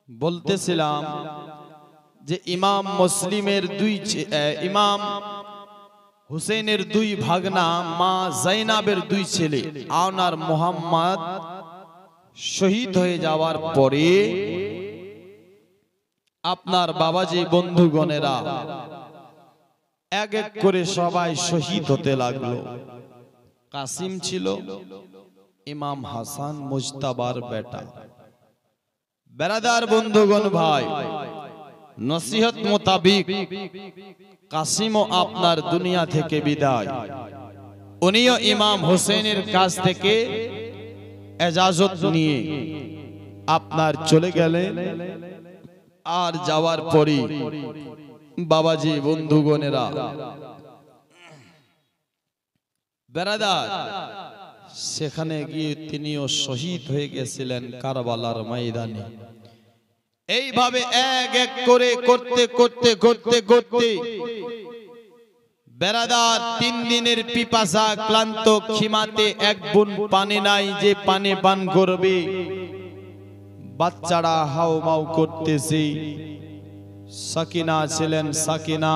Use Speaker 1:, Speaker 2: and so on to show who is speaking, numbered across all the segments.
Speaker 1: বলতেছিলাম যে ইমাম মুসলিমের ইমাম হুসেনের দুই ভাগনা মা জাইনাবের দুই ছেলে আওন আর মুহাম্মদ শহীদ হয়ে যাওয়ার পরে আপনার বাবাজি বন্ধুগণেরা এক এক করে সবাই শহীদ হতে লাগলো। কাসিম ছিল ইমাম হাসান মুজতাবার বেটা। বেরাদার বন্ধুগণ ভাই, নসিহত মোতাবিক কাসিমও আপনার দুনিয়া থেকে বিদায়। উনিও ইমাম হোসেনের কাছ থেকে এজাজত নিয়ে আপনার চলে গেলেন। আর যাওয়ার পরই বাবাজি বন্ধুগণেরা বেরাদার সেখানে গিয়ে তিনিও শহীদ হয়ে গেছিলেন কারবালার ময়দানে। এইভাবে এক এক করে করতে করতে করতে করতে বেরাদার 3 দিনের পিপাসা ক্লান্ত খিমাতে এক বুন পানি নাই যে পানি পান করবে। বাচ্চারা হাউমাউ করতেছে। সাকিনা ছিলেন, সাকিনা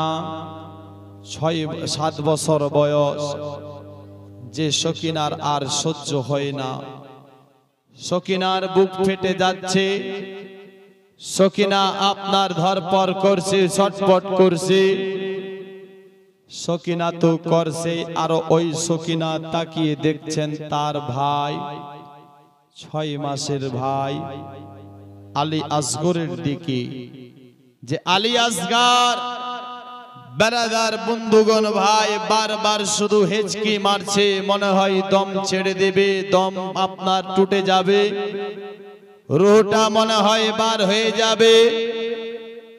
Speaker 1: 6-7 বছর বয়স। যে সকিনার আর সহ্য হয় না, সকিনার বুক ফেটে যাচ্ছে। সকিনা আপনার ধরপর করছে, ছটপট করছে। সকিনা তো করছে, আর ওই সকিনা তাকিয়ে দেখছেন তার ভাই 6 মাসের ভাই আলী আসগরের দিকে, যে আলী আসগর বেরাদার বন্ধুগণ ভাই বারবার শুধু হেঁচকি মারছে, মনে হয় দম ছেড়ে দেবে, দম আপনার টুটে যাবে, রুহটা মনে হয় বার হয়ে যাবে।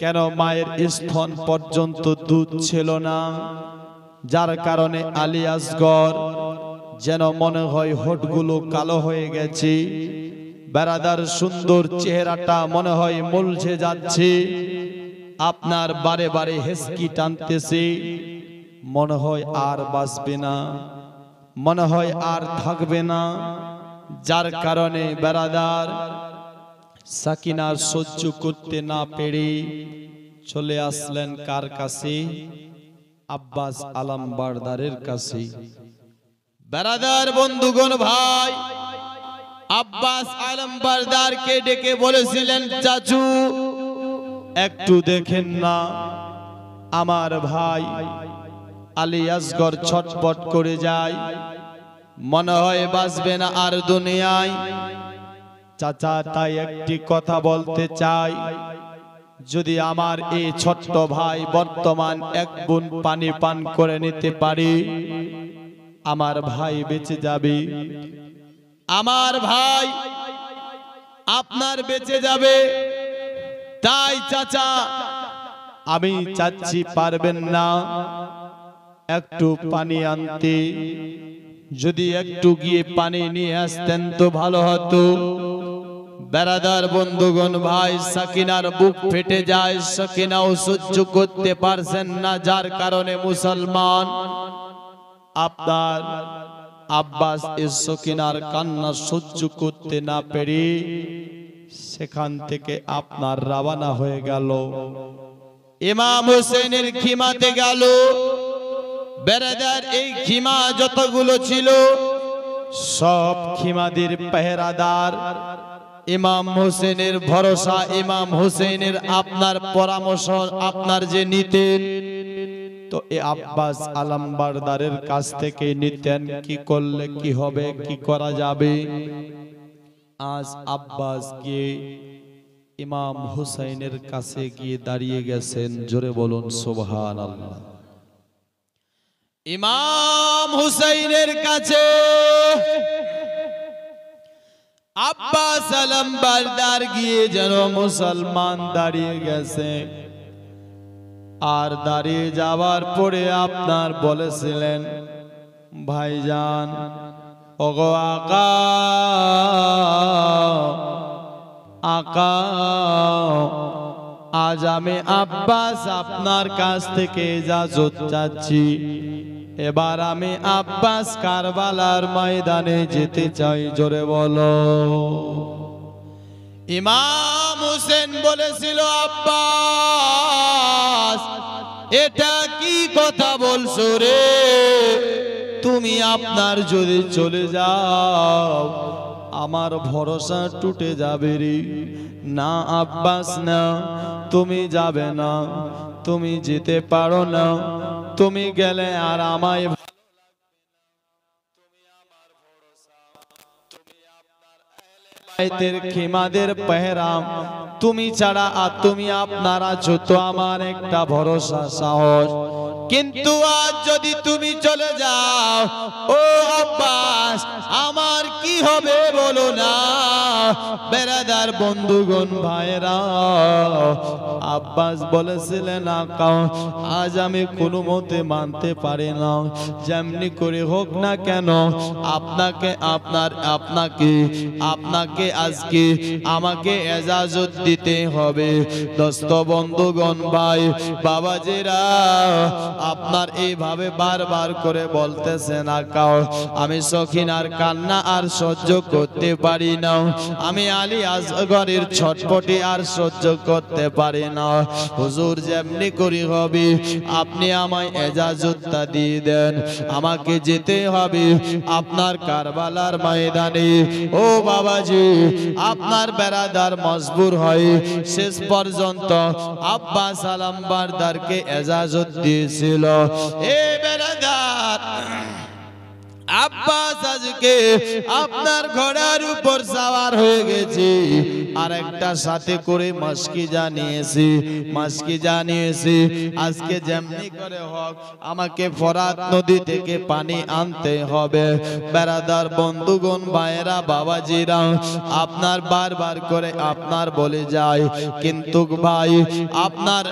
Speaker 1: কেন? মায়ের স্তন পর্যন্ত দুধ ছিল না, যার কারণে আলী আসগর যেন মনে হয় হোঠগুলো কালো হয়ে গেছে। বেরাদার সুন্দর চেহারাটা মনে হয় মুলছে যাচ্ছে। আপনার বারে বারে হেঁচকি টানতেছে, মনে হয় আর বাঁচবে না, মনে হয় আর থাকবে না। যার কারণে বেরাদার সাকিনা সহ্য করতে না পেরে চলে আসলেন কার কাছে? আব্বাস আলম বারদারের কাছে। বেরাদার বন্ধুগণ ভাই, আব্বাস আলম বারদারকে ডেকে বলেছিলেন, চাচু একটু দেখেন না, আমার ভাই আলী আসগর ছটপট করে যায়, মনে হয় বাঁচবে না আর দুনিয়ায়। চাচা তাই একটি কথা বলতে চাই, যদি আমার এই ছোট্ট ভাই বর্তমান এক বুন পানি পান করে নিতে পারে, আমার ভাই বেঁচে যাবে, আমার ভাই আপনার বেঁচে যাবে। তাই চাচা আমি চাচ্ছি, পারবেন না একটু পানি আনতে? যদি একটু গিয়ে পানি নিয়ে আসতেন তো ভালো হতো। বেরাদার বন্ধুগণ ভাই, সাকিনার বুক ফেটে যায়, সাকিনাও সহ্য করতে পারছেন না, যার কারণে মুসলমান আপনার আব্বাস সাকিনার কান্না সহ্য করতে না পেরে সেখান থেকে আপনার রওনা হয়ে গেল, ইমাম হোসেনের খিমাতে গেল। বেরাদার এই খিমা যতগুলো ছিল সব খিমাদের পেহেরাদার ইমাম হোসেনের ভরসা, ইমাম হোসেনের আপনার পরামর্শ আপনার যে নিতেন, তো এই আব্বাস আলম বারদারের কাছ থেকে নিতেন কি করলে কি হবে, কি করা যাবে। আজ আব্বাস গিয়ে ইমাম হুসাইনের কাছে গিয়ে দাঁড়িয়ে গেছেন, জোরে বলুন সুবহানাল্লাহ। ইমাম হুসাইনের কাছে আব্বাস আলম বারদার গিয়ে যেন মুসলমান দাঁড়িয়ে গেছে। আর দাঁড়িয়ে যাওয়ার পরে আপনার বলেছিলেন, ভাইজান ওগো আকা, আকা আজ আমি আব্বাস আপনার কাছ থেকে ইজাজত চাচ্ছি। এবার আমি আব্বাস কারবালার ময়দানে যেতে চাই, জোরে বলো। ইমাম হোসেন বলেছিল, আব্বাস এটা কি কথা বলছো রে, তুমি আপনার যদি চলে যাও আমার ভরসা টুটে যাবে রে। না আব্বাস না, তুমি যাবে না, তুমি যেতে পারো না, তুমি গেলে আর আমায় খিমাদের পেহরাম, তুমি ছাড়া আর তুমি আপনারা যত আমার একটা ভরসা সাহস। কিন্তু আজ যদি তুমি চলে যাও ও আব্বাস আমার কি হবে বলো না। বেরাদার বন্ধুগণ ভাইরা, আব্বাস বলেছিলেন আকা আজ আমি কোনো মতে মানতে পারি না, যেমনি করে হোক না কেন আপনাকে আপনাকে আজকে আমাকে এজাজত দিতে হবে। দোস্ত বন্ধুগণ ভাই বাবাজিরা, আপনার এইভাবে বারবার করে বলতেছেন আকা আমি সখিনার কান্না আর সহ্য করতে পারি না, আমি আলী আসগরের ছটপটি আর সহ্য করতে পারি না। হুজুর যেমনি করি হবে আপনি আমায় এজাজতটা দিয়ে দেন, আমাকে যেতে হবে আপনার কারবালার ময়দানে। ও বাবাজি, আপনার বেরাদার মজবুর হয় শেষ পর্যন্ত আব্বাস আলমবারদারকে এজাজত দিয়েছিল। এ বেরাদার, আব্বাস আজকে আপনার ঘোড়ার উপর সওয়ার হয়ে গেছে, আর একটা সাথে করে মাস্কি জানিয়েছি আজকে যেমনি করে হোক আমাকে ফরাত নদী থেকে পানি আনতে হবে। বেরাদার বন্ধুগণ ভাইয়েরা বাবাজিরা, আপনার বারবার করে আপনার বলে যায়, কিন্তু ভাই আপনার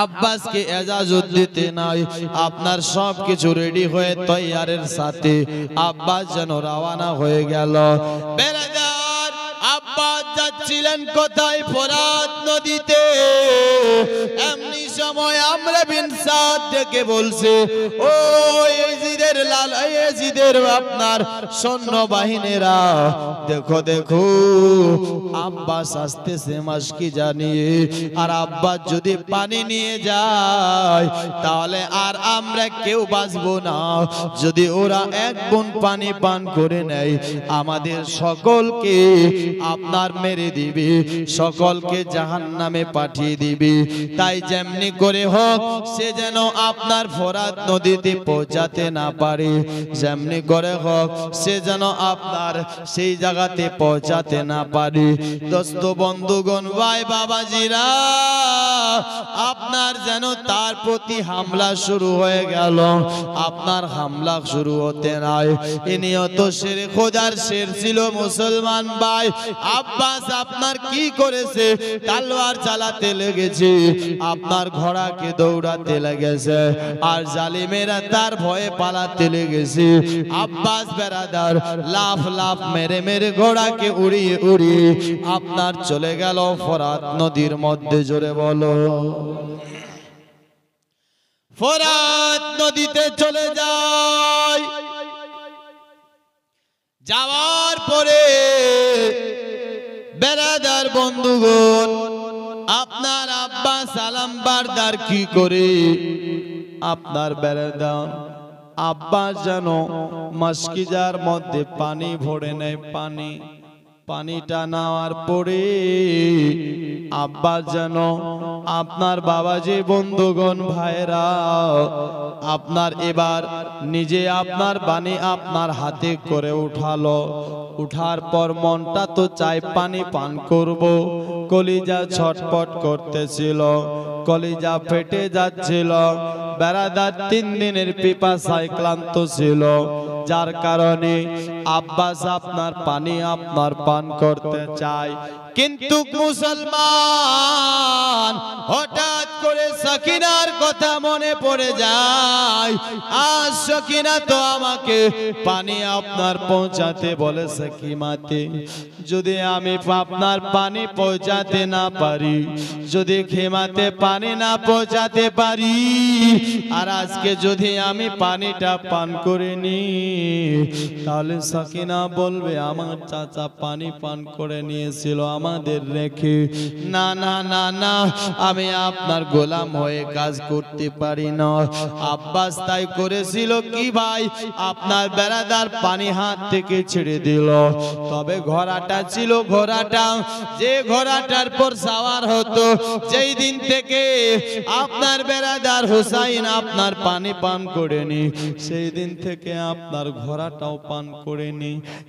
Speaker 1: আব্বাসকে এজাজত দিতে নাই, আপনার সবকিছু রেডি হয়ে তৈয়ারের সাথে আব্বাস যেন রওনা হয়ে গেল। বেরাদার, আব্বাস যাচ্ছিলেন কোথায়? ফোরাত নদীতে। এমনি সময় আমর বিন সাদ ডেকে বলছে, ও ইয়াজিদের লাল, ইয়াজিদের আপনার সৈন্য বাহিনীরা, দেখো দেখো আব্বাস আসতেছে মাস্কি জানিয়ে, আর আব্বাস যদি পানি নিয়ে যায় তাহলে আর আমরা কেউ বাঁচবো না। যদি ওরা এক বুন পানি পান করে নেয় আমাদের সকলকে আপনার মেরে দিবে, সকলকে জাহান্নামে পাঠিয়ে দিবে। তাই যেমনি করে হোক সে যেন আপনার ফোরাত নদীতে পৌঁছাতে না পারে, যেমনি করে হোক সে যেন আপনার সেই জায়গাতে পৌঁছাতে না পারে। দোস্ত বন্ধুগণ ভাই বাবাজিরা, আপনার যেন তার প্রতি হামলা শুরু হয়ে গেল। আপনার হামলা শুরু হতে নাই, এ নিয়ত শের খোদার শের ছিল মুসলমান ভাই। আব্বাস আপনার কি করেছে? তলোয়ার চালাতে লেগেছে, আপনার ঘোড়াকে দৌড়াতে লেগেছে, আর জালিমেরা তার ভয়ে পালাতে লেগেছে। আব্বাস বেরাদার লাফ লাফ মেরে মেরে ঘোড়াকে উড়িয়ে উড়িয়ে আপনার চলে গেল ফোরাত নদীর মধ্যে। জোরে বলো, ফোরাত নদীতে চলে যায়। যাওয়ার পরে বেরাদার বন্ধুগণ, আপনার আব্বাস আলমবারদার কি করে? আপনার বেরাদার আব্বাস যেন মাস্কিজার মধ্যে পানি ভরে নেয়। পানিটা নেওয়ার পরে আব্বাস যেন আপনার বাবাজি বন্ধুগণ ভাইরা, আপনার এবার নিজে আপনার বাণী আপনার হাতে করে উঠালো। উঠার পর মনটা তো চাই পানি পান করব, কলিজা ছটপট করতেছিল, কলিজা ফেটে যাচ্ছিল। বেরাদার 3 দিনের পিপাসায় ক্লান্ত ছিল, যার কারণে আব্বাস আপনার পানি আপনার পান করতে চায়। কিন্তু মুসলমান হঠাৎ করে সকিনার কথা মনে পড়ে যায়। আজ সকিনা তো আমাকে পানি আপনার পৌঁছাতে বলেছে খিমাতে, যদি আমি আপনার পানি পৌঁছাতে না পারি, যদি খিমাতে পানি না পৌঁছাতে পারি, আর আজকে যদি আমি পানিটা পান করে নি, তাহলে সাকিনা বলবে আমার চাচা পানি পান করে নিয়েছিল আমাদের রেখে। না না না না, আমি আপনার গোলাম হয়ে কাজ করতে পারি না। আব্বাস তাই করেছিল কি ভাই, আপনার বেড়াদার পানি হাত থেকে ছেড়ে দিল। তবে ঘোড়াটা ছিল, ঘোড়াটা যে ঘোড়াটার পর সাওয়ার হতো, যেই দিন থেকে আপনার বেড়াদার হুসাইন আপনার পানি পান করেনি, সেই দিন থেকে আপনার ঘোড়াটাও পান করেনি।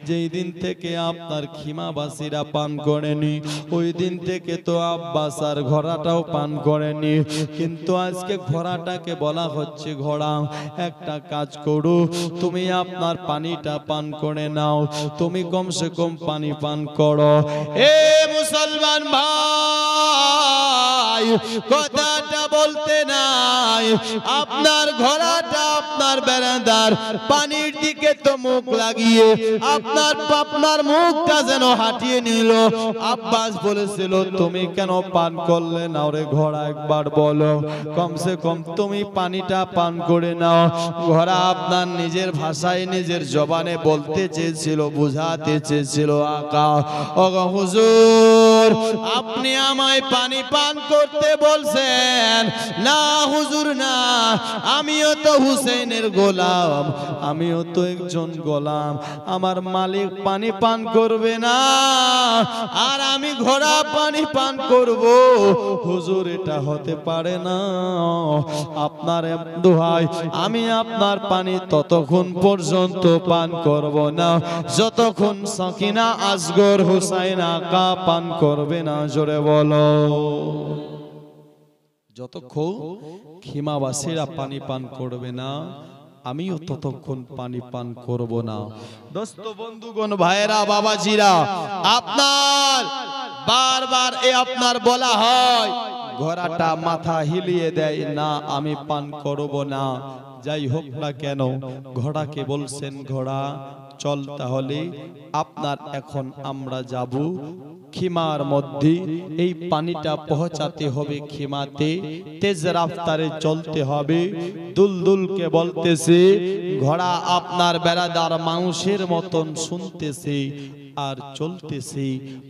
Speaker 1: যেই দিন থেকে আপনার খিমাবাসীরা পান করেনি, ওই দিন থেকে তো আব্বাস আর ঘোড়াটাও পান করেনি। কিন্তু আজকে ঘোড়াটাকে বলা হচ্ছে ঘোড়া একটা কাজ করো, তুমি আপনার পানিটা পান করে নাও, তুমি কমসে কম পানি পান করো। এ মুসলমান ভাই, কথাটা বলতে নাই, আপনার ঘোড়াটা আপনার বেড়াদার পানির দিকে তো মুখ লাগিয়ে আপনার মুখটা যেন হাঁটিয়ে নিল। আব্বাস বলেছিল তুমি কেন পান করলে না রে ঘোড়া, একবার বলো, কমসে কম তুমি পানিটা পান করে নাও। ঘোড়া আপনার নিজের ভাষায় নিজের জবানে বলতে চেয়েছিল, বুঝাতে চেয়েছিল, আকা ওগো হুজুর আপনি আমায় পানি পান করতে বলছেন না হুজুর না, আমিও তো হুসেনের গোলাম, আমিও তো একজন গোলাম, আমার মালিক পানি পান করবে না আর আমি ঘোড়া পানি পান করব, হুজুর এটা হতে পারে না। আপনার দোহাই, আমি আপনার পানি ততক্ষণ পর্যন্ত পান করব না যতক্ষণ সাকিনা আসগর হুসাইন আকা পান করবে না। জোরে বলো। যতক্ষণ খিমাবাসীরা পানি পান করবে না, আমিও ততক্ষণ পানি পান করব না। দোস্ত বন্ধুগণ ভাইরা বাবাজিরা, আপনার বারবার আপনার বলা হয়, ঘোড়াটা মাথা হিলিয়ে দেয় না আমি পান করব না। যাই হোক না কেন, ঘোড়াকে বলছেন ঘোড়া চল, তাহলে আপনার এখন আমরা যাব খিমার মধ্যে, এই পানিটা পৌঁছাতে হবে খিমাতে, তেজ রাফতারে চলতে হবে। দুলদুলকে বলতেছে ঘোড়া আপনার বেড়াদার মানুষের মতন শুনতেছে আর চলতেছে।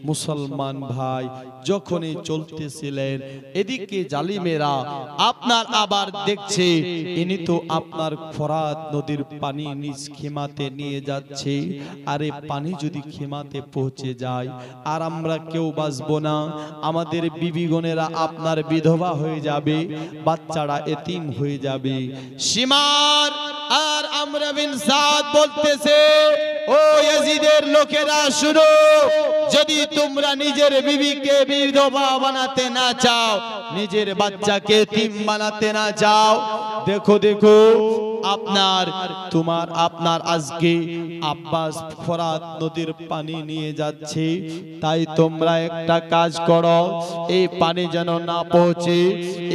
Speaker 1: মুসলমান ভাই যখনই চলতেছিলেন, এদিকে জালিমেরা আপনার আবার দেখছে ইনি তো আপনার ফরাত নদীর পানি নিজ খিমাতে নিয়ে যাচ্ছে, আরে পানি যদি খিমাতে পৌঁছে যায় আর আমরা কেউ বাঁচবো না, আমাদের বিবিগণেরা আপনার বিধবা হয়ে যাবে, বাচ্চারা এতিম হয়ে যাবে। সীমার আর আমরা বিন সাদ বলতেছে ও ইয়াজিদের লোকেরা শুনো, যদি তোমরা নিজের বিবিকে বিধবা বানাতে না চাও, নিজের বাচ্চাকে এতিম বানাতে না চাও, দেখো দেখো আপনার আজকে আব্বাস ফরাত নদীর পানি নিয়ে যাচ্ছে, তাই তোমরা একটা কাজ করো, এই পানি যেন না পৌঁছে,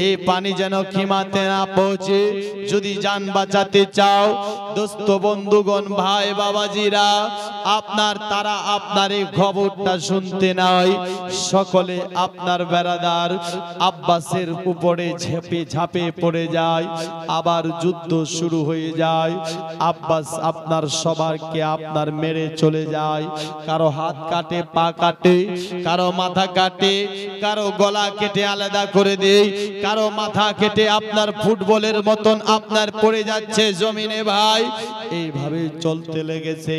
Speaker 1: এই পানি যেন খিমাতে না পৌঁছে, যদি জান বাঁচাতে চাও। দোস্ত বন্ধুগণ ভাই বাবাজিরা, তারা আপনার এই খবরটা শুনতে নয়, সকলে আপনার বেড়াদার আব্বাসের উপরে ঝাঁপে পড়ে যায়, আবার যুদ্ধ শুরু হয়ে যায়। আব্বাস আপনার সবাইকে আপনার মেরে চলে যায়, কারো হাত কাটে, পা কাটে, কারো মাথা কাটে, কারো গলা কেটে আলাদা করে দেয়, কারো মাথা কেটে আপনার ফুটবলের মতন আপনার পড়ে যাচ্ছে জমিনে। ভাই এইভাবে চলতে লেগেছে,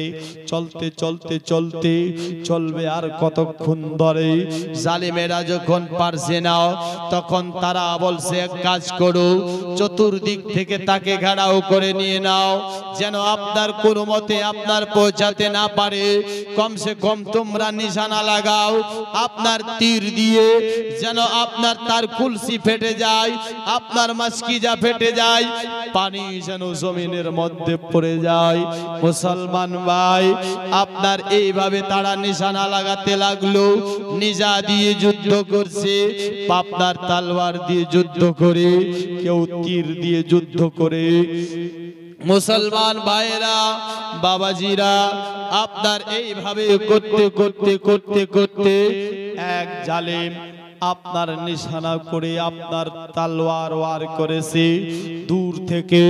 Speaker 1: চলতে চলতে চলতে চলবে আর কতক্ষণ ধরে। জালিমেরা যখন পারছে না, তখন তারা বলছে এক কাজ করো, চতুর্দিক থেকে তাকে ঘেরাও করে নিয়ে নাও, যেন আপনার কোনো মতে আপনার পৌঁছাতে না পারে। কমসে কম তোমরা নিশানা লাগাও আপনার তীর দিয়ে, যেন আপনার তার কুলসি ফেটে যায়, আপনার মাসকিজা ফেটে যায়, পানি যেন জমিনের মধ্যে পড়ে যায়। মুসলমান ভাই আপনার এইভাবে তারা নিশানা লাগাতে লাগলো, নিজা দিয়ে যুদ্ধ করছে, আপনার তলোয়ার দিয়ে যুদ্ধ করে, কেউ তীর দিয়ে যুদ্ধ করে। মুসলমান ভাইরা বাবাজিরা, আপনার এইভাবে করতে করতে করতে করতে এক জালেম আপনার নিশানা করে আপনার তলোয়ার ওয়ার করেছে, দূর থেকে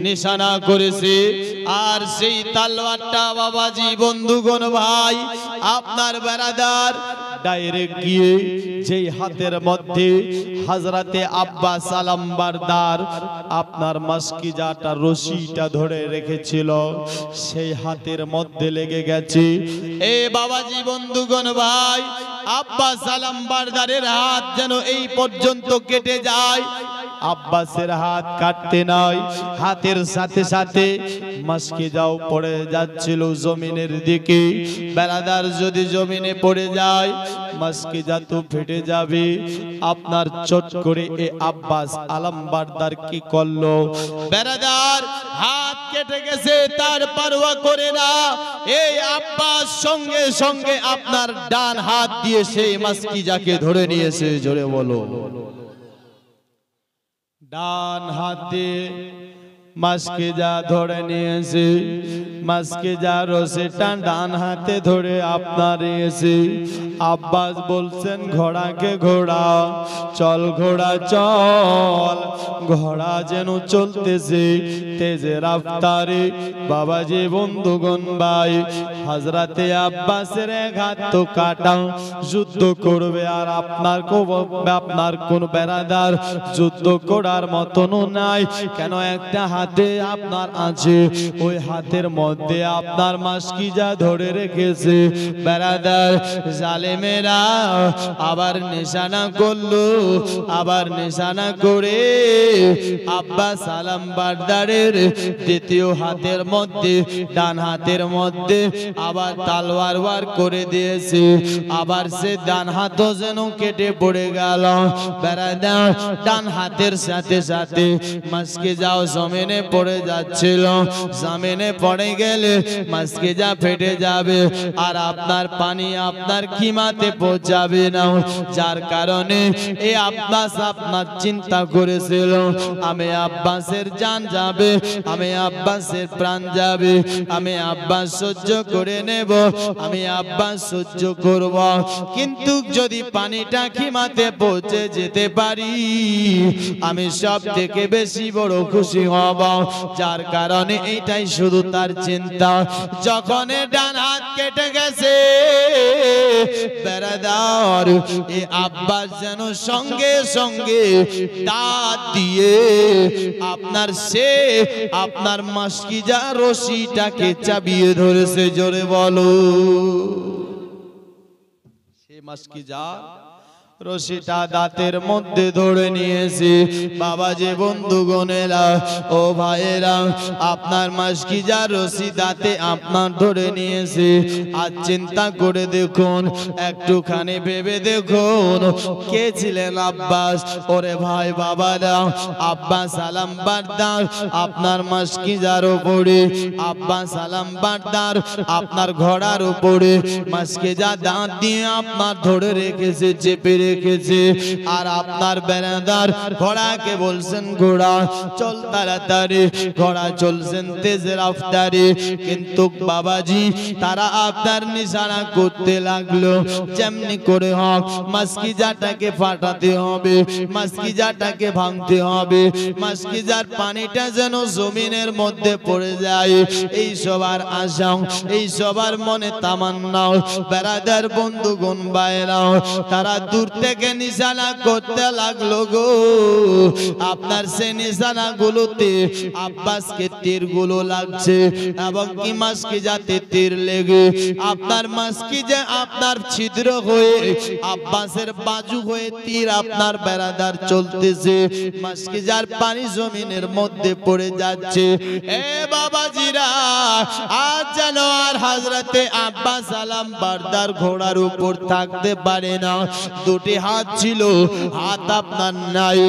Speaker 1: নিশানা করেছে, আর সেই তলোয়ারটা বাবাজি বন্ধুগণ ভাই আপনার বেরাদার ডাইরেক্ট গিয়ে যেই হাতের মধ্যে হযরতে আব্বাস সালামবারদার আপনার মাসকিজাটা রশিটা ধরে রেখেছিল সেই হাতের মধ্যে লেগে গেছে। এ বাবাজি বন্ধুগণ ভাই আব্বাস সালামবারদারের হাত যেন এই পর্যন্ত কেটে যায়। আব্বাসের হাত কাটতে নয়, হাতের সাথে সাথে মাসকিজাও পড়ে যাচ্ছিল জমিনের দিকে। বেরাদার যদি জমিনে পড়ে যায় মাসকিজা তো ফেটে যাবে। আপনার চট করে এ আব্বাস আলমবারদার কি করলো, বেরাদার হাত কেটে গেছে তার পারোয়া করে না। এই আব্বাস সঙ্গে সঙ্গে আপনার ডান হাত দিয়ে সেই মাসকিজাকে ধরে নিয়েছে। জোরে বলো। ডান হাতে মাসকিজা ধরে নিয়েছে, মাসকিজা রশিটা ডান হাতে ধরে আপনার এসে আব্বাস বলছেন ঘোড়াকে ঘোড়া চল, ঘোড়া চল। ঘোড়া যেন চলতেছে তেজে রাফতারে। বাবাজি বন্ধুগণ ভাই হযরতে আব্বাসের এক হাত তো কাটা, যুদ্ধ করবে আর আপনার কোন বেরাদার যুদ্ধ করার মতনও নাই। কেন একটা হাতে আপনার আছে, ওই হাতের মধ্যে আপনার মাসকিজা ধরে রেখেছে। বেরাদার জালেমেরা আবার নিশানা করলো, আবার নিশানা করে আব্বাস সালামবারদারের দ্বিতীয় হাতের মধ্যে ডান হাতের মধ্যে আবার তলোয়ার বার করে দিয়েছে। আবার সে ডান হাতও যেন কেটে পড়ে গেল। বেরাদার ডান হাতের সাথে সাথে মাসকিজাও জমিনে পড়ে যাচ্ছিল। জমিনে পড়ে গেলে মাসকিজা ফেটে যাবে আর আপনার পানি আপনার কিমাতে পৌঁছাবে না। যার কারণে এই আব্বাস আপনার চিন্তা করেছিল আমি আব্বাসের জান যাবে, আমি আব্বাসের প্রাণ যাবে, আমি আব্বাস সহ্য করে নেব, আমি আব্বাস সহ্য করব। কিন্তু যদি পানিটা কিমাতে পৌঁছে যেতে পারি আমি সব থেকে বেশি বড় খুশি হব। যার কারণে এটাই শুধু তার চিন্তা। যখন ডান হাত কেটে গেছে বেরাদার এ আব্বাস যেন সঙ্গে সঙ্গে দাঁত দিয়ে আপনার মাসকিজা রশিটাকে চাবিয়ে ধরেছে। জোরে বলো। সে মাসকিজা রশিটা দাঁতের মধ্যে ধরে নিয়েছে। বাবাজি বন্ধুগণেরা ও ভাইয়েরা আপনার মাসকিজা রশি দাঁতে আপনার ধরে নিয়েছে। আর চিন্তা করে দেখুন, একটুখানি ভেবে দেখুন কে ছিলেন আব্বাস। ওরে ভাই বাবারা আব্বাস সালামবারদার আপনার মাসকিজার উপরে, আব্বাস সালামবারদার আপনার ঘোড়ার উপরে মাসকিজা দাঁত দিয়ে আপনার ধরে রেখেছে, চেপে রেখেছে। আর আপনার বেরাদার ঘোড়াকে বলছেন ঘোড়া চল তাড়াতাড়ি, ঘোড়া চলছেন তেজ রাফতারে। কিন্তু বাবাজি তারা আপনার নিশানা করতে লাগলো যেমনি করে হোক মাসকিজাটাকে ফাটাতে হবে, মাসকিজাটাকে ভাঙতে হবে, মাসকিজার পানিটা যেন জমিনের মধ্যে পড়ে যায়। এই সবার আশা, এই সবার মনে তামান্না। বেরাদার বন্ধুগণ ভাইরা তারা দূর থেকে নিশানা করতে লাগলো গো। আপনার সে নিশানা গুলোতে আব্বাসকে তীরগুলো লাগছে এবং কি মাসকিজাতে তীর লেগে আপনার মাসকিজা আপনার ছিদ্র হয়ে আব্বাসের বাজু হয়ে তীর আপনার বেরাদার চলতেছে। মাসকিজার পানি জমিনের মধ্যে পড়ে যাচ্ছে। এ বাবাজিরা আজ যেন আর হযরতে আব্বাস সালামবারদার ঘোড়ার উপর থাকতে পারে না। দুটি হাত ছিল, হাত আপনার নাই।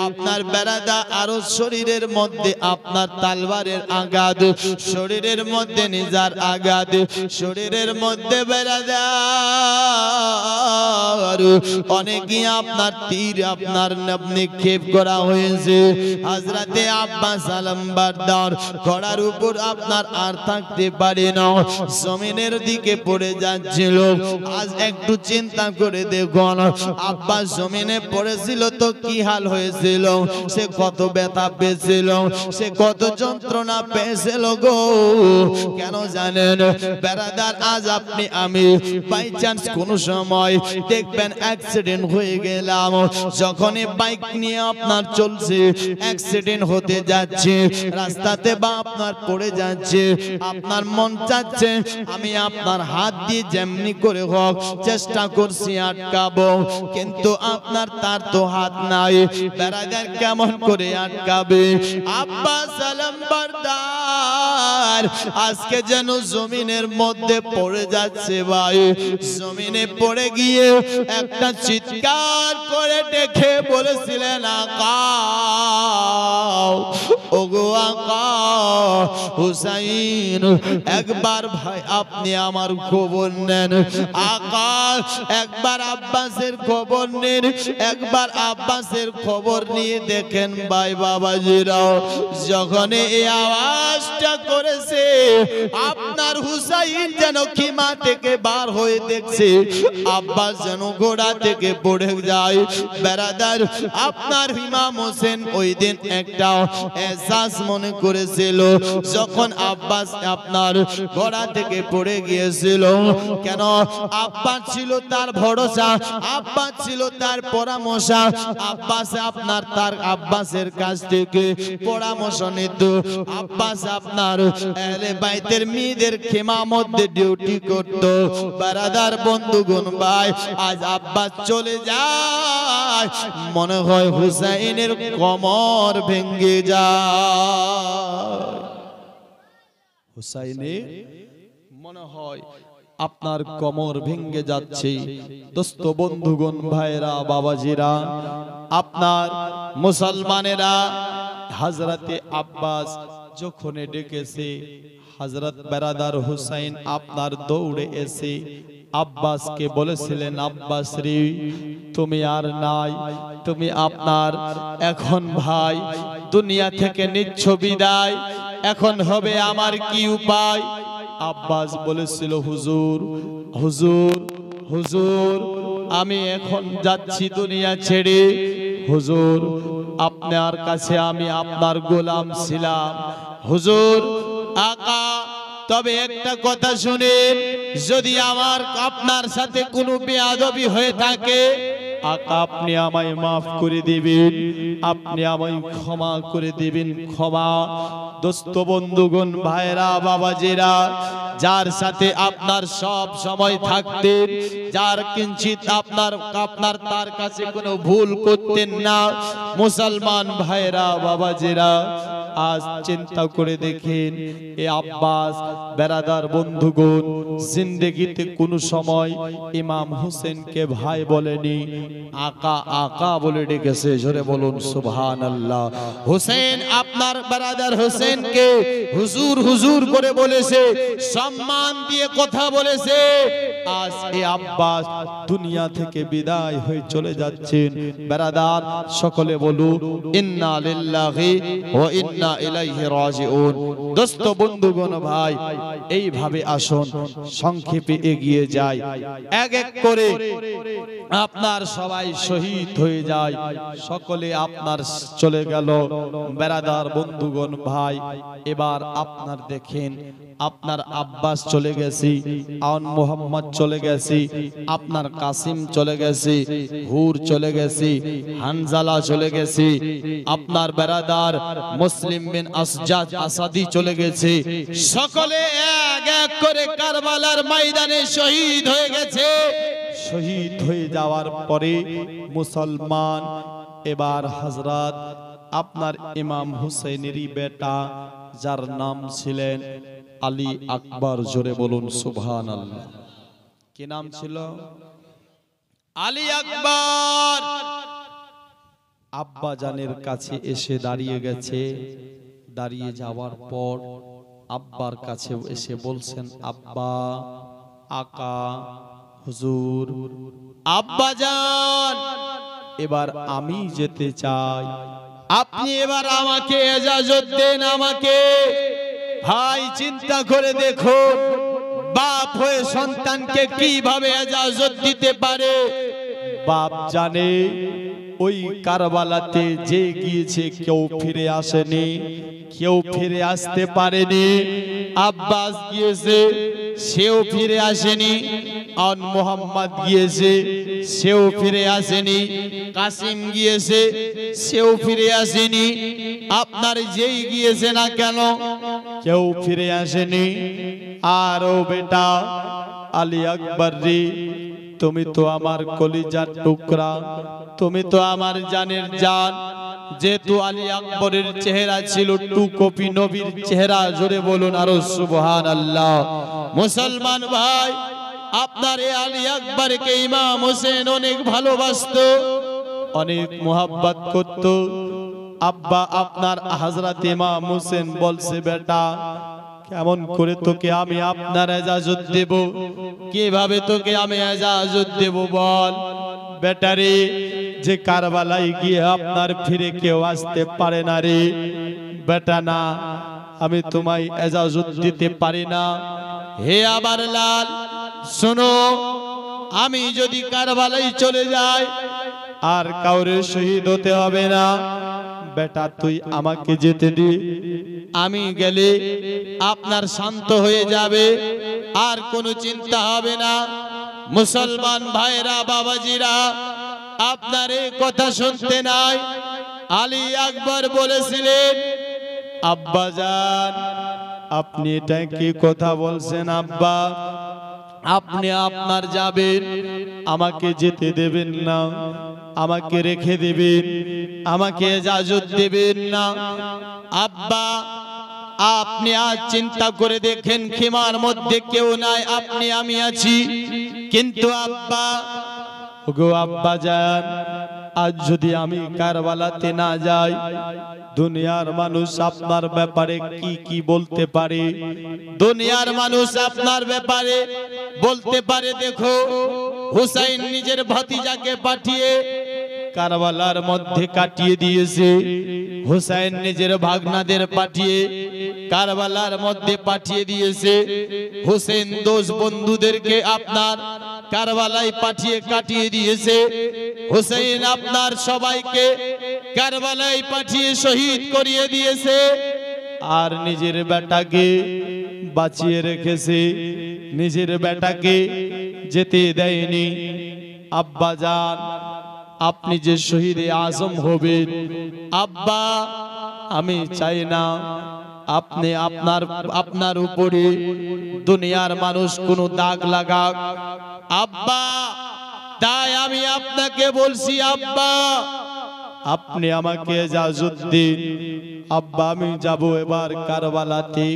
Speaker 1: আপনার বেরাদা আরো শরীরের মধ্যে আপনার তলোয়ারের আঘাত, শরীরের মধ্যে নিজার আঘাত, শরীরের মধ্যে বেরাদা অনেকই আপনার তীর আপনার নিক্ষেপ করা হয়েছে। হযরতে আব্বাস সালামবারদার ঘোড়ার উপর আপনার আর থাকতে পারে না, জমিনের দিকে পড়ে যাচ্ছিল। আজ একটু চিন্তা করে দেখুন আব্বাস জমিনে পড়েছিল তো কি হাল হয়েছিল, সে কত ব্যথা পেয়েছিল, সে কত যন্ত্রণা পেয়েছিল গো। কেন জানেন বেরাদার, আজ আপনি আমি বাই চান্স কোন সময় দেখবেন অ্যাক্সিডেন্ট হয়ে গেলাম, যখনই বাইক নিয়ে আপনার চলছে, অ্যাক্সিডেন্ট হতে যাচ্ছে রাস্তাতে বা আপনার পড়ে যাচ্ছে, আপনার মন চাচ্ছে আমি আপনার হাত দিয়ে যেমনি করে হোক চেষ্টা করছি আটকাবো, কিন্তু আপনার তার তো হাত নাই, বেরাদার কেমন করে আটকাবে? আব্বাস আলমবরদার আজকে যেন জমিনের মধ্যে পড়ে যাচ্ছে ভাই, জমিনে পড়ে গিয়ে একটা চিৎকার করে ডেকে বলেছিলেন আকা, ওগো আকা হুসাইন, একবার ভাই আপনি আমার খবর নেন, আকা একবার আব্বাসের খবর নেন, একবার আব্বাসের খবর নিয়ে দেখেন ভাই বাবাজিরাও, যখন এই আওয়াজটা করেছে আপনার হুসাইন যেন খিমা থেকে বার হয়ে দেখছে আব্বাস যেন ঘোড়া থেকে পড়ে যায়। বেরাদার, আপনার ইমাম হোসেন ওই দিন একটা এহসাস মনে করেছিল, যখন আব্বাস আপনার ঘোড়া থেকে পড়ে গিয়েছিল, কেন আব্বাস ছিল তার ভরসা, আব্বাস ছিল তার পরামর্শ, আব্বাস আপনার তার আব্বাসের কাছ থেকে পরামর্শ নিত, আব্বাস আপনার আহলে বাইতের মেয়েদের খেমা মধ্যে ডিউটি করত। বারাদার বন্ধুগণ ভাই, আজ আব্বাস চলে যায়, মনে হয় হুসাইনের কোমর ভেঙে যায়, হুসাইনের মনে হয় আপনার কোমর ভেঙে যাচ্ছে। দোস্ত বন্ধুগণ ভাইরা বাবাজিরা, আপনার মুসলমানেরা হযরতে আব্বাস যখন ডেকেছে, হযরত বেরাদার হুসাইন আপনার দৌড়ে এসে আব্বাসকে বলেছিলেন, আব্বাস রে তুমি আর নাই, তুমি আপনার এখন ভাই দুনিয়া থেকে নিচ্ছ বিদায়, এখন হবে আমার কি উপায়? আব্বাস বলেছিল, হুজুর হুজুর হুজুর আমি এখন যাচ্ছি দুনিয়া ছেড়ে, হুজুর আপনার কাছে আমি আপনার গোলাম ছিলাম, হুজুর আকা তবে একটা কথা শুনেন, যদি আমার আপনার সাথে কোনো বেয়াদবি হয়ে থাকে আকা আপনি আমায় মাফ করে দিবেন, আপনি আমায় ক্ষমা করে দিবেন, ক্ষমা। দোস্ত বন্ধুগণ ভাইরা বাবাজিরা, যার সাথে আপনার সব সময় থাকতেন, যার কিঞ্চিত আপনার তার কাছে কোনো ভুল করতেন না, মুসলমান ভাইরা বাবাজিরা, আজ চিন্তা করে দেখেন এ আব্বাস বেরাদার বন্ধুগণ জিন্দেগিতে কোন সময় ইমাম হোসেনকে ভাই বলেনি, আকা আকা বলে ডেকেছে। জোরে বলুন সুবহানাল্লাহ। হোসেন আপনার বেরাদার হোসেনকে হুজুর হুজুর করে বলেছে, সম্মান দিয়ে কথা বলেছে। আজ এ আব্বাস দুনিয়া থেকে বিদায় হয়ে চলে যাচ্ছেন। বেরাদার সকলে বলু ইন্না লিল্লাহি ওয়া ইন্না ইলাইহি রাজিউন। দোস্ত বন্ধুগণ ভাই, এইভাবে আসুন সংক্ষেপে এগিয়ে যায়, এক এক করে আপনার সবাই শহীদ হয়ে যায়, সকলে আপনার চলে গেল। বেরাদার বন্ধুগণ ভাই, এবার আপনার দেখেন আপনার আব্বাস চলে গেছি, আউন মোহাম্মদ চলে গেছি, আপনার কাসিম চলে গেছি, হুর চলে গেছি, হানজালা চলে গেছি, আপনার বেরাদার মুসলিম বিন আসজাদ আসাদি চলে গেছে। সকলে এক এক করে কারবালার ময়দানে শহীদ হয়ে গেছে। শহীদ হয়ে যাওয়ার পরে মুসলমান এবার হযরত আপনার ইমাম হুসাইনেরই বেটা, যার নাম ছিলেন আলী আকবর, জোরে বলুন সুবহানাল্লাহ। কি নাম ছিল? আলী আকবর। আব্বা জানের কাছে এসে দাঁড়িয়ে গেছে। দাঁড়িয়ে যাওয়ার পর আব্বার কাছে এসে বলছেন, আব্বা, আকা, হুজুর, আব্বা জান, এবার আমি যেতে চাই, আপনি এবার আমাকে ইজাজত দেন আমাকে। ভাই চিন্তা করে দেখুন, বাপ হয়ে সন্তানকে কিভাবে ইজাজত দিতে পারে? বাপ জানে ওই কারবালাতে যে গিয়েছে কেউ ফিরে আসেনি, কেউ ফিরে আসতে পারেনি। আব্বাস গিয়েছে, সেও ফিরে আসেনি। আন মোহাম্মদ গিয়েছে, সেও ফিরে আসেনি। কাসিম গিয়েছে, সেও ফিরে আসেনি। আপনার যেই গিয়েছে না কেন, কেউ ফিরে আসেনি। আর ও বেটা আলী আকবর রে, তুমি তো আমার কলিজার টুকরা, তুমি তো আমার জানের জান। যেহেতু আলী আকবরের চেহারা ছিল টু কপি নবীর চেহারা, জোরে বলুন আরো সুবহানাল্লাহ। মুসলমান ভাই, আপনার এই আলী আকবরকে ইমাম হোসেন অনেক ভালোবাসতো, অনেক মোহাব্বত করত। আব্বা আপনার হযরত ইমাম হোসেন বলছে, বেটা কেমন করে তোকে আমি আপনার ইজাজত দেব, কিভাবে তোকে আমি ইজাজত দেব বল। বেটারে, যে কারবালায় গিয়ে আপনার ফিরে কেউ আসতে পারে না রে বেটা, না আমি তোমায় ইজাজত দিতে পারি না। হে আমার লাল শোনো, আমি যদি কারবালায় চলে যাই আর কাউরে শহীদ হতে হবে না। বেটা তুই আমাকে যেতে দি, আমি গেলে আপনার শান্ত হয়ে যাবে, আর কোনো চিন্তা হবে না। মুসলমান ভাইরা, বাবাজিরা, আপনার এই কথা শুনতে নাই। আলী আকবর বলেছিলেন, আব্বাজান আপনি এটা কি কথা বলছেন আব্বা? আপনি আপনার যাবেন, আমাকে যেতে দেবেন না, আমাকে রেখে দেবেন, আমাকে ইজাজত দেবেন না। আব্বা আপনি আজ চিন্তা করে দেখেন, খিমার মধ্যে কেউ নাই, আপনি আমি আছি। কিন্তু আব্বা, ওগো আব্বাজান, আজ যদি আমি কারবালাতে না যাই, দুনিয়ার মানুষ আপনার ব্যাপারে কি কি বলতে পারে। দুনিয়ার মানুষ আপনার ব্যাপারে বলতে পারে, দেখো হুসাইন নিজের ভাতিজাকে পাঠিয়ে কারবালার মধ্যে কাটিয়ে দিয়েছে, হুসাইন নিজের ভাগনাদের পাঠিয়ে কারবালার মধ্যে পাঠিয়ে দিয়েছে, হুসেন দোষ বন্ধুদেরকে আপনার কারবালায় পাঠিয়ে কাটিয়ে দিয়েছে, হুসেন আপনার সবাইকে কারবালায় পাঠিয়ে শহীদ করিয়ে দিয়েছে, আর নিজের বেটাকে বাঁচিয়ে রেখেছে, নিজের বেটাকে যেতে দেয়নি। আব্বা জান, আপনি যে শহীদে আজম হবেন, আব্বা আমি চাই না আপনি আপনার উপরে দুনিয়ার মানুষ কোনো দাগ লাগাক আব্বা। তাই আমি আপনাকে বলছি আব্বা, আপনি আমাকে ইজাজত দিন। আব্বা আমি যাব এবার কারবালাতে।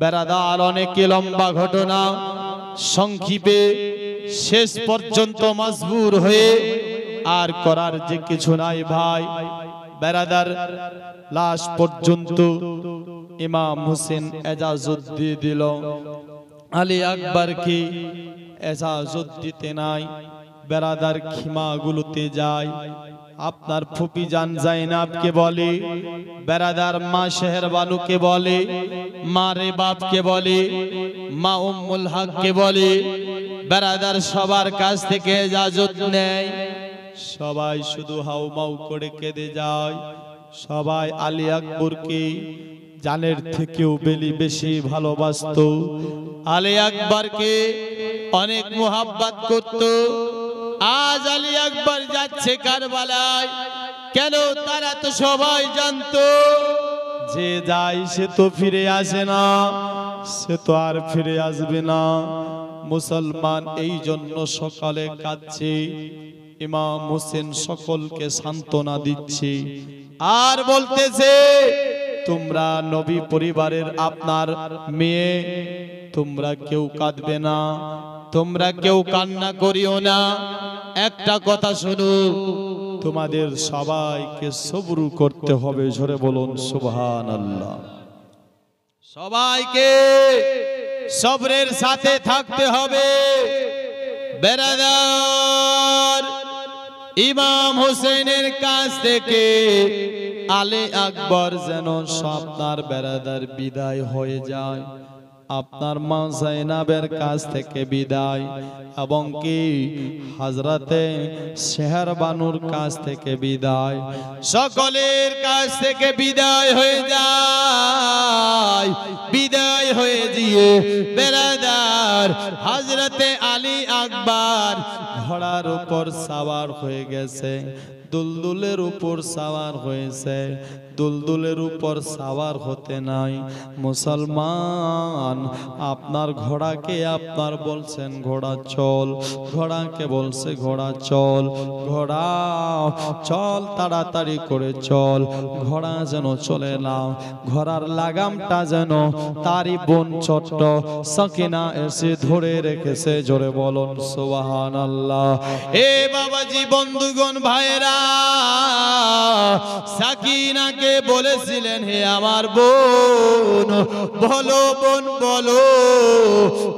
Speaker 1: বেরাদার, অনেক লম্বা ঘটনা, সংক্ষেপে শেষ পর্যন্ত মজবুর হয়ে আর করার যে কিছু নাই ভাই। বেরাদার, লাশ পর্যন্ত ইমাম হোসেন ইজাজত দিয়ে দিল, আলী আকবরকে ইজাজত দিতে নাই। বেরাদার খিমাগুলোতে যায়, আপনার ফুপি জান জাইনাবকে বলে, বেরাদার মা শেহরবানুকে বলে, মা রে বাপকে বলে, মা উম্মুল হককে বলে, বেরাদার সবার কাছ থেকে ইজাজত নেয়। সবাই শুধু হাউমাউ করে কেঁদে যায়। সবাই আলী আকবরকে জানের থেকেও বেশি ভালোবাসত, আলী আকবরকে অনেক মোহাব্বত করত। আজ আলী আকবর যাচ্ছে কারবালায়, কেন? তারা তো সবাই জানতো যে যায় সে তো ফিরে আসে না, সে তো আর ফিরে আসবে না। মুসলমান এই জন্য সকালে কাঁদছে, ইমাম হোসেন সকলকে সান্ত্বনা দিচ্ছে আর বলতেছে, তোমরা নবী পরিবারের আপনার মেয়ে, তোমরা কেউ কাঁদবে না, তোমরা কেউ কান্না করিও না। একটা কথা শুনো, তোমাদের সবাইকে সবর করতে হবে। জোরে বলুন সুবহানাল্লাহ। সবাইকে সবরের সাথে থাকতে হবে। বেরাদার, ইমাম হোসেনের কাছ থেকে আলী আকবর যেন আপনার বেরাদার বিদায় হয়ে যায়। আপনার মা জাইনাবের কাছ থেকে বিদায় এবং কি হযরতে শেহরবানুর কাছ থেকে বিদায়, সকলের কাছ থেকে বিদায় হয়ে যায়। বিদায় হয়ে গিয়ে বেরাদার হযরতে আলী আকবর ঘোড়ার উপর সওয়ার হয়ে গেছে, দুলদুলের উপর সওয়ার হয়েছে। দুলদুলের উপর সওয়ার হতে নাই মুসলমান। আপনার ঘোড়াকে আপনার বলছেন ঘোড়া চল, ঘোড়াকে বলছে ঘোড়া চল, ঘোড়া চল তাড়াতাড়ি করে চল। ঘোড়া যেন চলে না, ঘোড়ার লাগামটা যেন তারই বোন ছোট্ট সাকিনা এসে ধরে রেখেছে। জোরে বলুন সুবহানাল্লাহ। এ বাবাজি, বন্ধুগণ, ভাইরা, সাকিনাকে বলেছিলেন হে আমার বোন, বলো বোন বলো,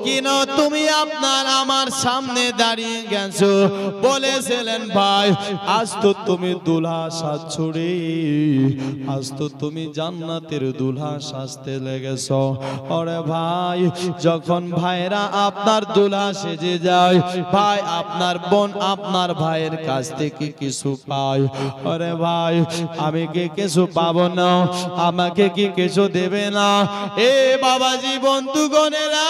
Speaker 1: কেন তুমি আপনার আমার সামনে দাঁড়িয়ে গেছো? বলেছিলেন ভাই, আজ তো তুমি দুলহা সাজছুরি, আজ তো তুমি জান্নাতের দুলহা সাজতে লেগেছো। ওরে ভাই, যখন ভাইরা আপনার দুলহা সেজে যায়, ভাই আপনার বোন আপনার ভাইয়ের কাছ থেকে কিছু পায়। ওরে ভাই, আমি কি কিছু পাবো না? আমাকে কি কিছু দেবে না? এ বাবাজি, বন্ধুগণেরা,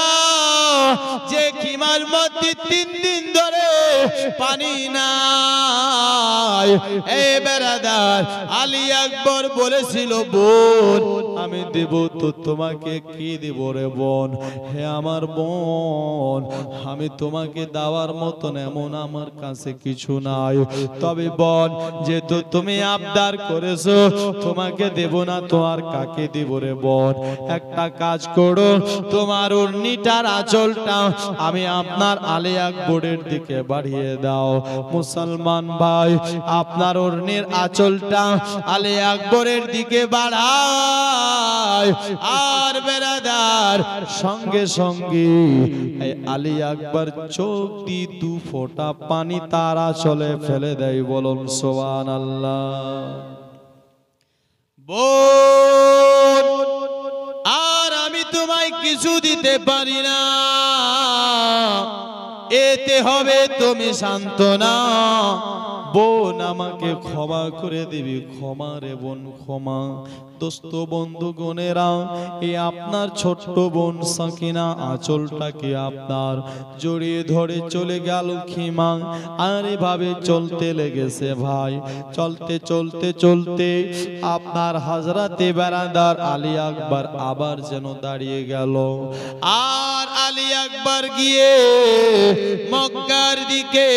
Speaker 1: যে খিমার মধ্যে 3 দিন ধরে পানি নাই, এ বেরাদার আলী আকবর বলেছিল বোন আমি দেব তো তোমাকে কি দেব রে বোন? হে আমার বোন, আমি তোমাকে দেওয়ার মতন এমন আমার কাছে কিছু নাই। তবে বোন, যেহেতু তুমি আবদার করেছো, তোমাকে দেব না তো আর কাকে দেব রে বোন? একটা কাজ করো, তোমার ওড়নিটার আঁচলটা আমি আপনার আলী আকবরের দিকে বাড়িয়ে দাও। মুসলমান ভাই, আপনার ওড়নির আঁচলটা আলী আকবরের দিকে বাড়ায়, আর বেরাদার সঙ্গে সঙ্গে আলী আকবর চোখ দিয়ে 2 ফোঁটা পানি তার আঁচলে ফেলে দেয়। বলুন সুবহানাল্লাহ। বোন, আর আমি তোমায় কিছু দিতে পারি না, এতে হবে তুমি সান্ত্বনা। বোন, আমাকে ক্ষমা করে দিবি, ক্ষমা রে বোন, ক্ষমা। দোস্ত বন্ধুগণেরা, এই আপনার ছোট্ট বোন সাকিনা আঁচলটাকে আপনার জড়িয়ে ধরে চলে গেল খিমা, আর এভাবে চলতে লেগেছে ভাই। চলতে চলতে চলতে আপনার হযরতে বেরাদার আলী আকবর আবার যেন দাঁড়িয়ে গেল, আর আলী আকবর গিয়ে মক্কার দিকে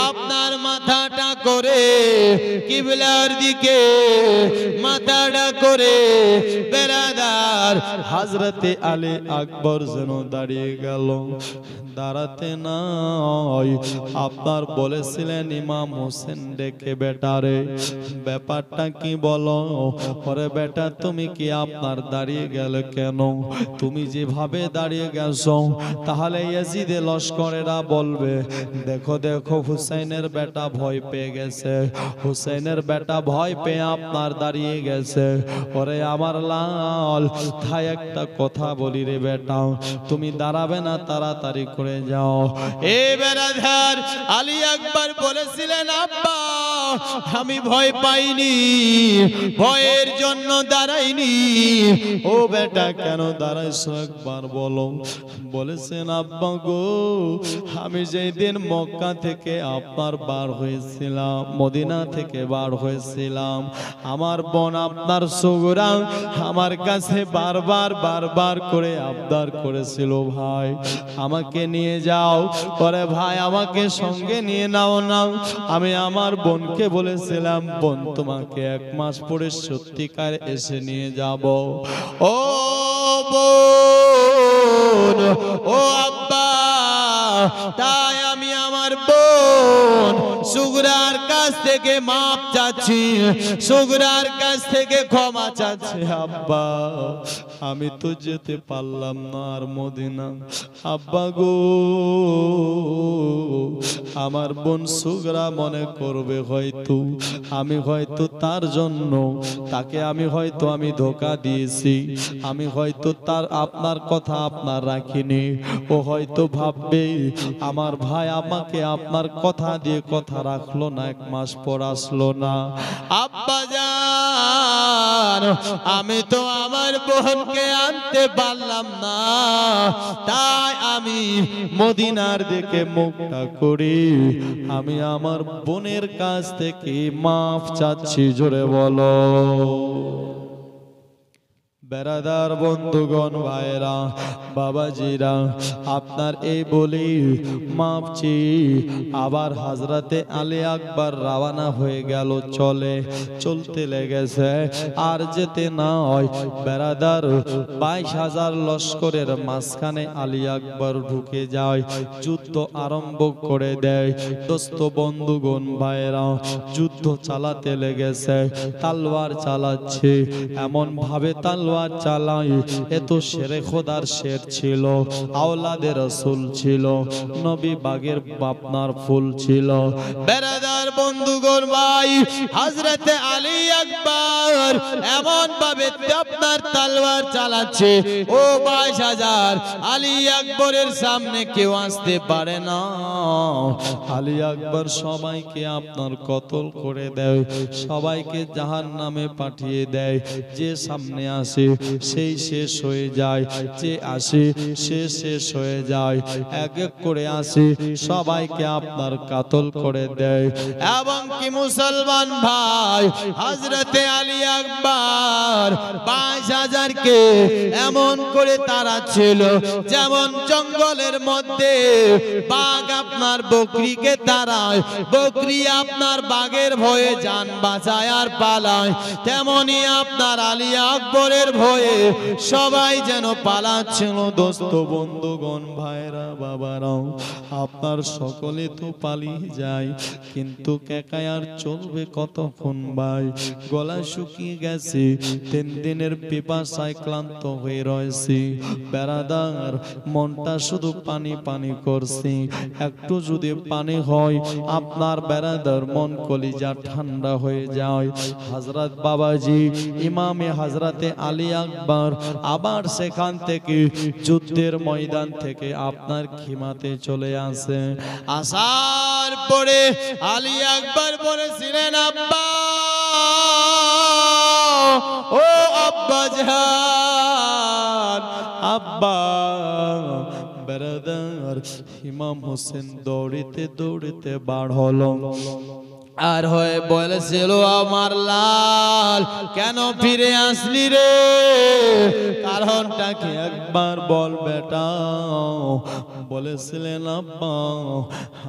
Speaker 1: আপনার মাথাটা করে কিবলার দিকে মাথাটা করে বেরাদার হযরতে আলী আকবর যেন দাঁড়িয়ে গেল। দাঁড়াতে নাই, আপনার বলেছিলেন ইমাম হোসেন ডেকে, বেটারে ব্যাপারটা কি বলো? ওরে বেটা, তুমি কি আপনার দাঁড়িয়ে গেলে কেন? তুমি যেভাবে দাঁড়িয়ে গেছো, তাহলে ইয়াজিদের লস্করেরা বলবে দেখো দেখো হুসাইনের বেটা ভয় পেয়ে গেছে, হুসাইনের বেটা ভয় পেয়ে আপনার দাঁড়িয়ে গেছে। ওরে আমার লাল, তাই একটা কথা বলি রে বেটা, তুমি দাঁড়াবে না, তাড়াতাড়ি করে যাও। এ বেরাদার আলী আকবর বলেছিলেন আব্বা, আমি ভয় পাইনি, ভয়ের জন্য দাঁড়াইনি। ও বেটা, কেন দাঁড়াইছো একবার বলো। বলেছেন আব্বা গো, আমি যেই দিন মক্কা থেকে আপনার বার হয়েছিলাম, মদিনা থেকে বার হয়েছিলাম, আমার বোন আপনার সুগরা আমার কাছে বারবার বারবার করে আবদার করেছিল, ভাই আমাকে নিয়ে যাও। পরে ভাই আমাকে সঙ্গে নিয়ে নাও না। আমি আমার বোনকে বলেছিলাম, বোন তোমাকে 1 মাস পরে সত্যিকার এসে নিয়ে যাব। ও বোন, ও আব্বা, তাই আমি আমার বোন সুগরার কাছ কাছ থেকে মাপ চাচ্ছি, সুগরার কাছ থেকে ক্ষমা চাচ্ছি। আব্বা আমি তো যেতে পারলাম না আর মদিনা। আব্বা গো, আমার বোন সুগরা মনে করবে হয়তো আমি তার জন্য তাকে আমি ধোঁকা দিয়েছি, আমি হয়তো তার আপনার কথা আপনার রাখিনি। ও হয়তো ভাববে আমার ভাই আমাকে আপনার কথা দিয়ে কথা রাখলো না, 1 মাস পর আসলো না। আব্বা জান, আমি তো আমার বোনকে আনতে পারলাম না, তাই আমি মদিনার দিকে মুখটা করি, আমি আমার বোনের কাছ থেকে মাফ চাচ্ছি। জোরে বলো। বেরাদার বন্ধুগণ, ভাইরা, বাবাজিরা, আপনার এই বলি মাপ চেয়ে আবার হযরতে আলী আকবর রওনা হয়ে গেল। চলতে লেগেছে, আর যেতে নয়। বেরাদার 22,000 লস্করের মাঝখানে আলী আকবর ঢুকে যায়, যুদ্ধ আরম্ভ করে দেয়। দোস্ত বন্ধুগণ, ভাইরা, যুদ্ধ চালাতে লেগেছে, তলোয়ার চালাচ্ছে, এমন ভাবে তলোয়ার চালাই, এত শেরে খোদার শের ছিল, আওলাদে রাসূল ছিল, নবী বাগের আপনার ফুল ছিল। বেরাদার বন্ধুগণ, ভাই, হযরতে আলী আকবর এমন ভাবে আপনার তলোয়ার চালাচ্ছে, ও 22,000 আলী আকবরের সামনে কেউ আসতে পারে না। আলী আকবর সবাইকে আপনার কতল করে দেয়, সবাইকে জাহান্নামে পাঠিয়ে দেয়। যে সামনে আসে সেই শেষ হয়ে যায়, যে আসে সে শেষ হয়ে যায়। এক এক করে আসে, সবাইকে আপনার কাতল করে দেয়। এবং কি মুসলমান ভাই, হযরতে আলী আকবর 22,000 কে এমন করে তারা ছিল, যেমন জঙ্গলের মধ্যে বাঘ আপনার বকরিকে তাড়ায়, বকরি আপনার বাঘের ভয়ে জান বাঁচায় আর পালায়, তেমনি আপনার আলী আকবরের ভয়ে সবাই যেন পালাচ্ছিল। দোস্ত বন্ধুগণ, ভাইরা, বাবারাও, আপনার সকলে তো পালিয়ে যায়, কিন্তু একা আর চলবে কতক্ষণ ভাই? গলা শুকিয়ে গেছে, 3 দিনের পিপাসায় ক্লান্ত হয়ে রয়েছে। বেরাদার, মনটা শুধু পানি পানি করছে, একটু যদি পানি হয় আপনার বেরাদার মন কলিজা ঠান্ডা হয়ে যায়। হযরত বাবাজি ইমামে হযরতে আলী আকবর আবার সেখান থেকে যুদ্ধের ময়দান থেকে আপনার খিমাতে চলে আসে। আসার পরে আলী আকবর বলেছিলেন, আব্বা, ও আব্বা জান, আব্বা। বেরাদার, ইমাম হোসেন দৌড়িতে দৌড়িতে বার হলো, আর হয়ে বলেছিল, আমার লাল কেন ফিরে আসলি রে? কারণটা কি একবার বল বেটা। বলেছিলেন, আব্বা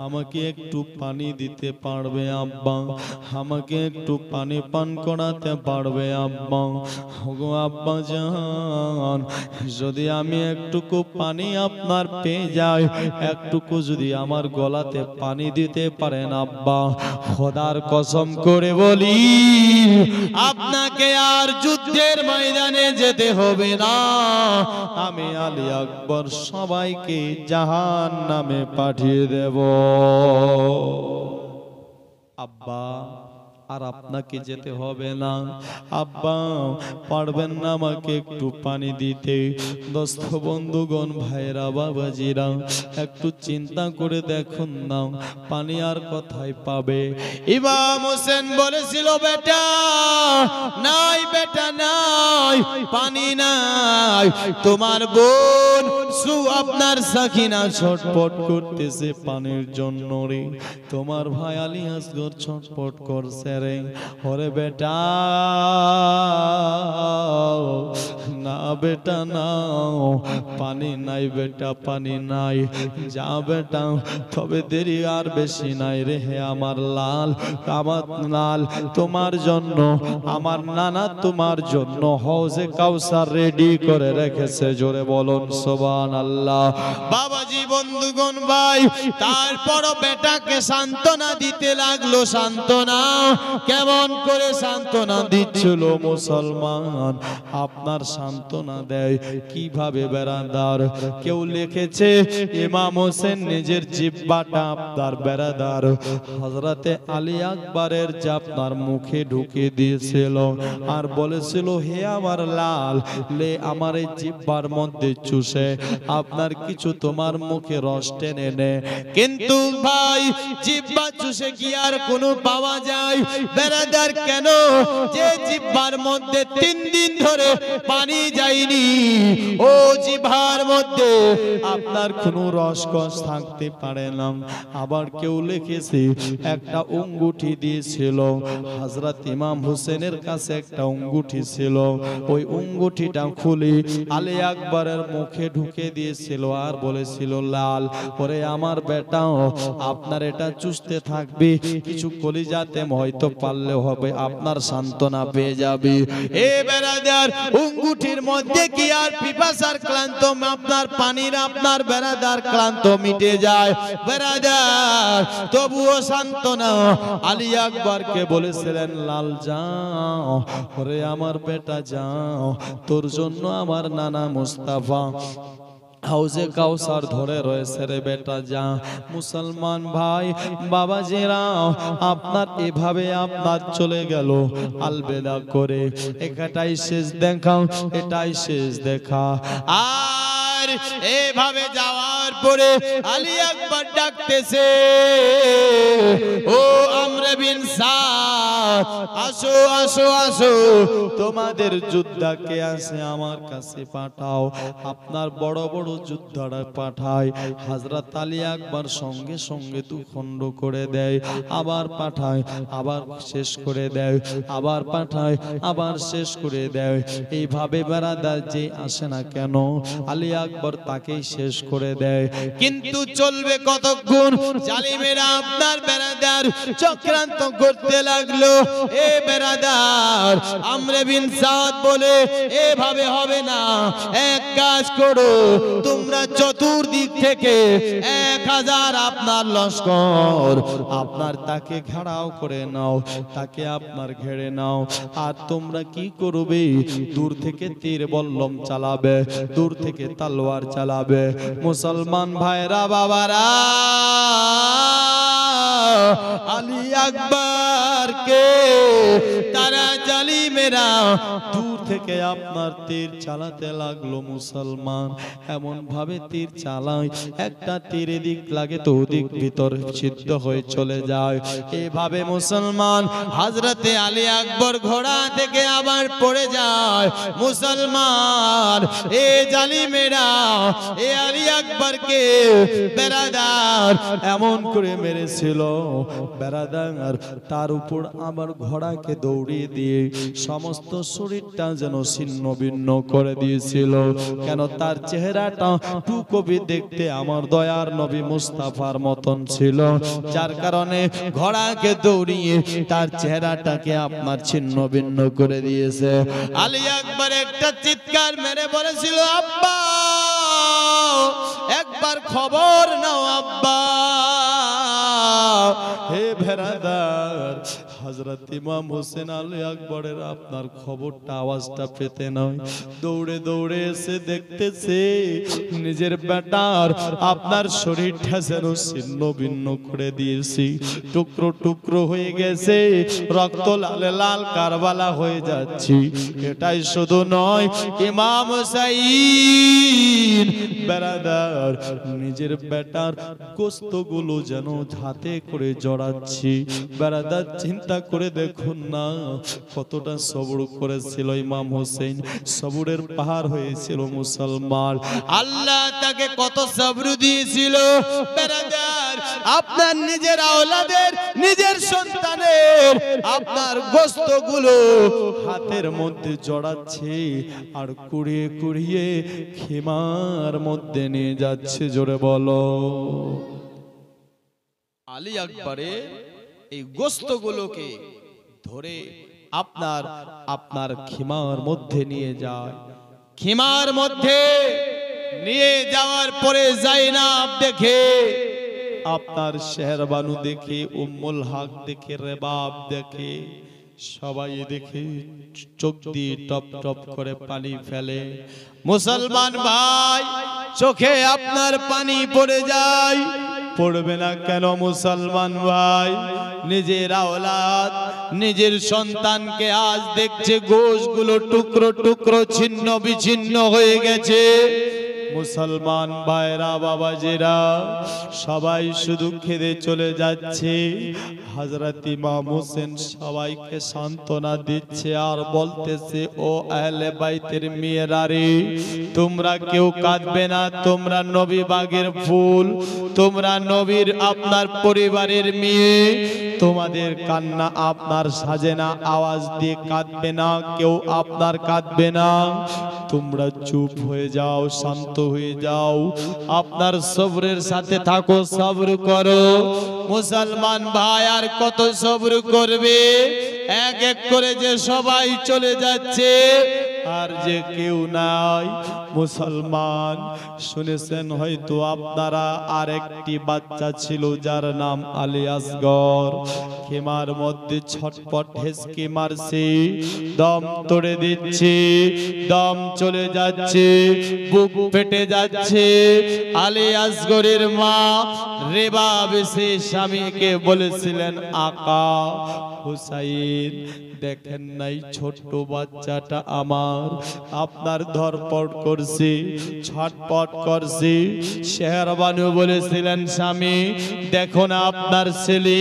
Speaker 1: আমাকে একটু পানি দিতে পারবে আব্বা? আমাকে একটু পানি পান করাতে পারবে আব্বা? ওগো আব্বা জান, যদি আমি একটুকু পানি আপনার পেয়ে যাই, একটুকু যদি আমার গলাতে পানি দিতে পারেন আব্বা, খোদার কসম করে বলি আপনাকে আর যুদ্ধের ময়দানে যেতে হবে না। আমি আলী আকবর সবাইকে জাহান্নামে পাঠিয়ে দেব। আব্বা, আর আপনাকে যেতে হবে না। আব্বা, পারবেন না আমাকে একটু পানি দিতে? দোস্ত বন্ধুগণ, ভাইরা, বাবাজিরা, একটু চিন্তা করে দেখুন না, পানি আর কোথায় পাবে? ইমাম হোসেন বলেছিল, বেটা নাই, বেটা নাই, পানি নাই। তোমার বোন আপনার সাকিনা ছটপট করতেছে পানির জন্য রে। তোমার ভাই আলী আসগর ছটপট করছে রে। ওরে বেটা, না বেটা নাও, পানি নাই বেটা, পানি নাই। যা বেটা, তবে দেরি আর বেশি নাই রে। হে আমার লাল, আমার লাল তোমার জন্য, আমার নানা তোমার জন্য হৌজে কাউসার রেডি করে রেখেছে। জোরে বলুন সুবহান। সুবহানাল্লাহ। বাবাজি বন্ধুগণ ভাই, তারপর বেটাকে সান্ত্বনা দিতে লাগলো। সান্ত্বনা কেমন করে সান্ত্বনা দিচ্ছিল মুসলমান? আপনার সান্ত্বনা দেয় কিভাবে বেরাদার? কেউ লিখেছে ইমাম হোসেন নিজের জিহ্বাটা আপনার বেরাদার হযরতে আলী আকবরের যে আপনার মুখে ঢুকে দিয়েছিল আর বলেছিল, হে আমার লাল, লে আমার এই জিহ্বার মধ্যে চুষে আপনার কিছু তোমার মুখে রস টেনে নে। কিন্তু ভাই জিহ্বা চুষে কি আর কোনো পাওয়া যায় বেরাদার? কেন যে জিহ্বার মধ্যে 3 দিন ধরে পানি যায়নি, ও জিহ্বার মধ্যে আপনার কোনো রসকস থাকতে পারে না। আবার কেউ লিখেছে একটা অঙ্গুঠি দিয়েছিল হযরত ইমাম হোসেনের কাছে, একটা অঙ্গুঠি ছিল, ওই অঙ্গুঠিটা খুলে আলী আকবরের মুখে ঢুকে দিয়েছিল আর বলেছিল, লাল ওরে আমার বেটাও, আপনার এটা চুষতে থাকবে, কিছু কলিজাতে হয়তো পারলে হবে আপনার সান্ত্বনা পেয়ে যাবে। এ বেরাদার, অঙ্গুঠির মধ্যে কি আর পিপাসার ক্লান্ত আপনার পানির আপনার বেরাদার ক্লান্ত মিটে যায় বেরাদার? তবুও সান্ত্বনা আলী আকবরকে বলেছিলেন, লাল যাও ওরে আমার বেটা যাও, তোর জন্য আমার নানা মুস্তাফা হাউজে কাউসার ধরে রয়েছে রে বেটা, যা। মুসলমান ভাই বাবাজিরা, আপনার এভাবে আপনার চলে গেল আলবেদা করে। এটাই শেষ দেখা, এটাই শেষ দেখা। আর এভাবে যাওয়ার পরে আলী আকবর ডাকতেছে, ও আমর বিন সাদ, আসো আসো আসো, তোমাদের যোদ্ধাকে আছে আমার কাছে পাঠাও। আপনার বড় বড় যোদ্ধারা পাঠায়। হযরত আলী আকবর সঙ্গে সঙ্গে 2 খণ্ড করে দেয়, আবার পাঠায়, আবার শেষ করে দেয়, আবার পাঠায়, আবার শেষ করে দেয়। এইভাবে বেরাদার যে আসে না কেন আলী আকবর তাকেই শেষ করে দেয়। কিন্তু চলবে কতক্ষণ? জালিমেরা আপনার বেরাদার চক্রান্ত করতে লাগলো। এ বেরাদার, আমর বিন সাদ বলে এভাবে হবে না, এক কাজ করো, তোমরা চতুর্দিক থেকে 1000 আপনার লস্কর আপনার তাকে ঘেরাও করে নাও, তাকে আপনার ঘেরে নাও। আর তোমরা কি করবে? দূর থেকে তীর বল্লম চালাবে, দূর থেকে তলোয়ার চালাবে। মুসলমান ভাইরা বাবারা, আলী আকবরকে তারা জালিমেরা দূর থেকে আপনার তীর চালাতে লাগলো। মুসলমান এমন ভাবে তীর চালায়, একটা তীর এদিক লাগে তো ওদিক ভিতর সিদ্ধ হয়ে চলে যায়। এভাবে মুসলমান হযরতে আলী আকবর ঘোড়া থেকে আবার পড়ে যায়। মুসলমান এ জালিমেরা এ আলী আকবরকে বেরাদার এমন করে মেরেছিল বেরাদার, তার উপর আবার ঘোড়াকে দৌড়িয়ে দিয়ে সমস্ত শরীরটা যেন ছিন্ন ভিন্ন করে দিয়েছিল। কেন? তার চেহারাটা টুকবি দেখতে আমার দয়ার নবী মুস্তাফার মতন ছিল, যার কারণে ঘোড়াকে দৌড়িয়ে তার চেহারাটাকে আপনার ছিন্ন ভিন্ন করে দিয়েছে। আলী আকবর একটা চিৎকার মেরে বলেছিল, আব্বা একবার খবর নাও আব্বা। হে বেরাদার, হযরত ইমাম হোসেন আলী আকবরের আপনার খবরটা আওয়াজটা পেতে নয়, দৌড়ে দৌড়ে এসে দেখতেছে নিজের বেটার আপনার শরীরটা যেন ছিন্ন ভিন্ন করে দিয়েছি, টুকরো টুকরো হয়ে গেছে, রক্ত লালে লাল কারবালা হয়ে যাচ্ছে। এটাই শুধু নয়, ইমাম হুসাইন বেরাদার নিজের বেটার গোস্তগুলো যেন হাতে করে জড়াচ্ছি। বেরাদার চিন্তা করে দেখুন না কতটা সবর করেছিল ইমাম হোসেন, সবরের পাহাড় হয়েছিল মুসলমান। আল্লাহ তাকে কত সবর দিয়েছিল বেরাদার, আপনার নিজের আওলাদের নিজের সন্তানের আপনার গোস্তগুলো হাতের মধ্যে জড়াচ্ছে আর কুড়িয়ে কুড়িয়ে খেমার মধ্যে নিয়ে যাচ্ছে। জোরে বলো। আলী আকবরে এই গোস্তগুলোকে ধরে আপনার খিমার মধ্যে নিয়ে যায়। খিমার মধ্যে নিয়ে যাওয়ার পরে জাইনাব দেখে, আপনার শেহরবানু দেখে, উম্মুল হক দেখে, রেবাব দেখে, সবাই দেখে চোখ দিয়ে টপ টপ করে পানি ফেলে। মুসলমান ভাই, চোখে আপনার পানি পড়ে যায়, পড়বে না কেন মুসলমান ভাই? নিজের আওলাদ, নিজের সন্তানকে আজ দেখছে গোশগুলো টুকরো টুকরো ছিন্ন বিচ্ছিন্ন হয়ে গেছে। মুসলমান ভাইরা বাবাজিরা সবাই শুধু খেদে চলে যাচ্ছে। হযরত ইমাম হোসেন সবাইকে সান্ত্বনা দিচ্ছে আর বলতেছে, ও আহলে বাইতের মেয়েরা রে, তোমরা কেউ কাঁদবে না, তোমরা নবী বাগের ফুল, তোমরা নবীর আপনার পরিবারের মেয়ে, তোমাদের কান্না আপনার সাজে না, আওয়াজ দিয়ে কাঁদবে না, কেউ আপনার কাঁদবে না, তোমরা চুপ হয়ে যাও, শান্ত হয়ে যাও, আপনার সবরের সাথে থাকো, সবর করো। মুসলমান ভাই আর কত সবর করবে? এক এক করে যে সবাই চলে যাচ্ছে আর যে কেউ নাই। মুসলমান শুনেছেন হয়তো আপনারা, আরেকটি বাচ্চা ছিল যার নাম আলী আসগর, খেমার মধ্যে ছটপট হেসকে মারছে, দম তোড়ে দিচ্ছে, দম চলে যাচ্ছে, বুক ফেটে যাচ্ছে। আলী আসগরের মা রেবাব এসে স্বামীকে বলেছিলেন, আকা হুসাইন, দেখেন নাই ছোট্ট বাচ্চাটা আমার আপনার ধরপড় করছে, ছটপট করছে। শেহরবানু বলেছিলেন, স্বামী দেখো না আপনার ছেলে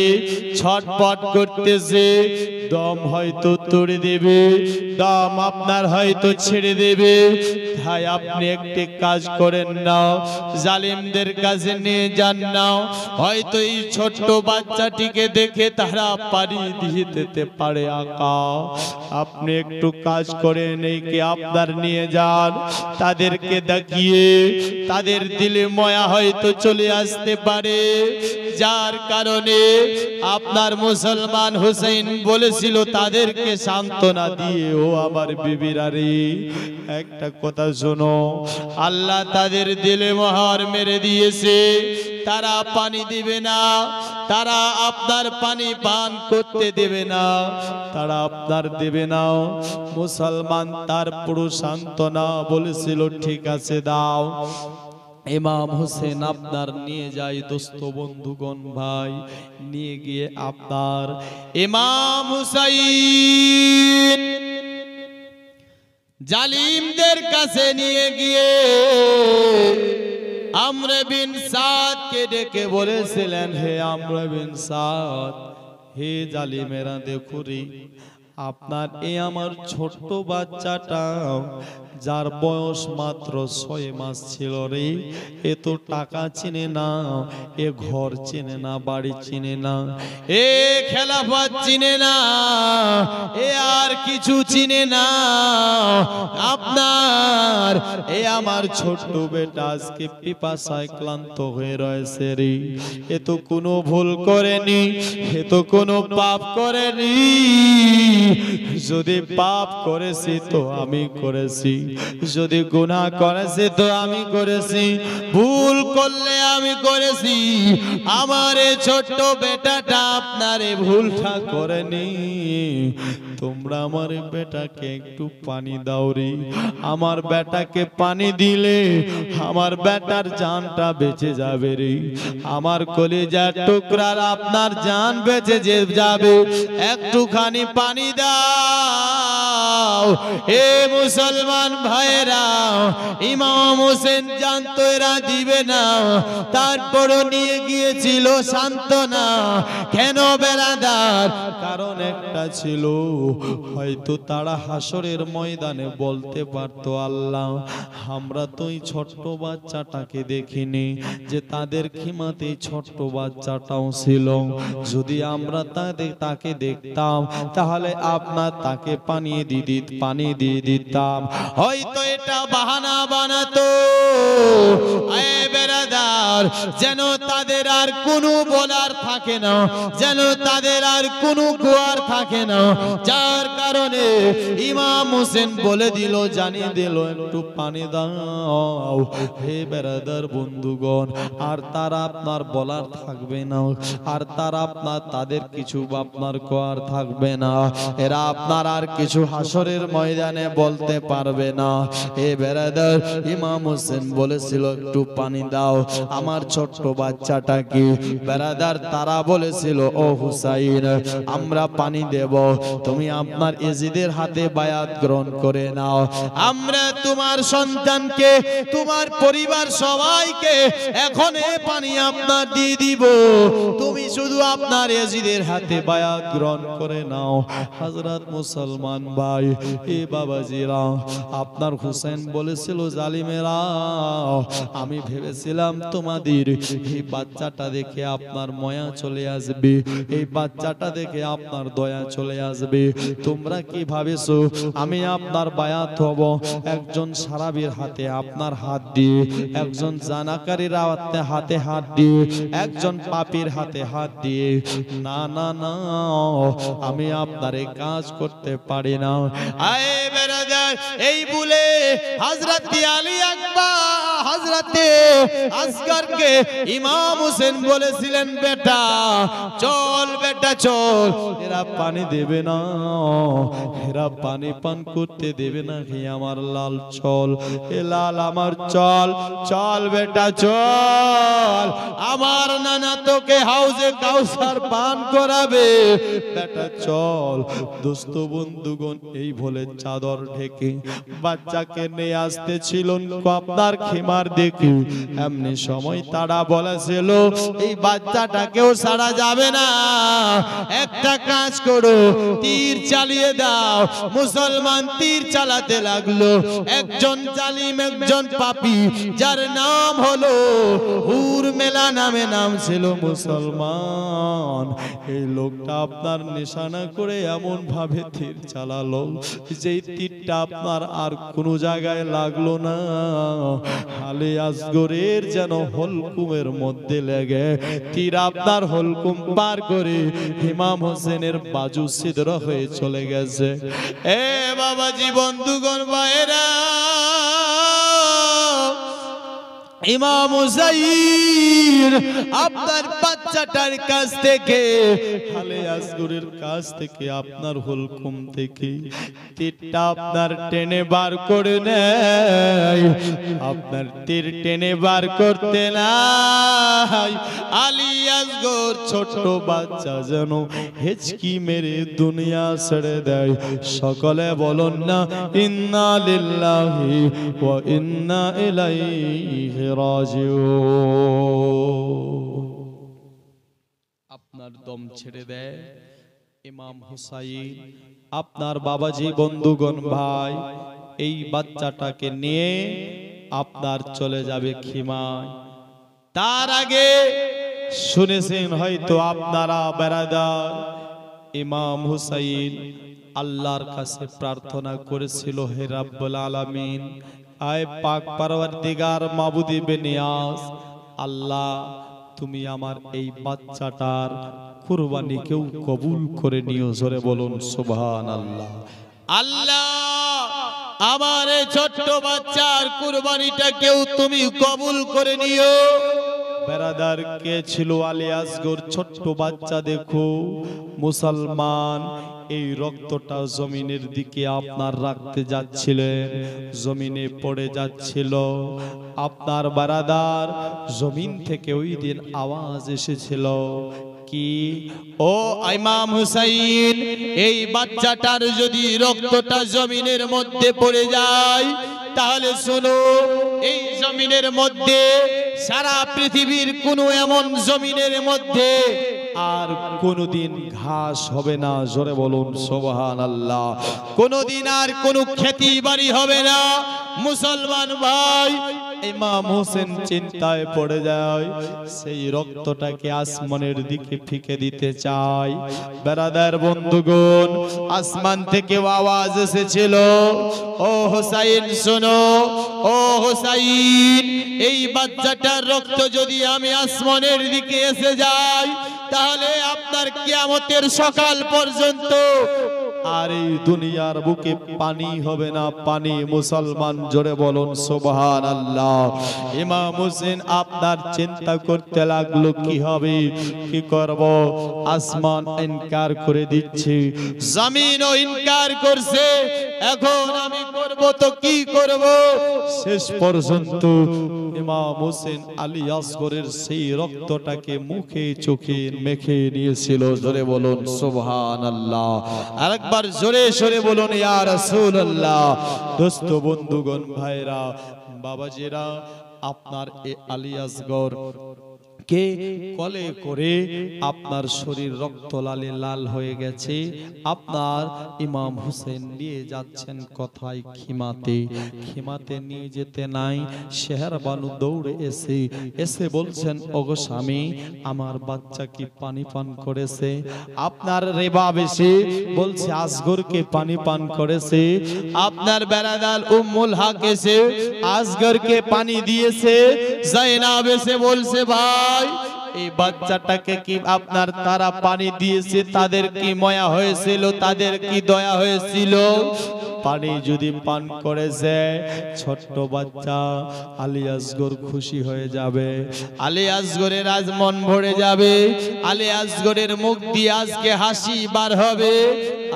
Speaker 1: ছটপট করতেছে, দম হয়তো তুড়ে দেবে, দম আপনার হয়তো ছেড়ে দেবে, তাই আপনি একটি কাজ করেন না, জালিমদের কাছে নিয়ে যান না, হয়তো এই ছোট্ট বাচ্চাটিকে দেখে তারা পানি দিয়ে দিতে পারে। আকা আপনি একটু কাজ করেন, এইকে আপনার নিয়ে যান, তাদেরকে দেখিয়ে তাদের দিলে মায়া হয়তো চলে আসতে পারে, যার কারণে আপনার মুসলমান হুসাইন বলেছিল তাদেরকে সান্ত্বনা দিয়ে, ও আমার বিবিরা রে, একটা কথা শোনো, আল্লাহ তাদের দিলে মোহর মেরে দিয়েছে, তারা পানি দিবে না, তারা আপনার পানি পান করতে দেবে না, তারা আপনার দেবে না। মুসলমান তার পুরো সান্ত্বনা বলেছিল, ঠিক আছে দাও। ইমাম হোসেন আপনার নিয়ে যায়, দোস্ত বন্ধুগণ ভাই, নিয়ে গিয়ে আপনার ইমাম হুসাইন জালিমদের কাছে নিয়ে গিয়ে আমর বিন সাদকে ডেকে বলেছিলেন, হে আমর বিন সাদ, হে জালিমেরা দেখো রে, আপনার এই আমার ছোট্ট বাচ্চাটা যার বয়স মাত্র 6 মাস ছিল রে, এ তো টাকা চিনে না, এ ঘর চিনে না, বাড়ি চিনে না, এ খেলাফত চিনে না, এ আর কিছু চিনে না। আপনার এ আমার ছোট্ট বেটা আজকে পিপাসায় ক্লান্ত হয়ে রয়েছে রে, এ তো কোনো ভুল করেনি, এ তো কোনো পাপ করেনি, যদি পাপ করেছি তো আমি করেছি, যদি গুনাহ করেছি তো আমি করেছি, ভুল করলে আমি করেছি, আমার এই ছোট্ট বেটাটা আপনার এই ভুলটা করেনি, তোমরা আমার বেটাকে একটু পানি দাও রে, আমার বেটাকে পানি দিলে আমার বেটার জানটা বেঁচে যাবে রে, আমার কলিজার টুকরার আপনার জান বেঁচে যাবে, একটুখানি পানি দাও। এ মুসলমান ভাইরা, ইমাম হোসেন জানতো এরা দিবে না, তারপরও নিয়ে গিয়েছিল সান্ত্বনা। কেন বেরাদার? কারণ একটা ছিল, হয়তো তারা হাসরের ময়দানে বলতে পারতো, আল্লাহ আমরা তো এই ছোট্ট বাচ্চাটাকে দেখিনি, যে তাদের খিমাতে ছোট্ট বাচ্চাটাও ছিল, যদি আমরা তাকে দেখতাম তাহলে আপনার তাকে পানি দিয়ে দিতাম। হয়তো এটা বাহানা বানাতো বেরাদার, যেন তাদের আর কোনো বলার থাকে না, যেন তাদের আর কোনো গোয়ার থাকে না। যার কারণে ইমাম হোসেন বলে দিল, জানিয়ে দিল, একটু পানি দাও। হে বেরাদার বন্ধুগণ, আর তারা আপনার বলার থাকবে না, আর তারা আপনার তাদের কিছু আপনার কোয়ার থাকবে না। এরা আপনার আর কিছু হাসরের ময়দানে বলতে পারবে না। হে বেরাদার, ইমাম হোসেন বলেছিল একটু পানি দাও আমার ছোট্ট বাচ্চাটাকে। বেরাদার তারা বলেছিল, ও হুসাইন, আমরা পানি দেব, তুমি আপনার এজিদের হাতে বায়াত গ্রহণ করে নাও। আমরা তোমার সন্তানকে, তোমার পরিবার সবাইকে এখন এ পানি আপনার দিয়ে দিব, তুমি শুধু আপনার এজিদের হাতে বায়াত গ্রহণ করে নাও। হযরত মুসলমান ভাই, এ বাবাজিরা, আপনার হুসেন বলেছিল, জালিমেরা, আমি ভেবেছিলাম তোমাদের এই বাচ্চাটা দেখে আপনার মায়া চলে আসবে, এই বাচ্চাটা দেখে আপনার দয়া চলে আসবে। তোমরা কি ভাবেছো আমি আপনার বায়াত হব একজন সারাবির হাতে আপনার হাত দিয়ে, একজন জানাকারীর হাতে হাত দিয়ে, একজন পাপীর হাতে হাত দিয়ে? না না না, আমি আপনার এই কাজ করতে পারি না। আয়ে বেরাদার, এই বলে হযরত আলী আকবর, হযরত আসগরকে ইমাম হোসেন বলেছিলেন, বেটা চল, বেটা চল, এরা পানি দেবে না, এরা পানি পান করতে দেবে না। হে আমার লাল, চল, এ লাল আমার, চল চল বেটা চল, আমার নানা তোকে হাউজে কাউসার পান করাবে, বেটা চল। দোস্ত বন্ধুগণ, এই বলে চাদর ঢেকে বাচ্চাকে নিয়ে আসতে ছিল আপনার খিমার দেখে। এমনি সময় তারা বলেছিল, এই বাচ্চাটাকেও ছাড়া যাবে না, একটা কাজ করো, তীর চালিয়ে দাও। মুসলমান তীর চালাতে লাগলো। একজন জালিম, একজন পাপী, যার নাম হলো হুরমেলা নামে নাম ছিল মুসলমান, এই লোকটা আপনার নিশানা করে এমন ভাবে তীর চালালো যে তীরটা আপনার আর কোনো জায়গায় লাগলো না, আলী আসগরের যেন হলকুমের মধ্যে লেগে তীর আপনার হলকুম পার করে ইমাম হোসেনের বাজু ছিদ্র হয়ে চলে গেছে। এ বাবাজি, বন্ধুগণ, ভাইরা, ইমাম হুসাইন আপনার বাচ্চাটার কাছ থেকে, আলী আসগরের কাছ থেকে, আপনার হুলকুম থেকে তীরটা আপনার টেনে বার করে নেয়। আপনার তীর টেনে বার করতে নাই আলী আসগর ছোট বাচ্চা যেন হেঁচকি মেরে দুনিয়া ছেড়ে দেয়। সকলে বলুন না, ইন্না লিল্লাহি ওয়া ইন্না ইলাইহি রাজিউন। আপনার দম ছেড়ে দেয় ইমাম হুসাইন, আপনার বাবাজি, বন্ধুগণ, ভাই, এই বাচ্চাটাকে নিয়ে আপনার চলে যাবে খিমায়। তার আগে শুনেছেন হয়তো আপনারা বেরাদার, ইমাম হুসাইন আল্লাহর কাছে প্রার্থনা করেছিল, হে রাব্বুল আলামিন, আয় পাক পরওয়ারদিগার মাবুদি বেনিয়াজ, আল্লাহ তুমি আমার এই বাচ্চাটার কুরবানিকেও কবুল করে নিও। জোরে বলুন সুবহানাল্লাহ। আল্লাহ আমার এই ছোট্ট বাচ্চার কুরবানিটাকেও তুমি কবুল করে নিও। বেরাদার, কে ছিল আলী আসগর? ছোট্ট বাচ্চা। দেখো মুসলমান এই রক্তটা জমিনের দিকে আপনার রাখতে যাচ্ছিলেন, জমিনে পড়ে যাচ্ছিল। আপনার বেরাদার, জমিন থেকে ওই দিন আওয়াজ এসেছিল, কি ও ইমাম হুসাইন, এই বাচ্চাটার যদি রক্তটা জমিনের মধ্যে পড়ে যায়, তাহলে শোনো, এই জমিনের মধ্যে, সারা পৃথিবীর কোন এমন জমিনের মধ্যে আর কোনদিন ঘাস হবে না। জোরে বলুন সুবহানাল্লাহ। কোনদিন আর কোন খেতি বাড়ি হবে না। মুসলমান ভাই, ইমাম হোসেন চিন্তায় পড়ে যায়, সেই রক্তটাকে আসমানের দিকে ফিকে দিতে চায়। বেরাদার বন্ধুগণ, আসমান থেকে আওয়াজ এসেছিল, ও হোসাইন শোনো, ও হোসাইন, এই বাচ্চাটার রক্ত যদি আমি আসমানের দিকে এসে যাই, তাহলে আপনার কিয়ামতের সকাল পর্যন্ত আর এই দুনিয়ার বুকে পানি হবে না, পানি। মুসলমান জোরে বলুন সুবহানাল্লাহ। ইমাম হোসেন আপনার চিন্তা করতে লাগলো, কি হবে, কি করব। আসমান ইনকার করে দিচ্ছে, জমিনও ইনকার করছে, এখন আমি করব তো কি করব। শেষ পর্যন্ত ইমাম হোসেন আলী আসগরের সেই রক্তটাকে মুখে চোখে মেখে নিয়েছিল। জোরে বলুন সুবহানাল্লাহ। আরেকবার জোরে সরে বলুন ইয়া রাসূলুল্লাহ। দোস্ত বন্ধুগণ, ভাইরা, বাবাজিরা, আপনার এই আলী আসগর কে কলে করে আপনার শরীর রক্ত লালে লাল হয়ে গেছে। আপনার ইমাম হোসেন নিয়ে যাচ্ছেন কোথায়? খিমাতে। খিমাতে নিয়ে যেতে নাই, শেহরবানু দৌড়ে এসে বলছেন, ওগো স্বামী, আমার বাচ্চা কি পানি পান করেছে? আপনার রেবাব এসে বলছে আসগরকে পানি পান করেছে। আপনার বেরাদাল উম্মুল হক এসে আসগরকে পানি দিয়েছে। জাইনাব এসে বলছে, ভাই, এই বাচ্চাটাকে কি আপনার তারা পানি দিয়েছে, তাদের কি মায়া হয়েছিল, তাদের কি দয়া হয়েছিল? পানি যদি পান করেছে ছোট্ট বাচ্চা আলী আসগর খুশি হয়ে যাবে, আলী আসগরের আজ মন ভরে যাবে, আলী আসগরের মুখ দিয়ে আজকে হাসি বার হবে।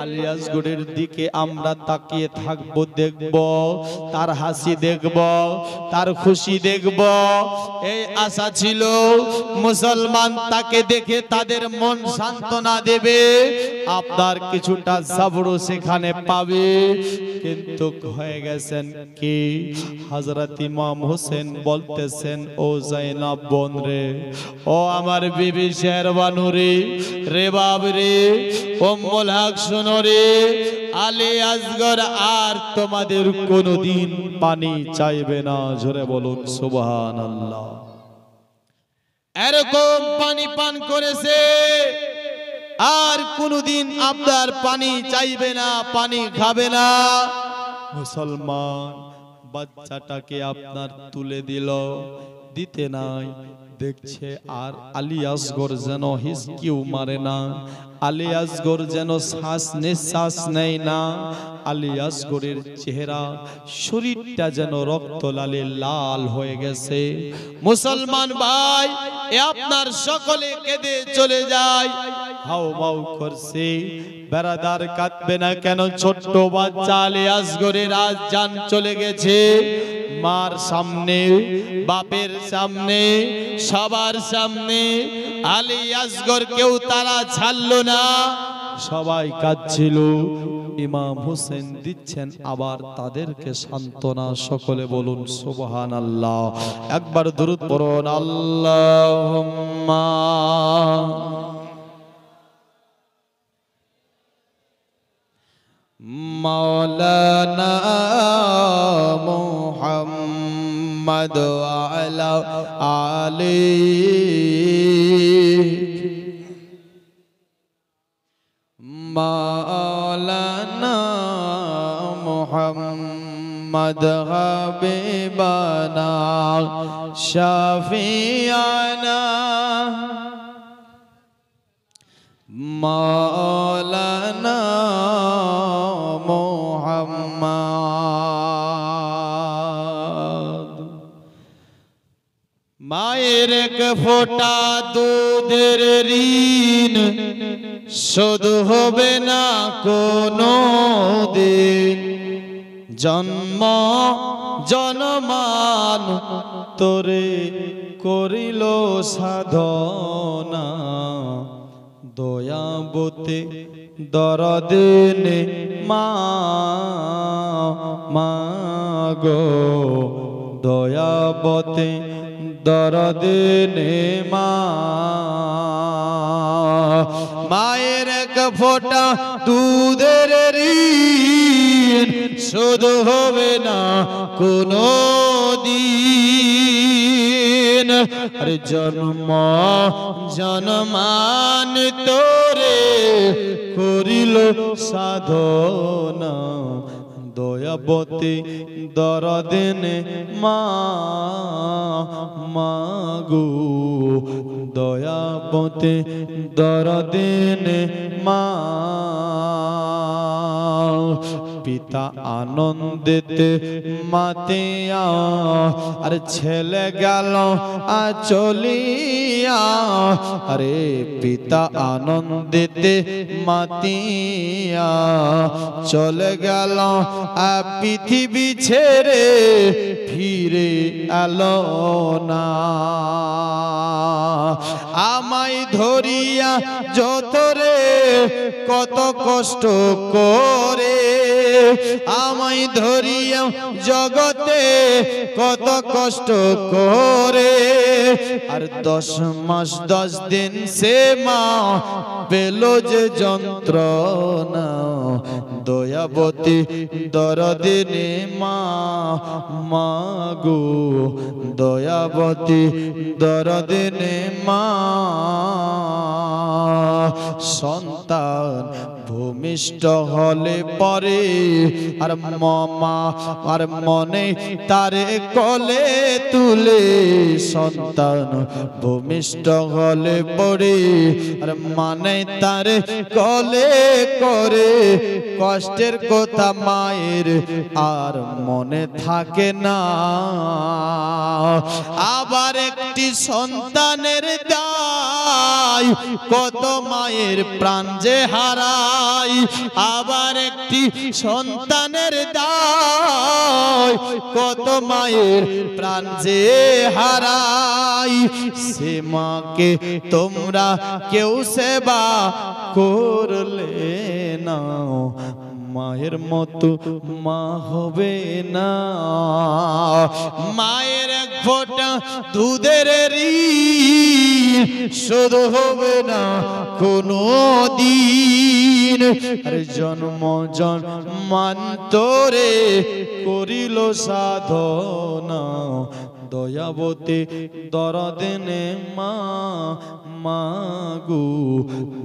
Speaker 1: আলী আসগরের দিকে আমরা তাকিয়ে থাকবো, দেখব তার হাসি, দেখব তার খুশি, দেখব। এই আশা ছিল মুসলমান তাকে দেখে তাদের মন সান্ত্বনা দেবে, আপনার কিছুটা সবর সেখানে পাবে। কিন্তু হয়ে গেছেন কি, হযরত ইমাম হোসেন বলতেছেন, ও জাইনাব বোন রে, ও আমার বিবি শেহরবানু রে, রেবাব রে, উম্মুল হক শোনো রে, আলী আসগর আর তোমাদের কোনোদিন পানি চাইবে না। জোরে বলুন সুবহানাল্লাহ। এরকম পানি পান করেছে, আর কোনদিন আপনার পানি চাইবে না, পানি খাবে না। মুসলমান বাচ্চাটাকে আপনার তুলে দিল, দিতে নাই, দেখছে আর আলী আসগর যেন হিসকিউ মারে না, আলী আসগর যেন শ্বাস নিঃশ্বাস নেয় না, আলী আসগরের চেহারা শরীরটা যেন রক্ত লালে লাল হয়ে গেছে। মুসলমান ভাই, এ আপনার সকলে কেঁদে চলে যায়, হাউ মাউ করছে। বেরাদার কাঁদবে না কেন? ছোট্ট বাচ্চা আলী আসগরের আজ জান চলে গেছে। মার সামনে, বাপের সামনে, সবার সামনে আলী আসগর কেউ তারা ছাড়লো না, সবাই কাঁদছিল। ইমাম হোসেন দিচ্ছেন আবার তাদেরকে সান্ত্বনা। সকলে বলুন সুবহানাল্লাহ। একবার দুরূদ পড়ুন, আল্লাহুম্মা মাওলানা মুহাম্মদ ওয়া আলা আলিহি মাওলানা মুহাম্মদ হাবিবানা শাফিয়ানা মাওলানা মুহাম্মদ। মায়ের এক ফোঁটা দুধের ঋণ শোধ হবে না কোনো দিন, জন্ম জনমান তোরে করিল সাধনা, দয়াবতে দরদিনে মা মাগো, দয়াবতে দরদে নে মা, মায়ের এক ফোঁটা দুধের ঋণ শোধ হবে না কোনো দিন। আরে জন্ম জন্মান তোরে করিল সাধনা, দয়াবতী দরদে নে মা, মাগো দয়াবতী দরদে নে মা। পিতা আনন্দেতে মাতিয়া, আর ছেলে গেল চলিয়া। আরে পিতা আনন্দেতে মাতিয়া, চলে গেল পৃথিবী ছেড়ে ফিরে এলো না। আমায় ধরিয়া যতরে কত কষ্ট করে, আমায় ধরিয়া জগতে কত কষ্ট করে। আর 10 মাস 10 দিন সে মা পেল যে যন্ত্রণা, দয়াবতী দরদে নে মা, মাগো দয়াবতী দরদে নে মা। সন্তান ভূমিষ্ঠ হলে পরে আর মামা আর মনে তারে কোলে তুলে, সন্তান ভূমিষ্ঠ হলে পরে আর মানে তারে কোলে করে। কষ্টের কথা মায়ের আর মনে থাকে না, আবার একটি সন্তানের দায় কত মায়ের প্রাণ যে হারায়। আবার একটি সন্তানের দায় কত মায়ের প্রাণ যে হারায়। সে মাকে তোমরা কেউ সেবা করলে না, মায়ের মতো মা হবে না। মায়ের এক ফোঁটা দুধের ঋণ শোধ হবে না কোনো দিন। আরে জন্ম জন্মান্তরে করিল সাধনা, দয়াবতী দরদে নে মা, মাগো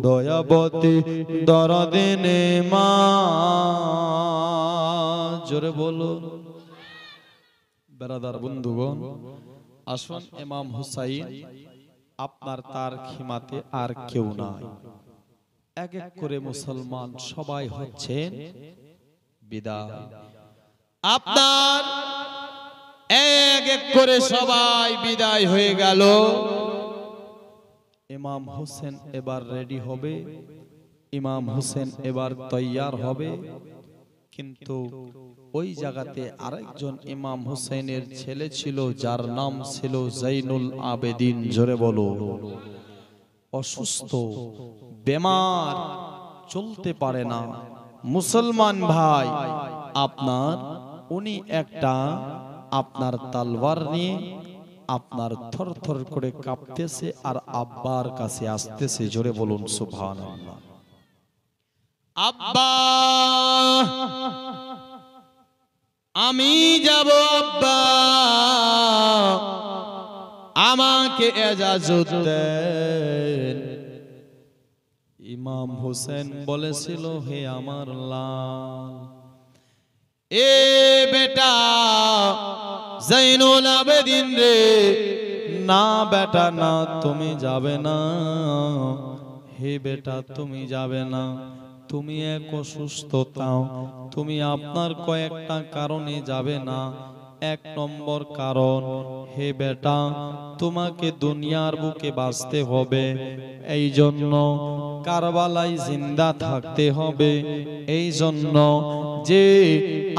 Speaker 1: দয়াবতী দরদে নে মা। জোরে বলো। বেরাদার বন্ধুগণ, আসুন ইমাম হুসাইন আপনার তার খিমাতে আর কেউ নাই। এক এক করে মুসলমান সবাই হচ্ছেন বিদায়। আপনার এক এক করে সবাই বিদায় হয়ে গেল। ইমাম হোসেন এবার রেডি হবে, ইমাম হোসেন এবার তৈয়ার হবে। কিন্তু ওই জায়গাতে আরেকজন ইমাম হোসেনের ছেলে ছিল, যার নাম ছিল জৈনুল আবেদিন। জোরে বলো। অসুস্থ, বেমার, চলতে পারে না। মুসলমান ভাই আপনার, উনি একটা আপনার তলোয়ার নিয়ে আপনার থর থর করে কাঁপতেছে আর আব্বার কাছে আসতেছে। জোরে বলুন সুবহানাল্লাহ। আব্বা আমি যাব, আব্বা আমাকে ইজাজত দেন। ইমাম হোসেন বলেছিল, হে আমার লাল, এ বেটা জৈনুল আবেদিন রে, না বেটা না, তুমি যাবে না। হে বেটা তুমি যাবে না, তুমি এক অসুস্থতা, তুমি আপনার কয়েকটা কারণে যাবে না। এক নম্বর কারণ, হে বেটা তোমাকে দুনিয়ার বুকে বাঁচতে হবে, এই জন্য কারবালায় জিন্দা থাকতে হবে। এই জন্য যে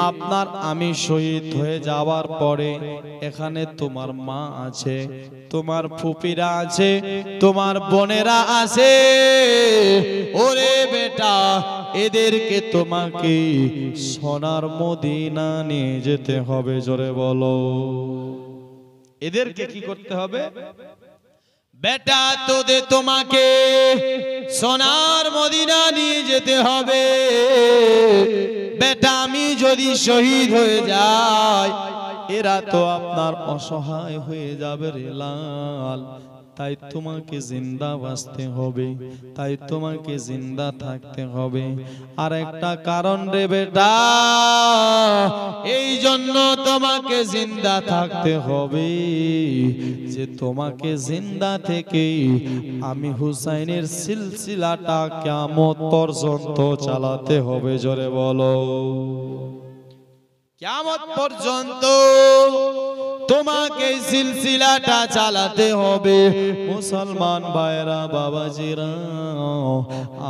Speaker 1: আপনার আমি শহীদ হয়ে যাওয়ার পরে এখানে তোমার মা আছে, তোমার ফুপিরা আছে, তোমার বোনেরা আছে। ওরে বেটা এদেরকে তোমাকে সোনার মদিনা নিয়ে যেতে হবে। জোরে বলো। এদেরকে কি করতে হবে? বেটা তোদের তোমাকে সোনার মদিনা নিয়ে যেতে হবে। বেটা আমি যদি শহীদ হয়ে যাই এরা তো আপনার অসহায় হয়ে যাবে রে লাল, তাই তোমাকে জিন্দা বাঁচতে হবে, তাই তোমাকে জিন্দা থাকতে হবে। আর একটা কারণ রে বেটা, এই জন্য তোমাকে জিন্দা থাকতে হবে যে তোমাকে জিন্দা থেকে আমি হুসাইনের সিলসিলাটা কিয়ামত পর্যন্ত চালাতে হবে। জোরে বলো, কিয়ামত পর্যন্ত তোমাকে সিলসিলাটা চালাতে হবে। মুসলমান ভাইরা বাবাজিরা,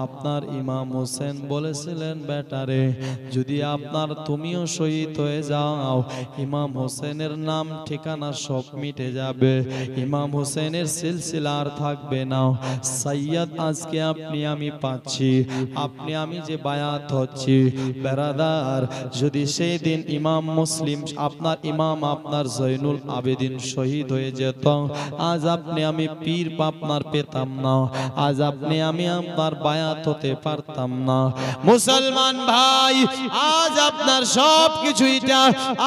Speaker 1: আপনার ইমাম হোসেন বলেছিলেন বেটারে যদি আপনার তুমিও শহীদ হয়ে যাও ইমাম হোসেনের নাম ঠিকানা সব মিটে যাবে, ইমাম হোসেনের সিলসিলা আর থাকবে না। সাইয়্যদ আজকে আপনি আমি পাচ্ছি, আপনি আমি যে বায়াত হচ্ছি বেরাদার, যদি সেই দিন ইমাম মুসলিম আপনার ইমাম আপনার জৈনুল আবেদিন শহীদ হয়ে যেত, আজ আপনি আমি পীর আপনার পেতাম না, আজ আপনি আমি আপনার বায়াত হতে পারতাম না। মুসলমান ভাই, আজ আপনার সব কিছু এটা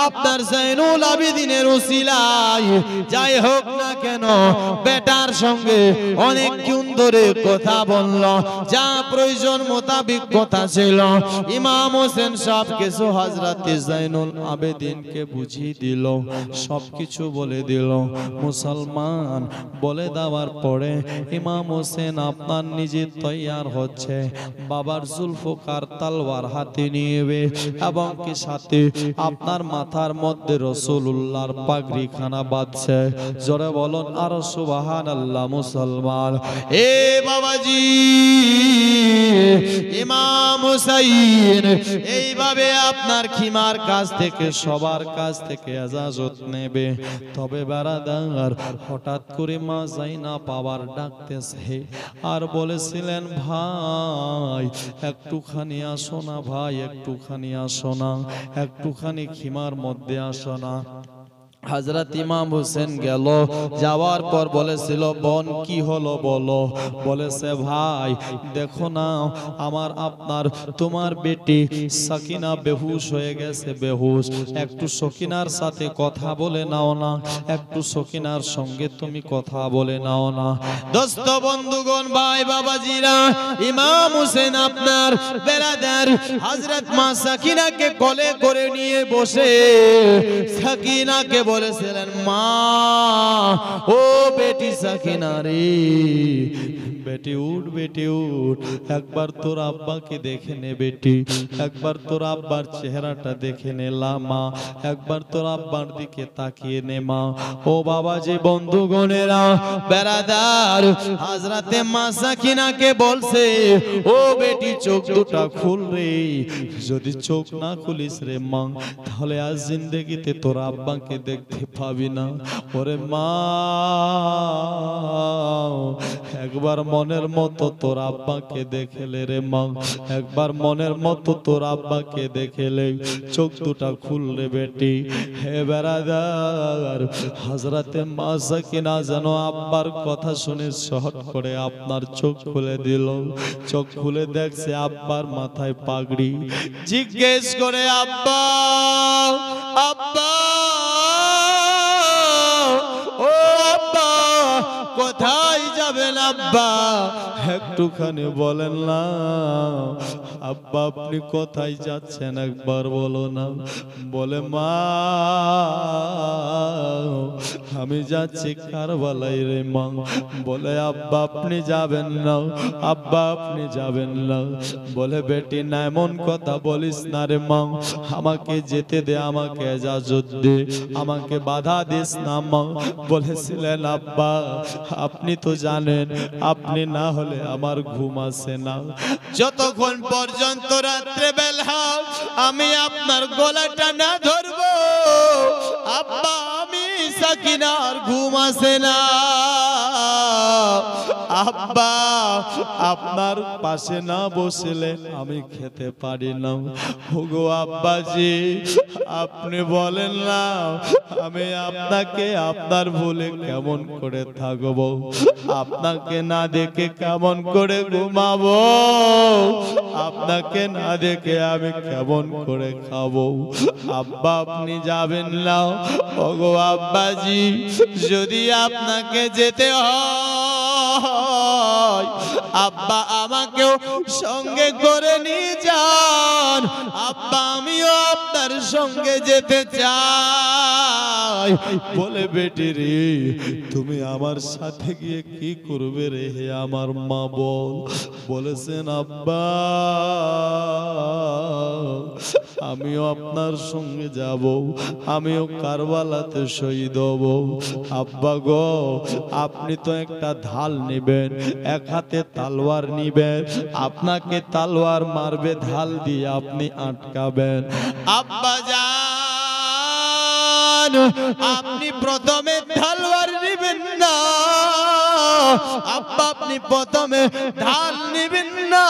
Speaker 1: আপনার জৈনুল আবেদিনের উসিলায়। যাই হোক না কেন বেটার সঙ্গে অনেক দিন ধরে কথা বলল, যা প্রয়োজন মোতাবিক কথা ছিল ইমাম হোসেন সব কিছু হযরত জৈনুল আবেদিনকে বুঝিয়ে দিল, সবকিছু বলে দিল। মুসলমান বলে দেওয়ার পরে ইমাম হোসেন আপনার নিজে তৈয়ার হচ্ছে, বাবার জুলফকার তলোয়ার হাতে নিয়ে এবং কি সাথে আপনার মাথার মধ্যে রাসূলুল্লাহর পাগড়ি খানা বাঁধছে। জোরে বলুন আর সুবহানাল্লাহ। মুসলমান এ বাবাজি, ইমাম হুসাইন এইভাবে আপনার খিমার কাছ থেকে সবার কাছ থেকে ইজাজত নেবে। তবে বারাদার হঠাৎ করে মা যায়না পাওয়ার ডাকতেছে আর বলেছিলেন ভাই একটুখানি আসো না, ভাই একটুখানি আসো না, একটুখানি খিমার মধ্যে আসো না। হযরত ইমাম হোসেন গেল, যাওয়ার পর বলেছিল বোন কি হলো বলো। বলেছে ভাই দেখো না আমার আপনার তোমার বেটি সাকিনা বেহুশ হয়ে গেছে, বেহুশ, একটু সকিনার সাথে কথা বলে নাও না, একটু সকিনার সঙ্গে তুমি কথা বলে নাও না। দোস্ত বন্ধুগণ ভাই বাবাজিরা, ইমাম হোসেন আপনার বেরাদার হযরত মা সাকিনাকে কোলে করে নিয়ে বসে সাকিনাকে বলেছিলেন মা ও বেটি সাকিনা রে, বেটি উঠ, বেটি উঠ, একবার তোর আব্বাকে দেখে নে বেটি, একবার তোর আব্বার চেহারাটা দেখে নে মা, একবার তোর আব্বার দিকে তাকিয়ে নে মা। ও বাবাজি বন্ধুগণেরা বেরাদার হযরতে মা সাকিনাকে বলছে ও বেটি চোখ দুটা খুল রে, যদি চোখ না খুলিস রে মা তাহলে আজ জিন্দেগিতে তোর আব্বাকে দেখতে পাবি না। ওরে মা একবার মনের মতো তোর আব্বাকে দেখেলে রে মা, একবার মনের মতো তোর আব্বাকে দেখেলে চোখ দুটা খুললে বেটি। হে বেরাদার হযরতে মা সাকিনা যেন আব্বার কথা শুনে শহর করে আপনার চোখ খুলে দিল, চোখ খুলে দেখছে আব্বার মাথায় পাগড়ি। জিজ্ঞেস করে আব্বা আব্বা ও আব্বা কোথায় যাবেন আব্বা, একটুখানি বলেন না আব্বা আপনি কোথায় যাচ্ছেন একবার বলো না। বলে মা আমি যাচ্ছি কারবালায় রে মা। বলে আব্বা আপনি যাবেন না, আব্বা আপনি যাবেন না। বলে বেটি না এমন কথা বলিস না রে মা, আমাকে যেতে দে, আমাকে ইজাজত দে, আমাকে বাধা দিস না মা। বলেছিলেন আব্বা আপনি তো জানেন আপনি না হলে আমার ঘুম আসে না, যতক্ষণ পর্যন্ত রাত্রে বেলা আমি আপনার গলাটা না ধরবো আব্বা আমি সাকিনার ঘুম আসে না। আব্বা আপনার পাশে না বসলে আমি খেতে পারি না। ওগো আব্বাজি আপনি বলেন না আমি আপনাকে আপনার ভুলে কেমন করে থাকবো, আপনাকে না দেখে কেমন করে ঘুমাবো, আপনাকে না দেখে আমি কেমন করে খাবো। আব্বা আপনি যাবেন না। ওগো আব্বাজি যদি আপনাকে যেতে হয় আব্বা আমাকেও সঙ্গে করে নিয়ে যান। আব্বা আমিও আপনার সঙ্গে যেতে চাই। বলে বেটি রে তুমি আমার সাথে গিয়ে কি করবে রে হে আমার মা বল। বলেছেন আব্বা আমিও আপনার সঙ্গে যাব, আমিও কারবালাতে শহীদ হব। আব্বা গো আপনি তো একটা ঢাল নেবেন, এক হাতে তলোয়ার নিবেন, আপনাকে তলোয়ার মারবে, ঢাল দিয়ে আপনি আটকাবেন। আব্বা জান আপনি প্রথমে তলোয়ার নিবেন না, আব্বা আপনি প্রথমে ঢাল নিবেন না,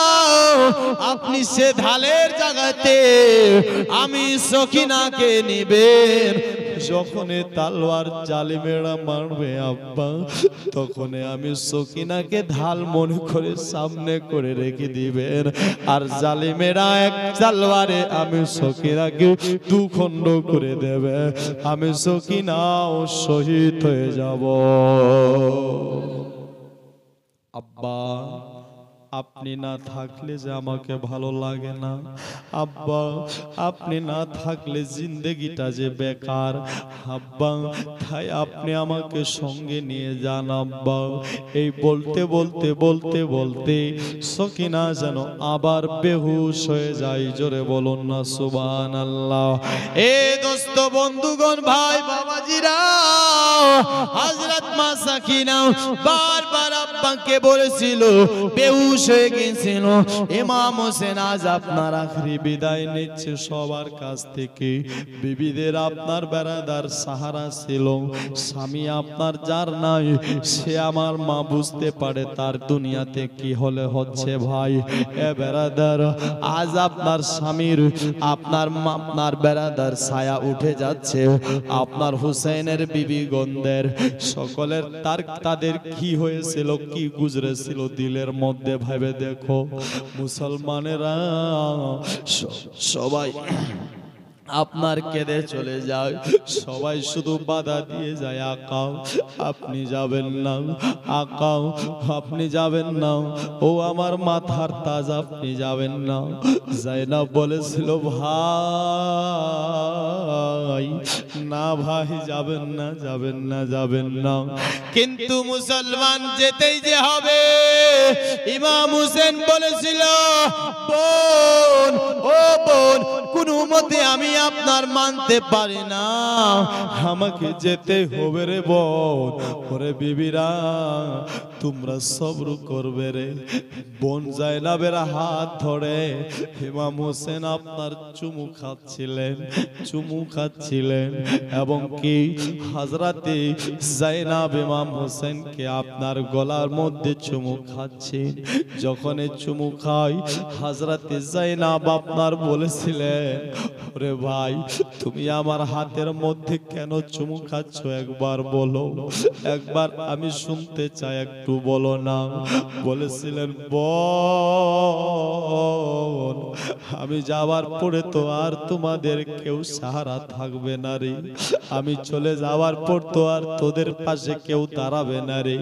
Speaker 1: আপনি সে ঢালের জায়গাতে আমি সখিনাকে নিবেন। যখন তলোয়ার জালিমেরা মারবে আব্বা তখন আমি সখিনাকে ঢাল মনে করে সামনে করে রেখে দিবেন, আর জালিমেরা এক তলোয়ারে আমি সখিনাকে দুখণ্ড করে দেবে, আমি সখিনাও শহীদ হয়ে যাব। আব্বা আপনি না থাকলে যে আমাকে ভালো লাগে না, আব্বা আপনি না থাকলে জিন্দেগিটা যে বেকার, আব্বা তাই আপনি আমাকে সঙ্গে নিয়ে যান আব্বা। এই বলতে বলতে বলতে বলতে সকিনা যেন আবার বেহুশ হয়ে যায়। জোরে বলুন না সুবহানাল্লাহ। এ দোস্ত বন্ধুগণ ভাই বাবাজিরা হযরত মা সকিনা বারবার আব্বাকে বলেছিল, বেহুশ হয়ে গিয়েছিল। ইমাম হোসেন আজ আপনার আখরি বিদায় নিচ্ছে সবার কাছ থেকে। বিবিদের আপনার বেরাদার সাহারা ছিল, স্বামী আপনার যার নাই সে আমার মা বুঝতে পারে তার দুনিয়াতে কি হলে হচ্ছে। ভাই এ বেরাদার আজ আপনার স্বামীর আপনার বেরাদার ছায়া উঠে যাচ্ছে, আপনার হুসেনের বিবিগণদের সকলের তাদের কি হয়েছিল, কি গুজরেছিল দিলের মধ্যে ভেবে দেখো। মুসলমানেরা সবাই আপনার কেঁদে চলে যায়, সবাই শুধু বাধা দিয়ে যায়, আকাও আপনি যাবেন না, আকাও আপনি যাবেন না, ও আমার মাথার তাজ আপনি যাবেন না। যায়নাব বলেছিল ভাই না ভাই যাবেন না যাবেন না যাবেন না, কিন্তু মুসলমান যেতেই যে হবে। ইমাম হোসেন বলেছিল বোন ও বোন কোনো মতে আমি আপনার মানতে পারি না, আমাকে যেতে হবে রে বোন। ওরে বিবিরা তোমরা সবর করবে রে। বোন যায়নাবের হাত ধরে ইমাম হোসেন আপনার চুমু খাচ্ছিলেন এবং কি হযরতে যায়নাব ইমাম হোসেনকে আপনার গলার মধ্যে চুমু খাচ্ছেন। যখন চুমু খাই হযরতে যায়নাব আপনার বলেছিলেন, ওরে ভাই তুমি আমার হাতের মধ্যে কেন চুমু খাচ্ছ একবার বলো, একবার আমি শুনতে চাই, একটু বলো না। বলেছিলেন বোন আমি যাওয়ার পরে তো আর তোমাদের কেউ সাহারা থাকবে না রে, আমি চলে যাওয়ার পর তো আর তোদের পাশে কেউ দাঁড়াবে না রে।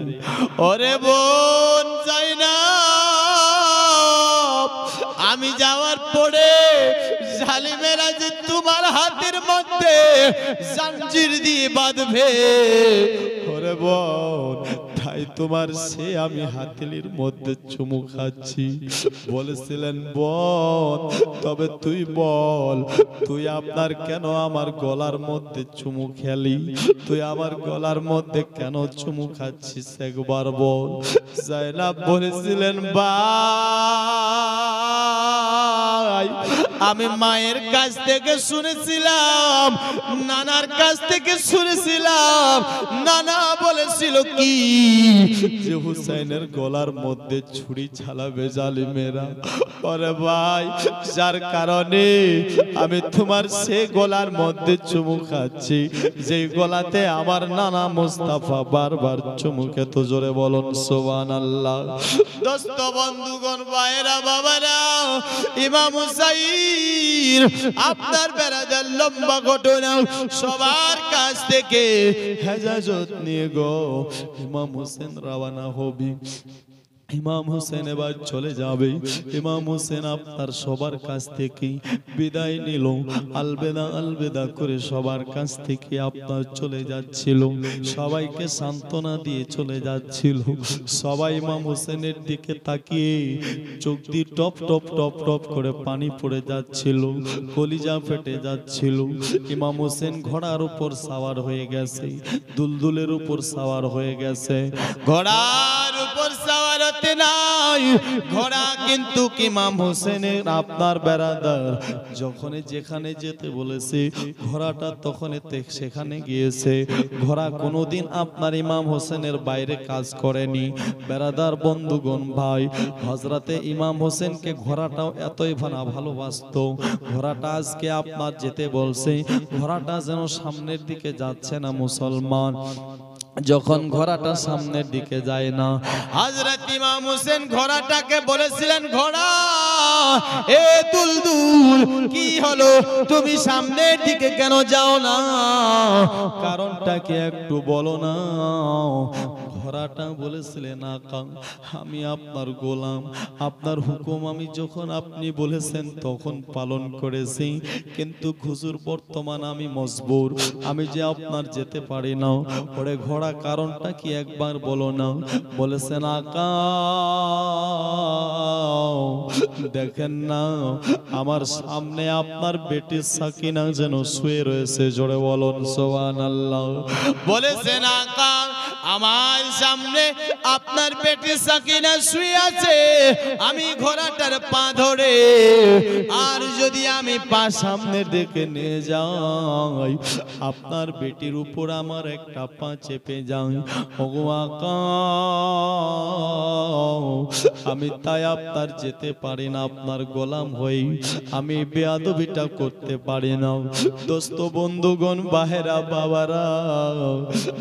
Speaker 1: ওরে বোন যায়নাব আমি যাওয়ার পরে জালিমেরা যে তোমার হাতের মধ্যে জাঞ্জির দিয়ে বাঁধবে, ওরে বোন তাই তোমার সে আমি হাতিলির মধ্যে চুমু খাচ্ছি। বলেছিলেন বোন তবে তুই বল তুই আপনার কেন আমার গলার মধ্যে চুমু খেলি, তুই আমার গলার মধ্যে কেন চুমু খাচ্ছিস একবার বল। যায়নাব বলেছিলেন ভাই আমি মায়ের কাছ থেকে শুনেছিলাম, নানার কাছ থেকে শুনেছিলাম, নানা বলেছিল কি যে হুসাইনের গলার মধ্যে ছুরি চালাবে জালিমেরা। ওরে ভাই, যার কারণে আমি তোমার সে গলার মধ্যে চুমু খাচ্ছি, যে গলাতে আমার নানা মুস্তাফা বারবার চুমু খেত। জোরে বলুন সুবহানাল্লাহ। দোস্ত বন্ধুগণ, ভাইরা বাবারা, ইমাম হুসাইন আপনার বেরাদার লম্বা ঘটনা সবার কাছ থেকে হেজাজত নিয়ে গো ইমাম হোসেন রওনা হবি। ইমাম হোসেন এবার চলে যাবে। ইমাম হোসেন আপনার সবার কাছ থেকে বিদায় নিল, আলবেদা আলবেদা করে সবার কাছ থেকে আপনার চলে যাচ্ছিল, সবাইকে সান্ত্বনা দিয়ে চলে যাচ্ছিল। সবাই ইমাম হোসেনের দিকে তাকিয়ে চোখ দিয়ে টপ টপ টপ টপ করে পানি পড়ে যাচ্ছিল, কলিজা ফেটে যাচ্ছিল। ইমাম হোসেন ঘোড়ার উপর সাওয়ার হয়ে গেছে, দুলদুলের উপর সাওয়ার হয়ে গেছে। ঘোড়ার উপর সাওয়ার নাই, ঘোড়া কিন্তু ইমাম হোসেনের আপনার বেরাদার যখন যেখানে যেতে বলেছে ঘোড়াটা তখন সেখানে গিয়েছে। ঘোড়া কোনোদিন আপনার ইমাম হোসেনের বাইরে কাজ করেনি। বেরাদার বন্ধুগণ ভাই, হযরতে ইমাম হোসেনকে ঘোড়াটাও এতই ভালোবাসত, ঘোড়াটা আজকে আপনার যেতে বলছে, ঘোড়াটা যেন সামনের দিকে যাচ্ছে না। মুসলমান, যখন ঘোড়াটা সামনের দিকে যায় না, হযরত ইমাম হোসেন ঘোড়াটাকে বলেছিলেন, ঘোড়া এ দুলদুল কি হলো, তুমি সামনের দিকে কেন যাও না, কারণটা কি একটু বলো না। ঘোড়াটা বলেছিলেন, আকা আমি আপনার গোলাম, আপনার হুকুম আমি যখন আপনি বলেছেন তখন পালন করেছি, কিন্তু হুজুর বর্তমান আমি মজবুর, আমি যে আপনার যেতে পারি না। ওরে ঘোড়া কারণটা কি একবার বলো না। বলেছেন, আকা দেখেন না আমার সামনে আপনার বেটি সাকিনা যেন শুয়ে রয়েছে। জোরে বলুন সুবহানাল্লাহ। বলেছেন, আকা আমার সামনে আপনার বেটি সাকিনা শুয়ে আছে, আমি ঘোড়াটার পা ধরে আর যদি আমি পা সামনের দিকে নিয়ে যাই, আপনার বেটির উপর আমার একটা পা চেপে যাই। ওগো আকা, আমি তাই আপনার যেতে পারি না, আপনার গোলাম হই আমি বেয়াদবিটা করতে পারি না। দোস্ত বন্ধুগণ, বাহেরা বাবারা,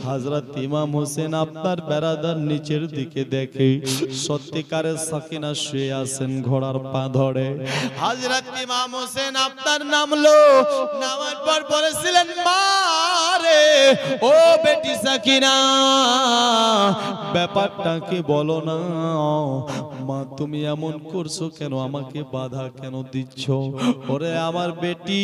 Speaker 1: হযরত ইমাম হোসেন আপনার বেরাদার নিচের দিকে দেখে সত্যিকারের সাকিনা শুয়ে আছেন ঘোড়ার পা ধরে। হযরত ইমাম হোসেন আপনার নামলো, নামার পর বলেছিলেন, মা রে ও বেটি সাকিনা, ব্যাপারটা কি বলো না। মা তুমি এমন করছো কেন, আমাকে বাধা কেন দিচ্ছ। ওরে আমার বেটি,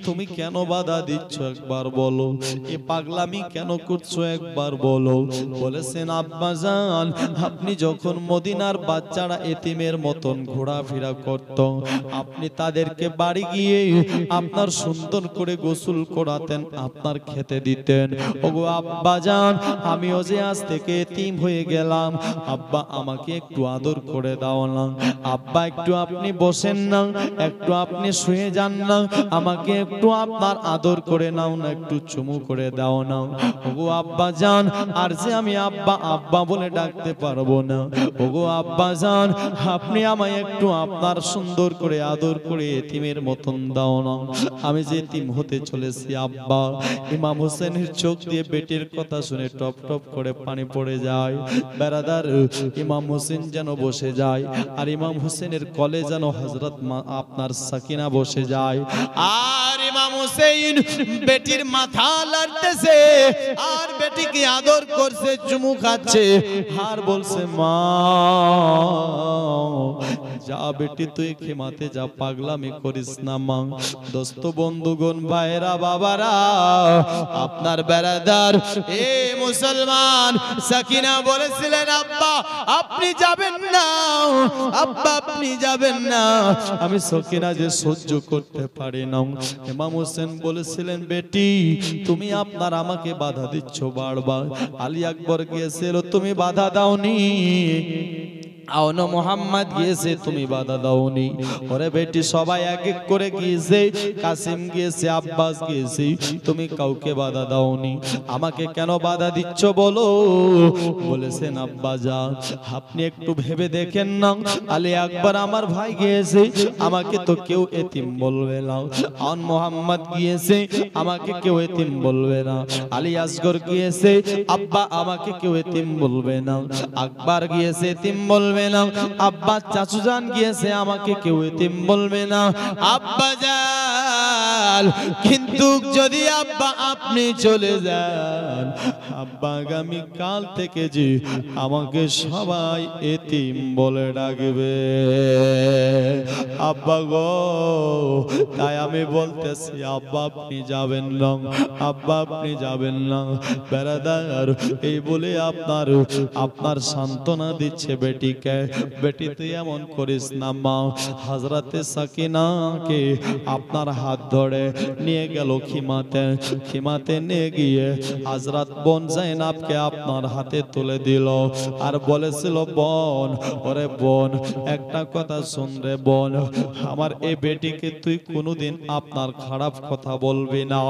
Speaker 1: তুমি কেন বাধা দিচ্ছ একবার বলো, এ পাগলামি কেন করছো একবার বলো। বলেছেন, আব্বা জান আপনি যখন মদিনার বাচ্চারা এতিমের মতন ঘোরাফেরা করত, আপনি তাদেরকে বাড়ি গিয়ে আপনার সুন্দর করে গোসল করাতেন, আপনার খেতে দিতেন। ওগো আব্বা জান, আমিও যে আজ থেকে এতিম হয়ে গেলাম, আব্বা আমাকে একটু আদর করে দাও না। আব্বা একটু আপনি বসেন না, একটু আপনি শুয়ে যান না, আমাকে একটু আপনার আদর করে নাও না, একটু চুমু করে দাও না। ওগো আব্বা জান, আর যে আমি আব্বা আব্বা বলে ডাকতে পারবো না। ওগো আব্বা জান, আপনি আমায় একটু আপনার সুন্দর করে আদর করে এতিমের মতন দাও না, আমি যে এতিম হতে চলেছি আব্বা। ইমাম হোসেনের চোখ দিয়ে বেটির কথা শুনে টপ টপ করে পানি পড়ে যায়। বেরাদার, ইমাম হোসেন যেন বসে যায়, আর ইমাম হোসেনের কোলে যেন হযরত আপনার সাকিনা বসে যায়। আর ইমাম হোসেন বেটির মাথা লাড়তেছে, আর বেটিকে আদর করছে, চুমু খাচ্ছে, আর বলছে, মা যা বেটি তুই খেমাতে যা, পাগলামি করিস না মা। দোস্ত বন্ধুগণ, ভাইরা বাবারা, আপনার বেরাদার এ মুসলমান সাকিনা বলেছিলেন, আব্বা আপনি যাবেন না, আব্বা আপনি যাবেন না, আমি সাকিনা যে সহ্য করতে পারি না। ইমাম হোসেন বলেছিলেন, বেটি তুমি আপনার আমাকে বাধা দিচ্ছ বারবার, আলী আকবর গিয়েছিল তুমি বাধা দাওনি, আওনো মোহাম্মদ গিয়েছে, তুমি বাধা দাওনি। ওরে বেটি সবাই এক এক করে গিয়েছে, কাসিম গিয়েছে, আব্বাস গিয়েছে, তুমি কাউকে বাধা দাওনি, আমাকে কেন বাধা দিচ্ছ বলো? বলেছেন আব্বা যান, আপনি একটু ভেবে দেখেন না, আলী আকবর আমার ভাই গিয়েছে, আমাকে তো কেউ এতিম বলবে না। আওন মোহাম্মদ গিয়েছে, আমাকে কেউ এতিম বলবে না। আলী আসগর গিয়েছে, আব্বা আমাকে কেউ এতিম বলবে না। আকবর গিয়েছে, এতিম বলবে না। আব্বা চাচু জান গিয়েছে, আমাকে কেউ এতিম বলবে না। আব্বা জান, কিন্তু যদি আব্বা আপনি চলে যান, আব্বা আগামী কাল থেকে যে আমাকে সবাই এতিম বলে ডাকবে। আব্বা গো, তাই আমি বলতেছি আব্বা আপনি যাবেন না, আব্বা আপনি যাবেন না। বেরাদার এই বলে আপনার সান্ত্বনা দিচ্ছে বেটিকে। বেটি তুই এমন করিস না মা। হযরতে সাকিনাকে আপনার হাত ধরে নিয়ে গেল খিমাতে নিয়ে গিয়ে হযরত বোন জাইনাবকে আপনার হাতে তুলে দিল আর বলেছিল, বোন, ওরে বোন, একটা কথা শুন রে বোন, আমার এই বেটিকে তুই কোনোদিন আপনার খারাপ কথা বলবি না।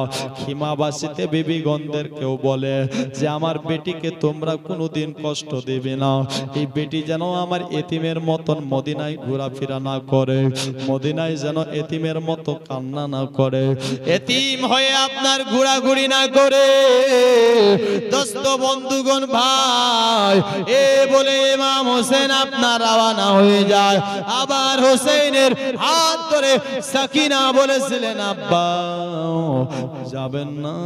Speaker 1: খিমাবাসীতে বিবিগণদের কেউ বলে যে আমার বেটিকে তোমরা কোনোদিন কষ্ট দেবে না, এই বেটি যেন আমার এতিমের মতন মদিনায় ঘোরাফেরা না করে, মদিনায় যেন এতিমের মতো কান্না না করে, এতিম হয়ে আপনার ঘোরাঘুরি না করে। দোস্ত বন্ধুগণ ভাই, এ বলে ইমাম হোসেন আপনার রওনা হয়ে যায়। আবার হোসেনের হাত ধরে সাকিনা বলেছিলেন, আব্বা যাবেন না,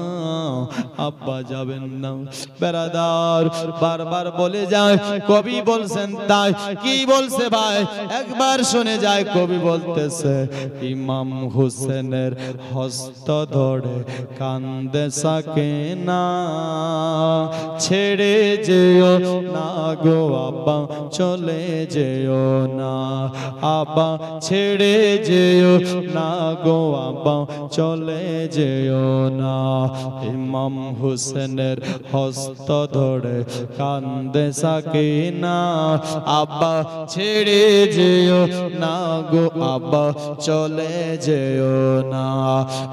Speaker 1: আব্বা যাবেন না। বেরাদার বারবার বলে যায়, কবি বলছেন তাই। কি বলছে ভাই একবার শুনে যায়। কবি বলতেছে, ইমাম হোসেনের হস্ত ধরে কান্দে সাকিনা, ছেড়ে যেও না গো আব্বা, চলে যেও না, আব্বা ছেড়ে যেও না গো আব্বা, চলে যেও না। ইমাম হোসেনের হস্ত ধরে কান্দে সাকিনা, আব্বা ছেড়ে যেও না গো আব্বা, চলে যেও না।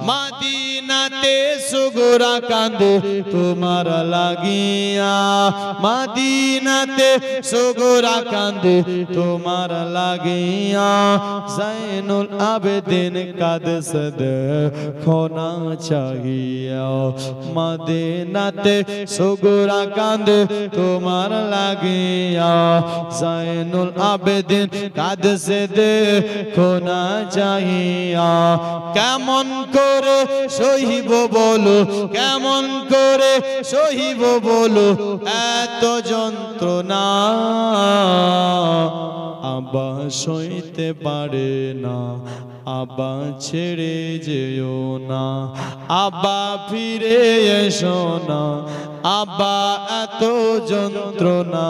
Speaker 1: মাদিনাতে সুগরা কান্দে তোমার লাগিয়া, মাদিনাতে সুগরা কান্দে তোমার লাগিয়া, জাইনুল আবেদিন কাঁদছে দেখো না চাহিয়া, মদিনাতে সুগরা কান্দে তোমার লাগিয়া, জাইনুল আবেদিন কাঁদছে দেখো না চাহিয়া। কেমন করে সহিব বলো, কেমন করে সহিব বলো এত যন্ত্রণা, আব্বা সইতে পারে না, আব্বা ছেড়ে যেও না, আব্বা ফিরে এসো না, আব্বা এত যন্ত্রণা,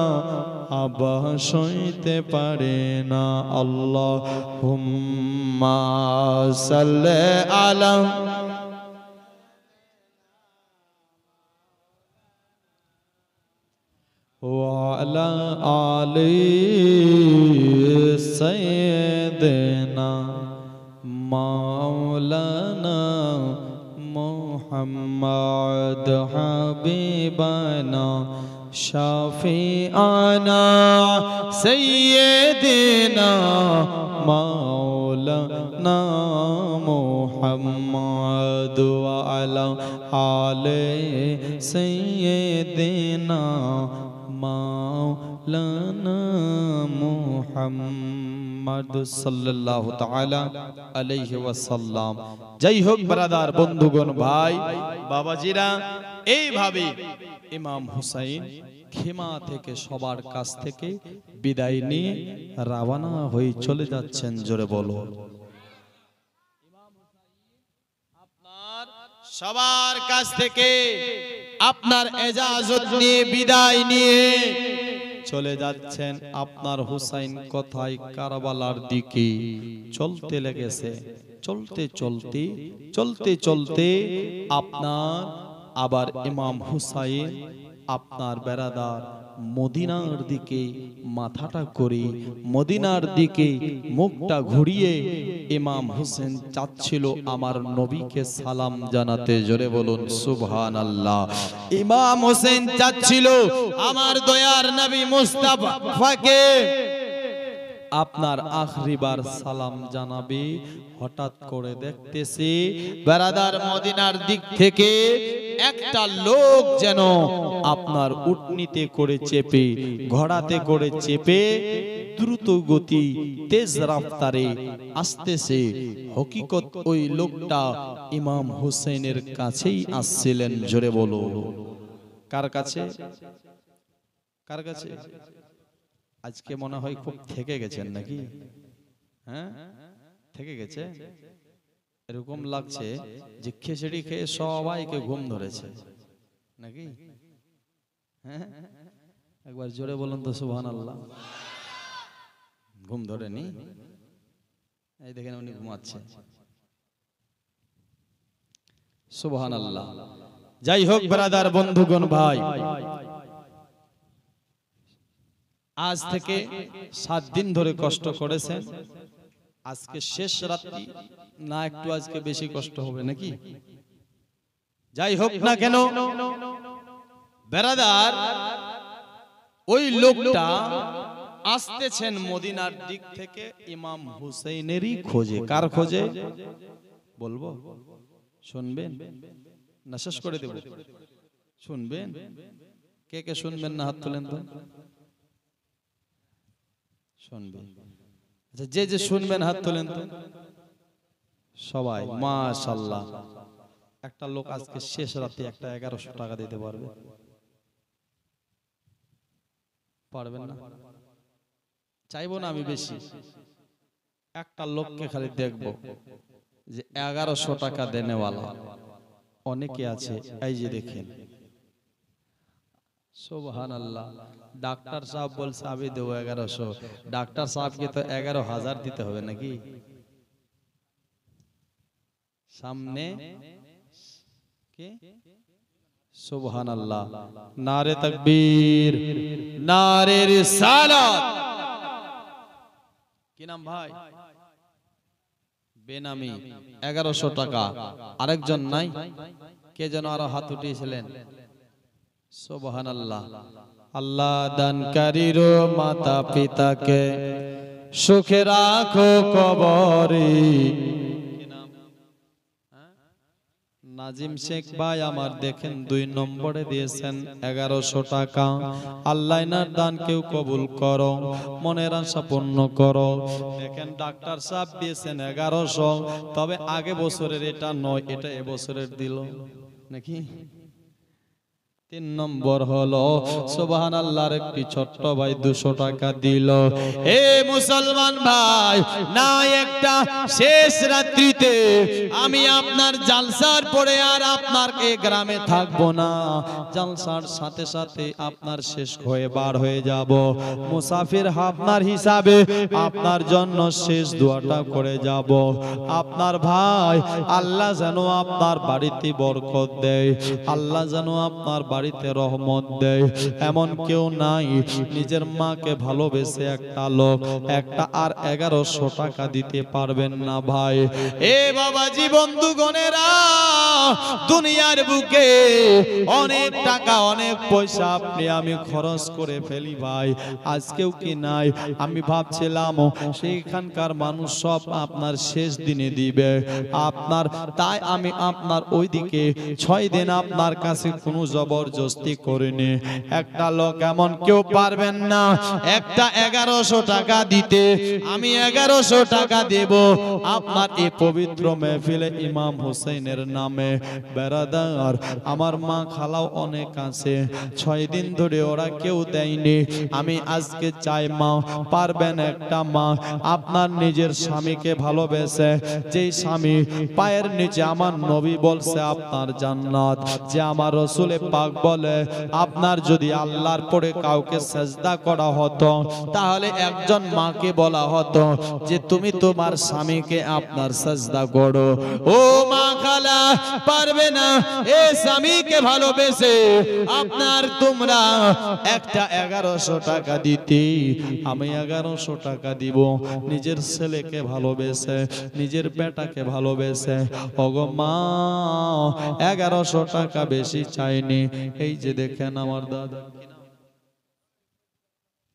Speaker 1: আব্বা সইতে পারে না। আল্লাহুম্মা সাল্লি আলা ওয়ালা আলি সাইয়্যিদিনা মাওলানা মুহাম্মদ হাবিবানা শাফিআনা সাইয়্যিদিনা মাওলানা মুহাম্মদ ওয়ালা আলি সাইয়্যিদিনা মাওলানা মুহাম্মদ সাল্লাল্লাহু তাআলা আলাইহি ওয়াসাল্লাম। যাই হোক ব্রাদার, বন্ধুগণ, ভাই বাবাজিরা, এইভাবে ইমাম হুসাইন খিমা থেকে সবার কাছ থেকে বিদায় নিয়ে রওনা হয়ে চলে যাচ্ছেন। জোরে বলো, আপনার সবার কাছ থেকে আপনার এজাজত নিয়ে বিদায় নিয়ে চলে যাচ্ছেন। আপনার হুসাইন কোথায়? কারবালার দিকে চলতে লেগেছে। চলতে চলতে চলতে চলতে আপনার আবার ইমাম হুসাইন আপনার বেরাদার মদিনার দিকে মাথাটা করে মদিনার দিকে মুখটা ঘুরিয়ে ইমাম হোসেন চাচ্ছিল আমার নবীকে সালাম জানাতে। জোরে বলুন সুবহানাল্লাহ। ইমাম হোসেন চাচ্ছিল আমার দয়ার নবী মুস্তাফাকে আপনার আখরিবার সালাম জানাবে। হঠাৎ করে দেখতেছি বেরাদার মদিনার দিক থেকে একটা লোক যেন আপনার উটনিতে করে চেপে ঘোড়াতে করে চেপে দ্রুত গতি তেজ রাফতারে আসতেছে। হকিকত ওই লোকটা ইমাম হোসেনের কাছেই আসছিলেন। জোরে বলো কার কাছে? কার কাছে? আজকে মনে হয় খুব থেকে গেছেন নাকি? হ্যাঁ, থেকে গেছে। এরকম লাগছে যে খিচুড়ি খেয়ে সবাইকে ঘুম ধরেছে নাকি? হ্যাঁ, একবার জোরে বলুন তো সুবহানাল্লাহ। ঘুম ধরেনি? এই দেখেন উনি ঘুমাচ্ছে। সুবহানাল্লাহ। যাই হোক ব্রাদার, বন্ধুগণ, ভাই, আজ থেকে 7 দিন ধরে কষ্ট করেছেন। আজকে শেষ রাত্রি না, একটু আজকে বেশি কষ্ট হবে নাকি? যাই হোক না কেন ব্রাদার, ওই লোকটা আসতেছেন মদিনার দিক থেকে ইমাম হুসাইনেরই খোঁজে। কার খোঁজে বলবো? শুনবেন না শেষ করে দেব? শুনবেন? কে কে শুনবেন না হাত তোলেন তো। শুনবেন? আচ্ছা, যে যে শুনবেন হাত তোলেন তো সবাই। মাশাআল্লাহ। একটা লোক আজকে শেষ রাতে একটা 1100 টাকা দিতে পারবে? পারবেন না? চাইবো না আমি বেশি, একটা লোককে খালি দেখবো যে 1100 টাকা দেনেওয়ালা অনেকে আছে। এই যে দেখেন, সুবহানাল্লাহ। ডাক্তার সাহেব বলছে আমি দেবো 1100। ডাক্তার সাহেবকে তো 11,000 দিতে হবে নাকি? সামনে কে? সুবহানাল্লাহ। নারে তাকবীর, নারে রিসালাত। কি নাম ভাই? বেনামি 1100 টাকা। আরেকজন নাই? কে যেন আরো হাত উঠিয়েছিলেন? সুবহানাল্লাহ। আল্লাহ দানকারীর মাতা পিতাকে সুখে রাখো কবরে। নাজিম শেখ ভাই আমার দেখেন 2 নম্বরে দিয়েছেন 1100 টাকা। আল্লাহ এনার দান কেউ কবুল করো, মনের আশা পূর্ণ করো। দেখেন ডাক্তার সাহেব দিয়েছেন 1100, তবে আগে বছরের এটা নয়, এটা এবছরের দিল নাকি? 3 নম্বর হলো সুবহানাল্লাহর একটি ছোট্ট ভাই 200 টাকা দিল। হে মুসলমান ভাই, না একটা শেষ রাত্রিতে আমি আপনার জালসার পরে আর আপনার এই গ্রামে থাকবো না। জালসার সাথে সাথে আপনার শেষ হয়ে বার হয়ে যাব। মুসাফির আপনার হিসাবে আপনার জন্য শেষ দোয়াটা করে যাব। আপনার ভাই আল্লাহ যেন আপনার বাড়িতে বরকত দেয়, আল্লাহ যেন আপনার বাড়িতে রহমত দেয়। এমন কেউ নাই নিজের মাকে ভালোবেসে একটা লোক একটা আর 1100 টাকা দিতে পারবেন না ভাই। এ বাবাজি বন্ধুগণেরা, দুনিয়ার বুকে অনেক টাকা অনেক পয়সা আপনি আমি খরচ করে ফেলি ভাই। আজকেও কি নাই? আমি ভাবছিলাম সেইখানকার মানুষ সব আপনার শেষ দিনে দিবে আপনার, তাই আমি আপনার ওইদিকে 6 দিন আপনার কাছে কোনো জবরদস্তি করিনি। একটা লোক এমন কেউ পারবেন না একটা 1100 টাকা দিতে। আমি 1100 টাকা দেব আপনার এই পবিত্র মেহফিলে ইমাম হোসেনের নামে। বেরাদার, আমার মা খালাও অনেক আছে, 6 দিন ধরে ওরা কেউ দেয়নি। আমি আজকে চাই মা পারবেন একটা মা আপনার নিজের স্বামীকে ভালোবেসে, যেই স্বামী পায়ের নিচে আমার নবী বলছে আপনার জান্নাত, যে আমার রাসূল পাক বলে আপনার যদি আল্লাহর পরে কাউকে সেজদা করা হতো তাহলে একজন মাকে বলা হতো যে তুমি তোমার স্বামীকে আপনার সেজদা করো। ও মা খালা পারবে না এ স্বামীকে ভালোবেসে আপনার তোমরা একটা 1100 টাকা দিতে, আমি 1100 টাকা দিব নিজের ছেলেকে ভালোবেসে, নিজের বেটাকে ভালোবেসে। ওগো মা 1100 টাকা বেশি চাইনি। এই যে দেখেন আমার দাদা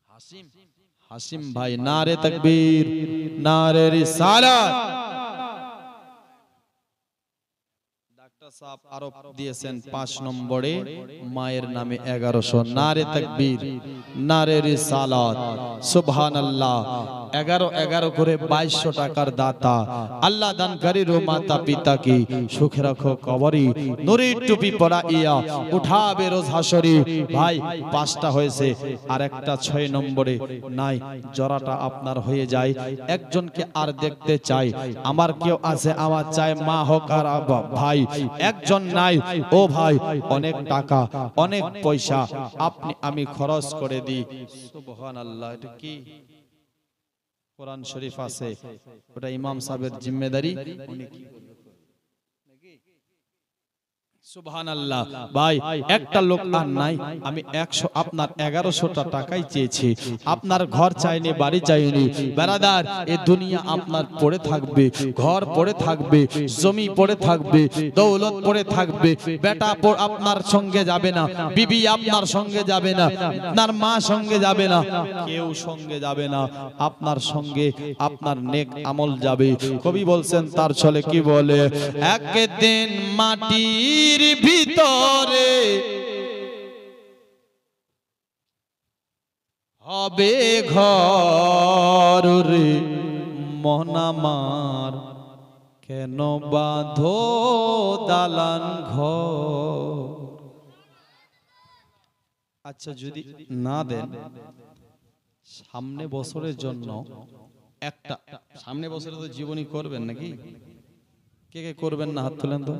Speaker 1: হাসিম, হাসিম ভাই, নারে তাকবীর, নারে রিসালাত। ডাক্তার সাহেব আরো দিয়েছেন 5 নম্বরে মায়ের নামে 1100। নারে তাকবীর, নারে রিসালাত, সুবহানাল্লাহ। 11 করে 2200 টাকার দাতা আল্লাহ দানকারীর মাতা পিতা কি সুখে রাখো কবরি, নূরের টুপি পরাইয়া উঠাবে রোজ হাসরে। ভাই 5টা হয়েছে আর একটা 6 নম্বরে নাই, জরাটা আপনার হয়ে যায়। একজনকে আর দেখতে চাই, আমার কেউ আছে, আমার চাই মা হোক আর ভাই, একজন নাই। ও ভাই অনেক টাকা অনেক পয়সা আপনি আমি খরচ করে দিই। সুবহানাল্লাহ। এটা কি কোরআন শরীফ আছে, ওটা ইমাম সাহেবের জিম্মেদারি, উনি কি সুবহানাল্লাহ। ভাই একটা লোক আর নাই, আমি 100 আপনার 1100 টাকাই চেয়েছি, আপনার ঘর চাইনি, বাড়ি চাইনি। ব্রাদার এই দুনিয়া আপনার পড়ে থাকবে, ঘর পড়ে থাকবে, জমি পড়ে থাকবে, দৌলত পড়ে থাকবে, বেটা আপনার সঙ্গে যাবে না, বিবি আপনার সঙ্গে যাবে না, আপনার মা সঙ্গে যাবে না, কেউ সঙ্গে যাবে না, আপনার সঙ্গে আপনার নেক আমল যাবে। কবি বলছেন তার ছলে কি বলে, একদিন মাটির ভিতরে হবে ঘর রে মন আমার, কেন বাঁধো দালান ঘর। আচ্ছা যদি না দেন সামনে বছরের জন্য একটা, সামনে বছরে তো জীবনী করবেন নাকি? কে কে করবেন না হাত তুলেন তো।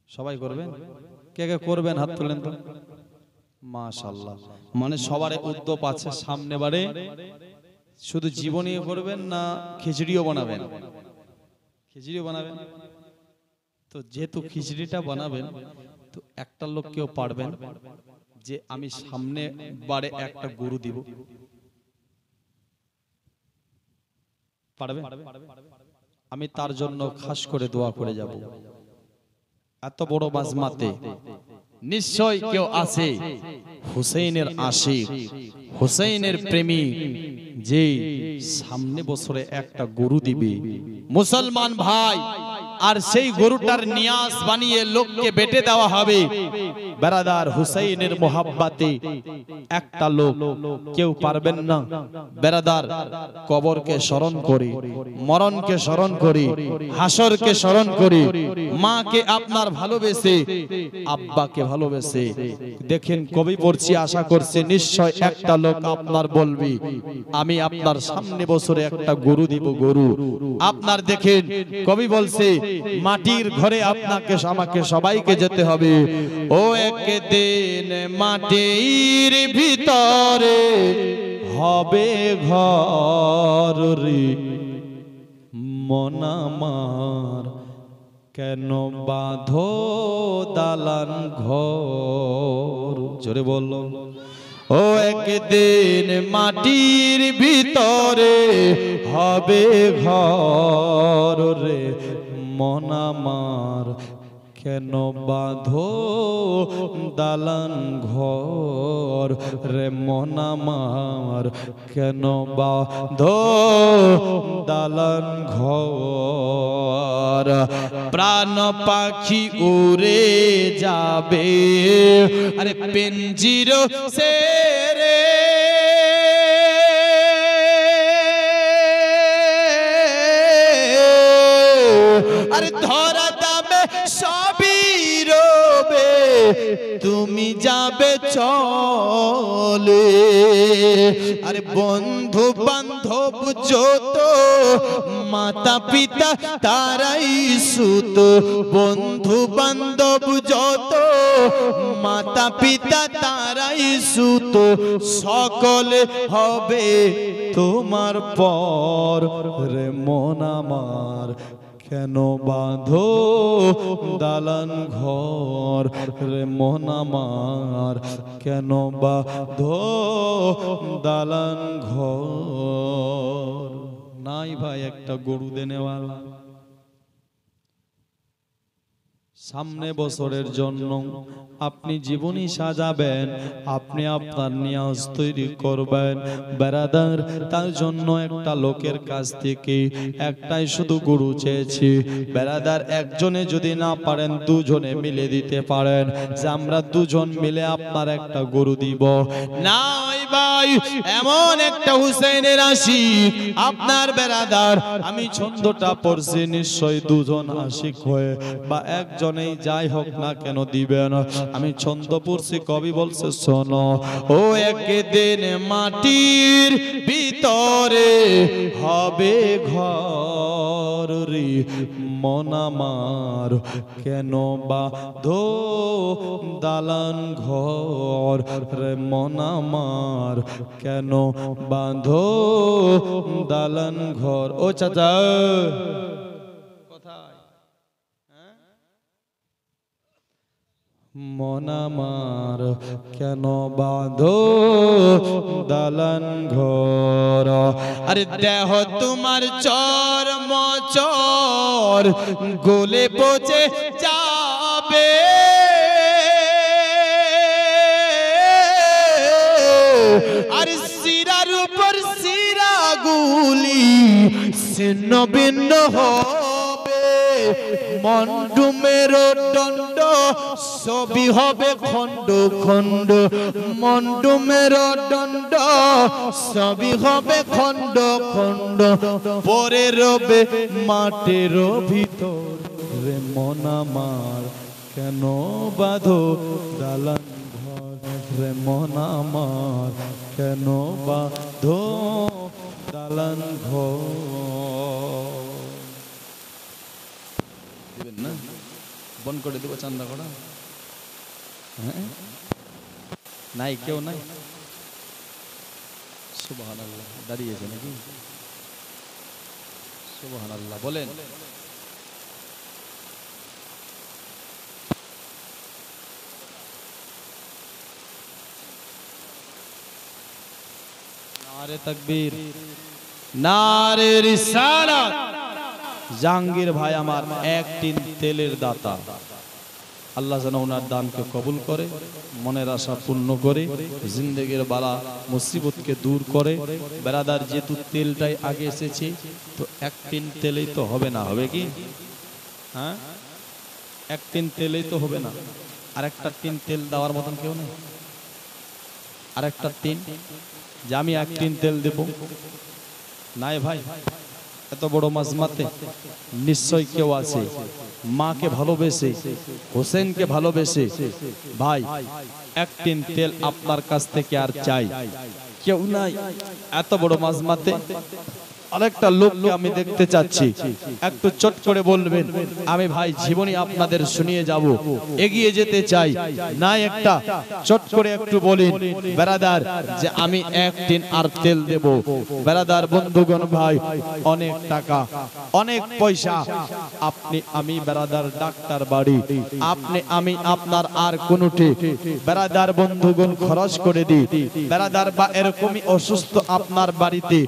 Speaker 1: সবাই করবেন? কে কে করবেন হাত তুলেন তো। মাশাআল্লাহ, মানে সবার উদ্যোগ আছে। সামনে বারে শুধু জীবনী করবেন না খিচুড়িও বানাবেন? খিচুড়িও বানাবেন। তো যেহেতু খিচুড়িটা বানাবেন তো একটা লোক কেউ পারবেন যে আমি সামনে বারে একটা গরু দিব? পারবেন? আমি তার জন্য খাস করে দোয়া করে যাব। এত বড় বাজমাতে নিশ্চয় কেউ আছে হুসেইনের আশিক, হুসেইনের প্রেমী, যে সামনে বছরে একটা গরু দিবে মুসলমান ভাই, আর সেই গরুটার নিয়াজ বানিয়ে লোককে বেটে দেওয়া হবে। ব্রাদার হুসেইনের মোহাব্বতে একটা লোক কেউ পারবেন না? ব্রাদার কবরকে স্মরণ করে, মরণকে স্মরণ করে, হাসরকে স্মরণ করে, মাকে আপনার ভালোবেসে, আব্বাকে ভালোবেসে দেখেন কবি পড়ছি, আশা করছে নিশ্চয় একটা লোক আপনার বলবে আমি আপনার সামনে বছরে একটা গরু দিব। গরু আপনার দেখেন কবি বলছে মাটির ঘরে আপনাকে আমাকে সবাইকে যেতে হবে। ও একদিন মাটির ভিতরে হবে ঘর রে মন আমার, কেন বাঁধো দালান ঘর। জোরে বললো। ও একদিন মাটির ভিতরে হবে ঘর রে মন আমার, কেন বাঁধো দালান ঘর রে মন আমার, কেন বাঁধো দালান ঘর। প্রাণ পাখি উড়ে যাবে, আরে পেঞ্জির সেরে আরে ধরা দামে সবই রবে, তুমি যাবে চলে। আরে বন্ধু বান্ধব যত মাতা পিতা তারাই সুত, বন্ধু বান্ধব যত মাতা পিতা তারাই সুত, সকলে হবে তোমার পর। রে মন আমার কেন বাঁধো দালান ঘর, রে মন আমার কেন বাঁধো দালান ঘর। নাই ভাই একটা গরু দেনেওয়ালা, সামনে বছরের জন্য আপনি জীবনী সাজাবেন, আপনি আপনার নিয়াজ তৈরি করবেন বেরাদার। তার জন্য একটা লোকের কাছ থেকে একটাই শুধু গরু চেয়েছি বেরাদার। একজনে যদি না পারেন দুজনে মিলে দিতে পারেন, যে আমরা দুজন মিলে আপনার একটা গরু দিব। নাই ভাই এমন একটা হুসেনের আশিক আপনার বেরাদার, আমি ছন্দটা পড়ছি নিশ্চয় দুজন আশিক হয়ে বা একজনেই যাই হোক না কেন দিবেন। আমি ছন্দ পড়ছি, কবি বলছে শোনো, ও একদিন মাটির ভিতরে হবে ঘর, রে মন আমার কেন বাঁধো দালান ঘর, রে মন আমার কেন বাঁধো দালান ঘর। ও চাচা মন আমার কেন বাঁধো দালান ঘর। আরে দেহ তোমার চর মচর গলে পচে যাবে, আর শিরার উপর শিরাগুলি ছিন্ন ভিন্ন হবে, মন্ডুমের দণ্ড সবই হবে খণ্ড খণ্ড, মন্ডুমের দণ্ড সবই হবে খণ্ড খণ্ড, পরে রবে মাটির ভিতর, রে মন আমার কেন বাঁধো দালান ঘর, রে মন আমার কেন বাঁধো দালান ঘর। দিবেন না? বন করে দেবো চান্দা করা? হ্যাঁ, নাই কেউ নাই? সুবহানাল্লাহ, দাঁড়িয়েছে নাকি? সুবহানাল্লাহ বলেন। নারে তাকবীর, নারে রিসালাত। জাহাঙ্গীর ভাই আমার এক টিন তেলের দাতা, আল্লাহ যেন ওনার দানকে কবুল করে, মনের আশা পূর্ণ করে, জিন্দেগির বালা মুসিবতকে দূর করে। বেরাদার যেহেতু তেলটাই আগে এসেছে, তো এক টিন তেলেই তো হবে না, হবে কি? হ্যাঁ, এক টিন তেলেই তো হবে না, আর একটা টিন তেল দেওয়ার মতন কেউ নেই। আর একটা টিন যে আমি এক টিন তেল দেব, নাই ভাই। এত বড় মাজমাতে নিশ্চয় কেউ আছে মাকে ভালোবেসে, হোসেনকে ভালোবেসে, ভাই এক টিন তেল আপনার কাছ থেকে আর চাই কেউ নাই। এত বড় মাজমাতে আরেকটা লোককে আমি দেখতে চাচ্ছি, একটু চট করে বলবেন, আমি ভাই জীবনী আপনাদের শুনিয়ে যাব, এগিয়ে যেতে চাই। নাই একটা চট করে একটু বলেন বেরাদার যে আমি এক টিন আর তেল দেব। বেরাদার বন্ধুগণ ভাই, অনেক টাকা অনেক পয়সা, আপনি আমি বেরাদার ডাক্তার বাড়ি, আপনি আমি আপনার আর কোনটি বেরাদার বন্ধুগণ খরচ করে দিই বেরাদার, বা এরকমই অসুস্থ আপনার বাড়িতে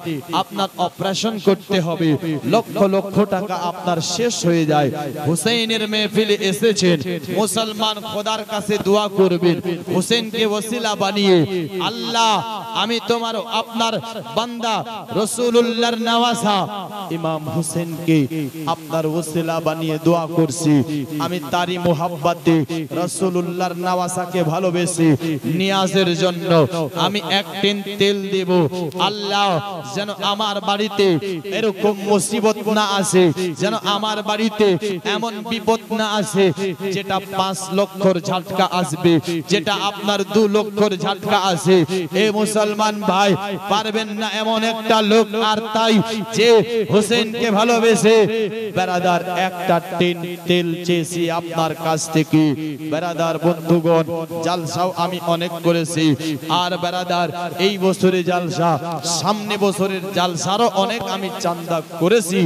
Speaker 1: আপনার অপারেশন করতে হবে, লক্ষ লক্ষ টাকা আপনার শেষ হয়ে যায়। হুসেনের মেহফিলে এসেছেন, মুসলমান খোদার কাছে দোয়া করবেন, হুসেনকে ওসিলা বানিয়ে, আল্লাহ আমি তোমার আপনার বান্দা রাসূলুল্লাহর নওয়াজা ইমাম হুসেনকে আপনার ওসিলা বানিয়ে দোয়া করছি, আমি তারই মোহাব্বতে রাসূলুল্লাহর নওয়াজাকে ভালোবেসে নিয়াজের জন্য আমি এক টিন তেল দেব। আল্লাহ যেন আমার বাড়িতে বাড়িতে এরকম মুসিবত না আসে, যেন আমার বাড়িতে এমন বিপদ না আসে যেটা 5 লক্ষর ঝাটকা আসবে, যেটা আপনার 2 লক্ষর ঝাটকা আসে। এ মুসলমান ভাই, পারবেন না এমন একটা লোক, আর তাই যে হোসেনকে ভালোবেসে বেরাদার একটা টিন তেল চেয়েছি আপনার কাছ থেকে। বেরাদার বন্ধুগণ, জালসাও আমি অনেক করেছি, আর বেরাদার এই বছরে জালসা, সামনে বছরের জালসারও অনেক আমি চান্দা করেছি,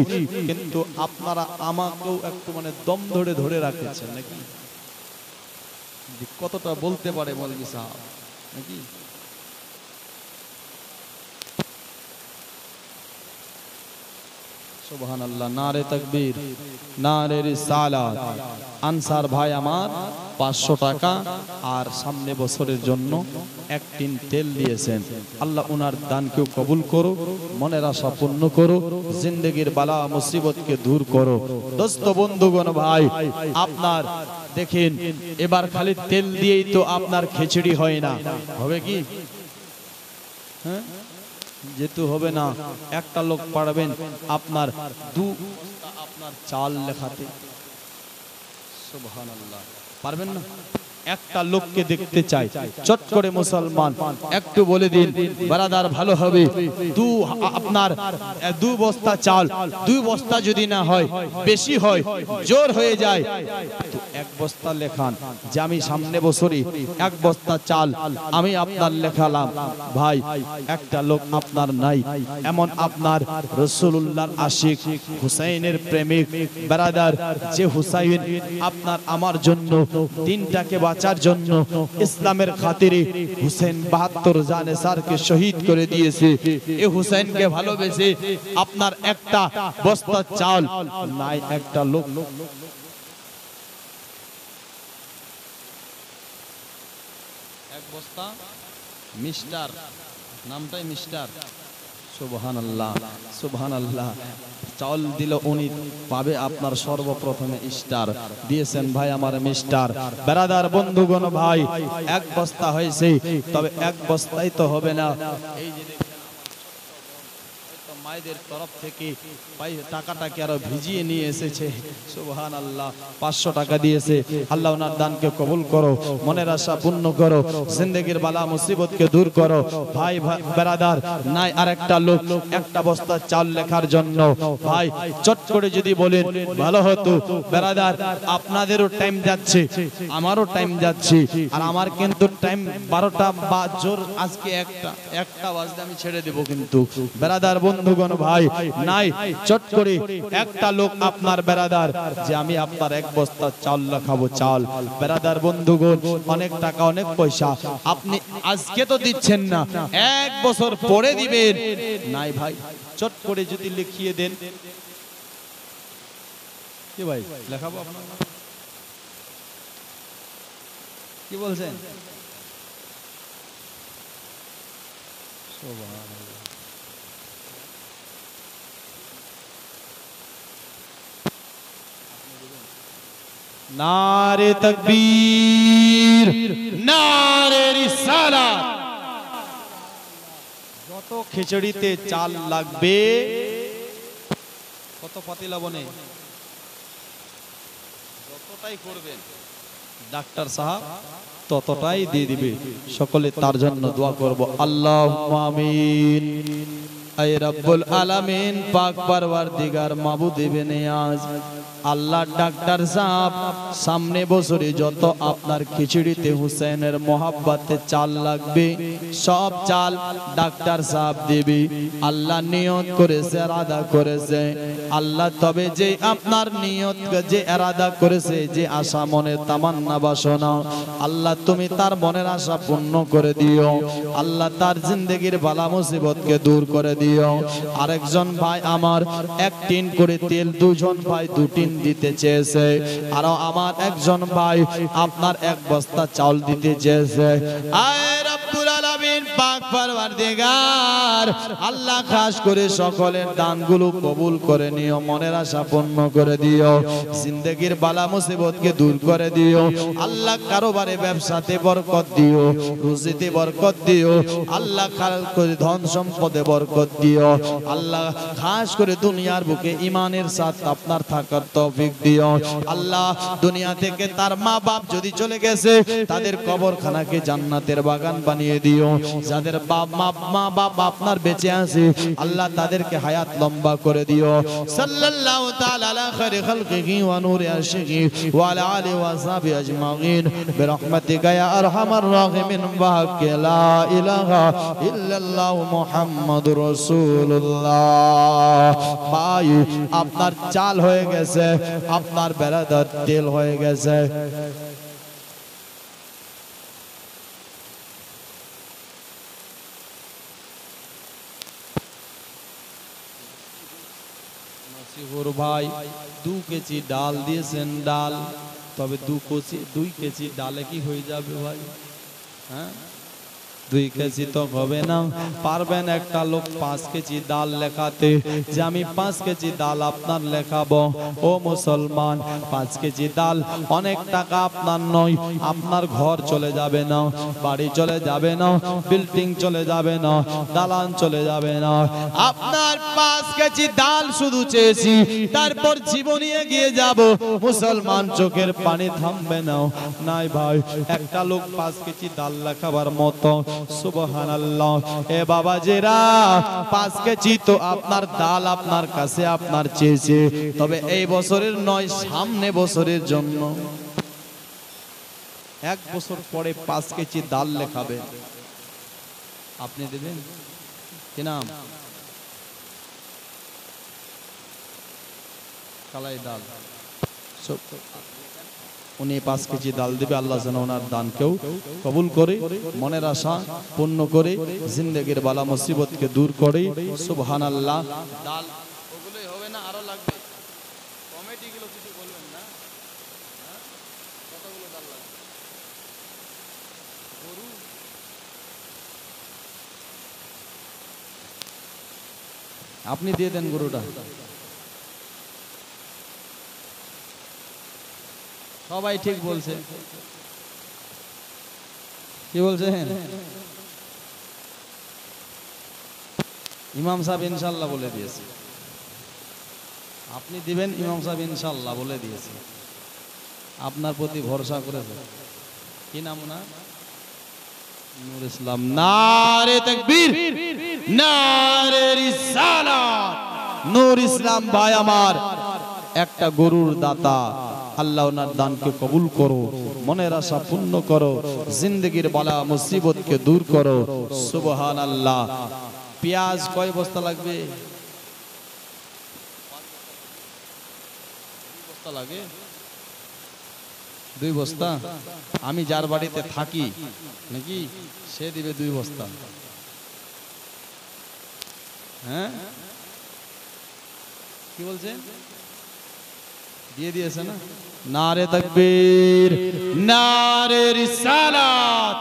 Speaker 1: কিন্তু আপনারা আমাকেও একটু দম ধরে ধরে রাখেছেন নাকি? কতটা বলতে পারে মৌলভী সাহেব নাকি? সুবহানাল্লাহ, নারে তাকবীর, নারে রিসালাত। আনসার ভাই আমার 500 টাকা আর সামনে বছরের জন্য 1 টিন তেল দিয়েছেন। আল্লাহ উনার দানকেও কবুল করো, মনের আশা পূর্ণ করো, জিন্দেগির বালা মুসিবতকে দূর করো। দোস্ত বন্ধুগণ ভাই, আপনার দেখেন এবার খালি তেল দিয়েই তো আপনার খিচুড়ি হয় না, হবে কি? হ্যাঁ, যেহেতু হবে না, একটা লোক পারবেন আপনার 2 আপনার চাল লেখাতে। সুবহানাল্লাহ, পারবেন না? একটা লোককে দেখতে চাই, চট করে মুসলমান একটু বলে দিন বারাদার, ভালো হবে আপনার 2 বস্তা চাল, 2 বস্তা যদি না হয়, বেশি হয়, জোর হয়ে যায়, তো 1 বস্তা লেখান, যে আমি সামনে বছরে 1 বস্তা চাল আমি আপনার লেখালাম। ভাই, একটা লোক আপনার নাই, এমন আপনার রাসূলুল্লাহর আশিক, হুসাইনের প্রেমিক বারাদার, যে হুসাইন আপনার আমার জন্য দিনটাকে বাঁচার জন্য ইসলামের খাতিরে হুসেন 72 জানেসারকে শহীদ করে দিয়েছে। এই হুসেনকে ভালোবেসে আপনার একটা বস্তা চাল নাই, একটা লোক। এক বস্তা মিস্টার, নামটাই মিস্টার। সুবহানাল্লাহ, সুবহানাল্লাহ। চাউল দিল উনি, পাবে আপনার সর্বপ্রথমে স্টার দিয়েছেন ভাই আমার মিস্টার। বেরাদার বন্ধুগণ ভাই, 1 বস্তা হয়েছে, তবে 1 বস্তাই তো হবে না। এই যে মায়েদের তরফ থেকে টাকাটাকে আরো ভিজিয়ে নিয়ে এসেছে। সুবহানাল্লাহ, 500 টাকা দিয়েছে। আল্লাহ ওনার দানকে কবুল করো, মনের আশা পূর্ণ করো, জিন্দেগির বালা মুসিবতকে দূর করো। ভাই বেরাদার, নাই আরেকটা লোক একটা বস্তা চাল লেখার জন্য। ভাই চট করে যদি বলেন ভালো হতো। বেরাদার, আপনাদেরও টাইম যাচ্ছে, আমারও টাইম যাচ্ছে, আর আমার কিন্তু টাইম 12টা বা জোর আজকে একটা বাজতে আমি ছেড়ে দেব। কিন্তু বেরাদার বন্ধুগণ ভাই, নাই চট করে একটা লোক আপনার বেরাদার, যে আমি আপনার 1 বস্তা চাল লেখাবো। চাল বেরাদার বন্ধুগণ, অনেক টাকা, অনেক পয়সা, আপনি আজকে তো দিচ্ছেন না, 1 বছর পরে দিবেন। নাই ভাই, চট করে যদি লিখিয়ে দেন। কি ভাই, লেখাবো আপনার? কি বলছেন? नारे तकबीर, नारे रिसालात। যত খিচুড়িতে চাল লাগবে, কত পাতিলা বনে, যতটাই করবেন ডাক্তার সাহেব ততটাই দিয়ে দিবে। সকলে তার জন্য দোয়া করব, আল্লাহুম্মা আমিন। আয় রব্বুল আলামিন, পাক পরওয়ারদিগার, মাবুদে বেনিয়াজ, আল্লাহ ডাক্তার সাহেব সামনে বছরে যত আপনার খিচুড়িতে হুসেনের মোহাব্বতে চাল লাগবে, সব চাল ডাক্তার সাহেব দেবে। আল্লাহ নিয়ত করেছে, ইরাদা করেছে আল্লাহ, তবে যে আপনার নিয়ত, যে ইরাদা করেছে, যে আশা মনে তামান্না বাসনা, আল্লাহ তুমি তার মনের আশা পূর্ণ করে দিও। আল্লাহ তার জিন্দেগির বালা মুসিবতকে দূর করে দিও। আরেকজন ভাই আমার 1 টিন করে তেল, 2 জন ভাই 2 টিন দিতে চেয়েছে, আর আমার একজন ভাই আপনার 1 বস্তা চাল দিতে চেয়েছে। আয় রব্বুল আলামিন, পাক পরওয়ারদিগার আল্লাহ খাস করে সকলের দানগুলো কবুল করে নিও, মনের আশা পূর্ণ করে দিও, জিন্দেগির বালা মুসিবতকে দূর করে দিও আল্লাহ। কারোবারে ব্যবসাতে বরকত দিও, রুজিতে বরকত দিও আল্লাহ। খাস করে ধন সম্পদে বরকত দিও আল্লাহ। খাস করে দুনিয়ার বুকে ঈমানের সাথে আপনার থাকার তৌফিক দিও আল্লাহ। দুনিয়া থেকে তার মা বাপ যদি চলে গেছে তাদের কবরখানাকে জান্নাতের বাগান বানিয়ে দিও। যাদের মা বাপ আপনার বেঁচে আছে আল্লাহ তাদেরকে হায়াত লম্বা করে দিও। সাল্লাল্লাহু তাআলা আলা খায়রি খালকিহি ওয়া নূরি আরশিহি ওয়া আলা আলিহি ওয়া সাহবিহি আজমাইন বিরহমাতিকা ইয়া আরহামার রাহিমিন ওয়া লা ইলাহা ইল্লাল্লাহু মুহাম্মাদুর রাসূলুল্লাহ। ভাই আপনার চাল হয়ে গেছে, আপনার বেরাদার তেল হয়ে গেছে। ভাই 2 কেজি ডাল দিয়েছেন, ডাল তবে 2 কেজি ডালে কি হয়ে যাবে ভাই? হ্যাঁ 2 কেজি তো হবে না। পারবেন একটা লোক 5 কেজি ডাল লেখাতে, যে আমি 5 কেজি ডাল আপনার লেখাবো। ও মুসলমান, 5 কেজি ডাল অনেক টাকা আপনার নয়, আপনার ঘর চলে যাবে না, বাড়ি চলে যাবে না, বিল্ডিং চলে যাবে না, দালান চলে যাবে না। আপনার 5 কেজি ডাল শুধু চেয়েছি, তারপর জীবনে এগিয়ে যাব। মুসলমান চোখের পানি থামবে না। নাই ভাই, একটা লোক 5 কেজি ডাল লেখাবার মতো। সুবহানাল্লাহ। এ বাবাজিরা, 5 কেজি তো আপনার ডাল আপনার কাছে আপনার চেয়েছে, তবে এই বছরের নয়, সামনে বছরের জন্য। 1 বছর পরে 5 কেজি ডাল লেখাবে, আপনি দেবেন কি নাম? কালাই ডাল। উনি 5 কেজি ডাল দিবে। আল্লাহ যেন ওনার দানকেও কবুল করে, মনের আশা পূর্ণ করে, জিন্দেগির বালা মুসিবতকে দূর করে। সুবহানাল্লাহ। ডাল ওগুলোই হবে না, আরো লাগবে? কমিটিগুলো কিছু বলবেন না? কতগুলো ডাল লাগবে? গরু আপনি দিয়ে দেন গরুটা। সবাই ঠিক বলছে। কি বলছেন? ইমাম সাহেব ইনশাআল্লাহ বলে দিয়েছে। আপনি দিবেন, ইমাম সাহেব ইনশাআল্লাহ বলে দিয়েছে। আপনার প্রতি ভরসা করেছে। কি নাম ওনার? নূর ইসলাম। নারে তাকবীর, নারে রিসালাত। নূর ইসলাম ভাই আমার একটা গরুর দাতা। আল্লাহ ওনার দানকে কবুল করো, মনের আশা পূর্ণ করো, জিন্দেগির বালা মুসিবতকে দূর করো। সুবহানাল্লাহ। পেঁয়াজ কয় বস্তা লাগবে? 2 বস্তা লাগে। 2 বস্তা? আমি যার বাড়িতে থাকি নাকি সে দিবে 2 বস্তা। হ্যাঁ কি বলছেন? দিয়ে দিয়েছে না? নারে তাকবীর, নারে রিসালাত।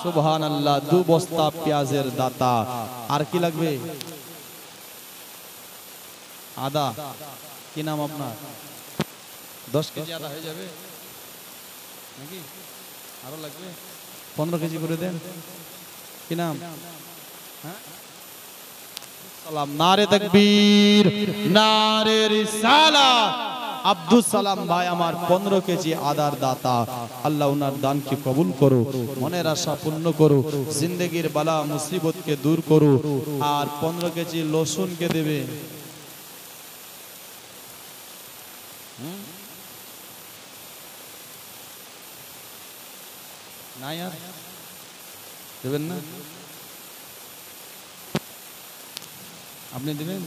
Speaker 1: সুবহানাল্লাহ। 2 বস্তা পেঁয়াজের দাতা। আর কি লাগবে? আদা। কি নাম আপনার? 10 কেজি আদা হয়ে যাবে নাকি আরো লাগবে? 15 কেজি করে দেন। কি নাম? হ্যাঁ সালাম। নারে তাকবীর, নারে রিসালাত। আব্দুল সালাম ভাই আমার 15 কেজি আদার দাতা। আল্লাহ ওনার দানকে কবুল করো, মনের আশা পূর্ণ করো, জিন্দেগির বালা মুসিবতকে দূর করো। আর 15 কেজি রসুনকে দেবে। না यार দেবেন না? আপনি দেবেন?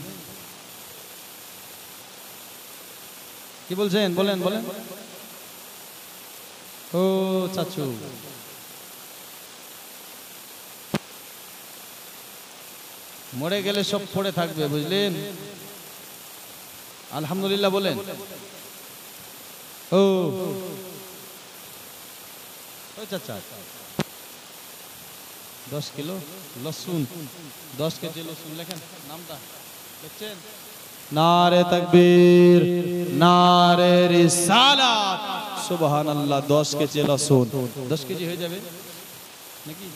Speaker 1: কি বলছেন? বলেন বলেন। ও চাচু, মরে গেলে সব পড়ে থাকবে, বুঝলেন? আলহামদুলিল্লাহ বলেন। ও চাচা 10 কিলো লসুন, 10 কেজি লসুন লেখেন নামটা লিখছেন। নারে তাকবীর, নারে রিসালাত, সুবহানাল্লাহ। 10 কেজি লসুন, 10 কেজি হয়ে যাবে নাকি?